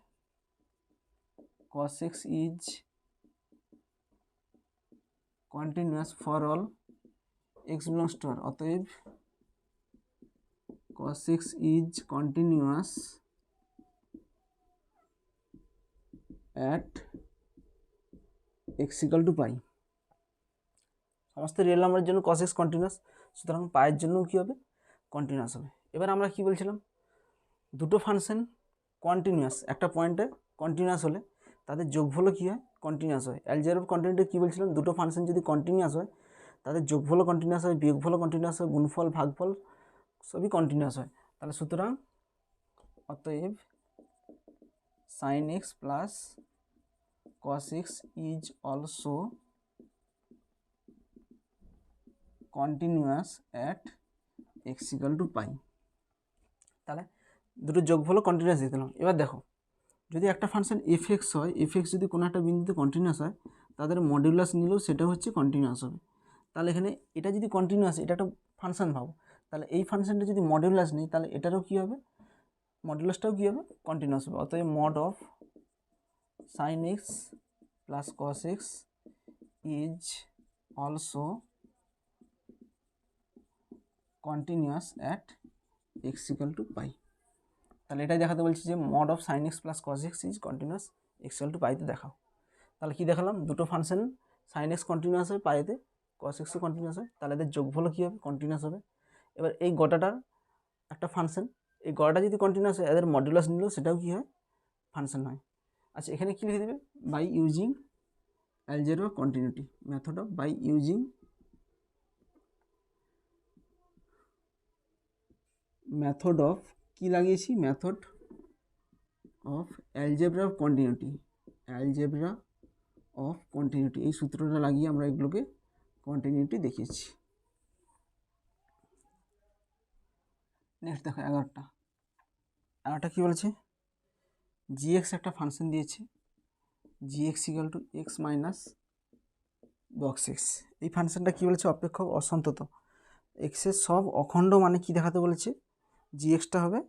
cos x is continuous for all x belongs to r, অতএব cos x is continuous at x equal to পাই। সমস্ত রিয়েল নাম্বারের জন্য cos x কন্টিনিউয়াস, সুতরাং পায়ের জন্য কী হবে, কন্টিনিউয়াস হবে। এবার আমরা কি বলছিলাম, দুটো ফাংশন কন্টিনিউয়াস একটা পয়েন্টে কন্টিনিউয়াস হলে তাদের যোগফলও কী হয়, কন্টিনিউয়াস হয়। অ্যালজেব্রা অফ কন্টিনিউটি কী বলছিলাম, দুটো ফাংশন যদি কন্টিনিউয়াস হয় তাদের যোগফলও কন্টিনিউয়াস হয়, বিয়োগফলও কন্টিনিউয়াস হয়, গুণফল ভাগফল সবই কন্টিনিউয়াস হয়। তাহলে সুতরাং অতএব sine x plus cos x is also continuous at x equal to pi. তাহলে দুটো যোগফলও কন্টিনিউয়াস দিয়ে দিলাম। এবার দেখো, যদি একটা ফাংশন এফ এক্স হয়, এফ এক্স যদি কোনো একটা বিন্দুতে কন্টিনিউয়াস হয়, তাদের মডিউলাস নিলেও সেটা হচ্ছে কন্টিনিউয়াস হবে। তাহলে এখানে এটা যদি কন্টিনিউয়াস, এটা একটা ফাংশন ভাবো, তাহলে এই ফাংশনটা যদি মডিউলাস নেই তাহলে এটারও কী হবে, মডুলাসটাও কী হবে, কন্টিনিউয়াস হবে। অতএব mod of sine x plus cos x is also continuous at x equal to pi. তাহলে এটাই দেখাতে বলছি যে mod of sine x plus cos x is continuous x equal to পাইতে দেখাও। তাহলে কী দেখালাম, দুটো ফাংশন সাইন এক্স কন্টিনিউয়াস হয় পাইতে, কস এক্সও কন্টিনিউয়াস হয়, তাহলে এদের যোগফলও কী হবে, কন্টিনিউয়াস হবে। এবার এই গোটাটার একটা ফাংশন, এই গড়াটা যদি কন্টিনিউয়াস হয় এদের মডুলাস নিলেও সেটাও কী হয়, ফাংশন হয়। আচ্ছা, এখানে কী লিখে দেবে, by using algebra continuity method of, by using method of, কী লাগিয়েছি, method of algebra of continuity, algebra of continuity, এই সূত্রটা লাগিয়ে আমরা এগুলোকে কন্টিনিউটি দেখিয়েছি। নেক্সট দেখো 11টা কী বলেছে, জি এক্স একটা ফাংশন দিয়েছে, g x equal to x minus box x. এই ফাংশনটা কী বলেছে, অপেক্ষক অসন্তত, এক্সের সব অখণ্ড মানে কি দেখাতে বলেছে, জি এক্সটা হবে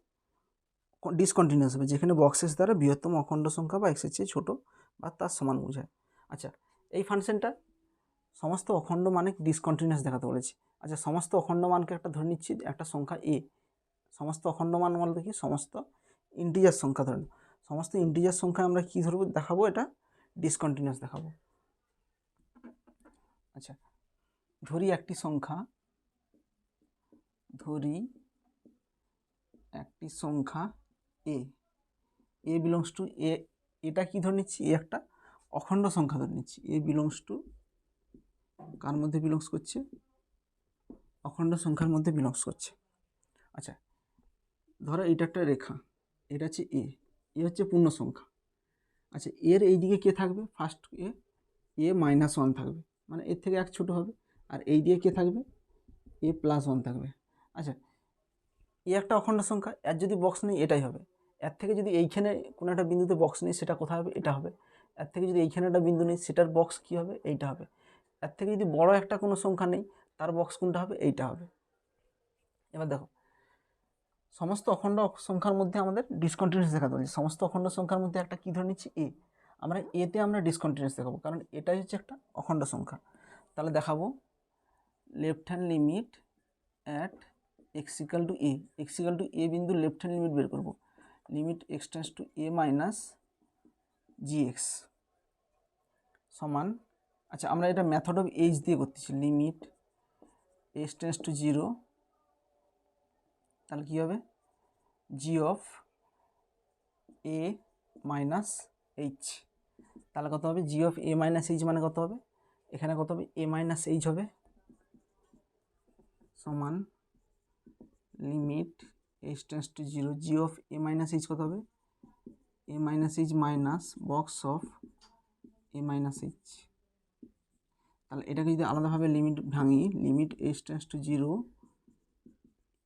ডিসকন্টিনিউয়াস হবে, যেখানে বক্স এক্স দ্বারা বৃহত্তম অখণ্ড সংখ্যা বা এক্সের চেয়ে ছোটো বা তার সমান বোঝায়। আচ্ছা, এই ফাংশনটা সমস্ত অখণ্ড মানে ডিসকন্টিনিউয়াস দেখাতে বলেছে। আচ্ছা, সমস্ত অখণ্ড মানকে একটা ধরে নিচ্ছি একটা সংখ্যা এ, সমস্ত অখণ্ড মান বলতে কি, সমস্ত ইন্টিজার সংখ্যা ধরে, সমস্ত ইন্টিজার সংখ্যা আমরা কী ধরবো, দেখাবো এটা ডিসকন্টিনিউয়াস দেখাবো। আচ্ছা, ধরি একটি সংখ্যা এ বিলংস টু এ, এটা কি ধরে নিচ্ছি, এ একটা অখণ্ড সংখ্যা ধরে নিচ্ছি, এ বিলংস টু কার মধ্যে বিলংস করছে, অখণ্ড সংখ্যার মধ্যে বিলংস করছে। আচ্ছা, ধরো এটা একটা রেখা, এটা হচ্ছে এ হচ্ছে পূর্ণ সংখ্যা। আচ্ছা, এর এই দিকে কে থাকবে, ফার্স্ট এ মাইনাস ওয়ান থাকবে, মানে এর থেকে এক ছোটো হবে, আর এই দিকে কে থাকবে, এ প্লাস ওয়ান থাকবে। আচ্ছা, এ একটা অখণ্ড সংখ্যা, এর যদি বক্স নেই এটাই হবে, এর থেকে যদি এইখানে কোনো একটা বিন্দুতে বক্স নেই সেটা কোথায় হবে, এটা হবে, এর থেকে যদি এইখানে একটা বিন্দু নেই সেটার বক্স কী হবে, এইটা হবে, এর থেকে যদি বড় একটা কোনো সংখ্যা নেই তার বক্স কোনটা হবে, এইটা হবে। এবার দেখো, সমস্ত অখণ্ড সংখ্যার মধ্যে আমাদের ডিসকন্টিনিউয়াস দেখাতে বলছি, সমস্ত অখণ্ড সংখ্যার মধ্যে একটা কী ধরে নিচ্ছি, এ, আমরা এতে আমরা ডিসকন্টিনিউয়াস দেখাবো কারণ এটাই হচ্ছে একটা অখণ্ড সংখ্যা। তাহলে দেখাবো left hand limit at x equal to a, x equal to a বিন্দু লেফট হ্যান্ড লিমিট বের করবো, limit x tends to a minus g x সমান, আচ্ছা আমরা এটা মেথড অফ এইচ দিয়ে করতেছি, limit x tends to zero, তাহলে কী হবে, g of a minus h, তাহলে কত হবে, g of a minus h মানে কত হবে, এখানে কত হবে, এ মাইনাস এইচ হবে, সমান limit h tends to zero, g of a minus h কত হবে, a minus h minus box of a minus h. তাহলে এটাকে যদি আলাদাভাবে লিমিট ভাঙি, limit h tends to zero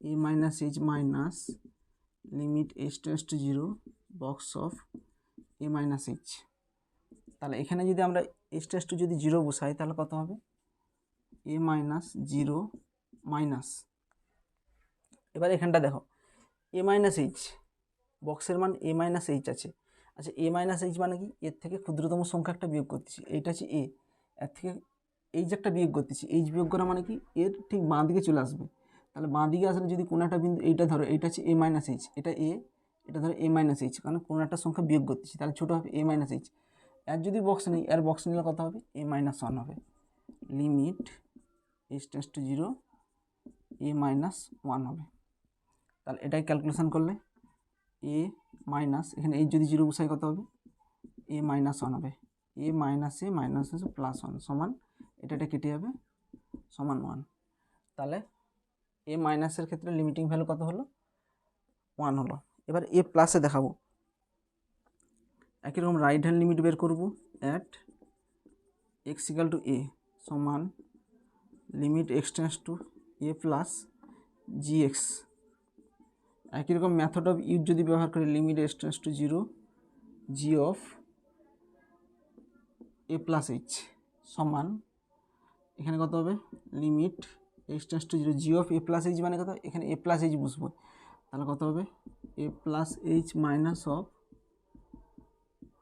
a minus h minus limit h tends to zero box of a minus h. তাহলে এখানে যদি আমরা এইচ টেন্ডস টু যদি 0 বসাই তাহলে কত হবে এ মাইনাস 0 মাইনাস, এবার এখানটা দেখো এ মাইনাস এইচ, বক্সের মান এ মাইনাস এইচ আছে। আচ্ছা এ মাইনাস এইচ মানে কি, এর থেকে ক্ষুদ্রতম সংখ্যা একটা বিয়োগ করতেছি, এইটা হচ্ছে এ, এর থেকে এইচ একটা বিয়োগ করতেছি, এইচ বিয়োগ করা মানে কি এর ঠিক বাঁ দিকে চলে আসবে। তাহলে বাঁ দিকে আসলে যদি কোনো একটা বিন্দু, এইটা ধরো এইটা হচ্ছে এ মাইনাস এইচ, এটা এ, এটা ধরো এ মাইনাস এইচ, কারণ কোনো একটা সংখ্যা বিয়োগ করতেছি, তাহলে ছোটো হবে এ মাইনাস এইচ। এর যদি বক্স নেই, এর বক্স নিলে কত হবে এ মাইনাস 1 হবে। Limit H tends to 0 a minus 1 হবে। তাহলে এটাই ক্যালকুলেশন করলে এ মাইনাস, এখানে এইচ যদি 0 বসাই কত হবে এ মাইনাস 1 হবে। A minus A minus plus 1 সমান, এটা কেটে যাবে সমান 1। তাহলে এ মাইনাসের ক্ষেত্রে লিমিটিং ভ্যালু কত হলো 1 হলো। এবার এ প্লাসে দেখাবো, একই রকম রাইট হ্যান্ড লিমিট বের করব, অ্যাট এক্স ইকাল টু এ সমান limit x tends to a plus g x. একই রকম মেথড অফ ইউজ যদি ব্যবহার করি, limit x tends to 0 G of a plus h সমান, এখানে কত হবে limit x tends to 0 G of a plus h মানে কত, এখানে এ প্লাস এইচ বসবো, তাহলে কত হবে a plus h minus of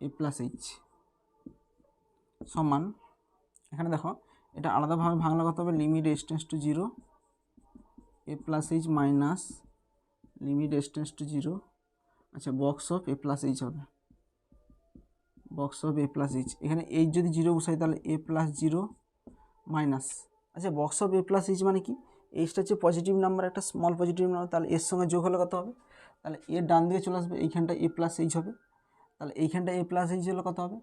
a plus h সমান, এখানে দেখো এটা আলাদাভাবে ভাঙলে কত হবে limit x tends to 0 a plus h minus limit x tends to 0, আচ্ছা box of a plus h হবে, box of a plus h. এখানে এইচ যদি 0 বসাই তাহলে এ প্লাস 0 মাইনাস, আচ্ছা box of a plus h মানে কি, এইচটা হচ্ছে পজিটিভ নাম্বার, একটা স্মল পজিটিভ নাম্বার, তাহলে এর সঙ্গে যোগ হলে কত হবে, তাহলে এর ডান দিকে চলে আসবে, এইখানটা এ প্লাস এইচ হবে, তাহলে এইখানটা এ প্লাস এইচ হলে কত হবে,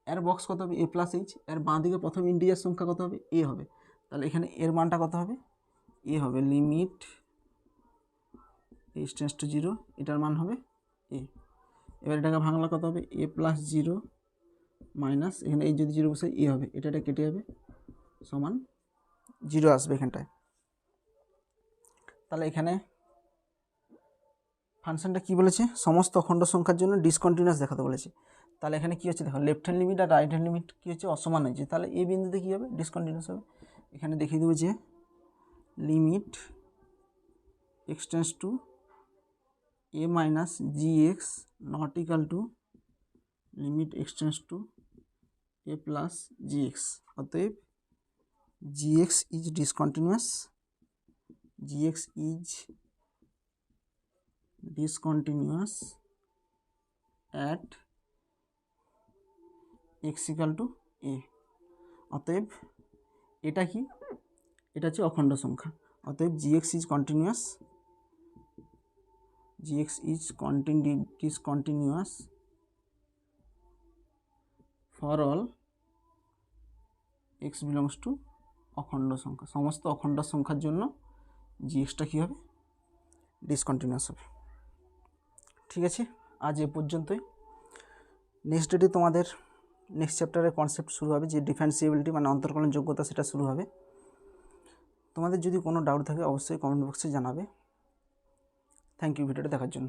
এর বক্স কত হবে এ প্লাস এইচ, এর বাঁ দিকে প্রথম ইন্টিজার সংখ্যা কত হবে এ হবে, তাহলে এখানে এর মানটা কত হবে এ হবে। লিমিট এইচ টেন্ডস টু 0, এটার মান হবে এ। এবার এটাকে ভাঙলে কত হবে এ প্লাস 0 মাইনাস, এখানে এই যদি 0 বসে এ হবে, এটা কেটে যাবে সমান 0 আসবে এখানটায়। তাহলে এখানে ফাংশনটা কি বলেছে, সমস্ত অখণ্ড সংখ্যার জন্য ডিসকন্টিনিউয়াস দেখাতে বলেছে। তাহলে এখানে কি হচ্ছে দেখো, লেফট হ্যান্ড লিমিট আর রাইট হ্যান্ড লিমিট কী হচ্ছে অসমান হয়েছে, তাহলে এই বিন্দুতে কী হবে ডিসকন্টিনিউয়াস হবে। এখানে দেখিয়ে দেবো যে limit x tends to a minus g x not equal to limit x tends to a plus g x, অতএব g x is discontinuous, g x is discontinuous at x equal to a, অতএব এটা কি, এটা হচ্ছে অখণ্ড সংখ্যা, অতএব gx is continuous, gx is discontinuous for all x belongs to অখণ্ড সংখ্যা, সমস্ত অখণ্ড সংখ্যার জন্য gxটা কী হবে ডিসকন্টিনিউয়াস হবে। ঠিক আছে, আজ এ পর্যন্তই। নেক্সট ডেটে তোমাদের নেক্সট চ্যাপ্টারের কনসেপ্ট শুরু হবে, যে ডিফারেন্সিয়েবিলিটি মানে অন্তর্কলন যোগ্যতা, সেটা শুরু হবে। তোমাদের যদি কোনো ডাউট থাকে অবশ্যই কমেন্ট বক্সে জানাবে। থ্যাংক ইউ ভিডিওটা দেখার জন্য।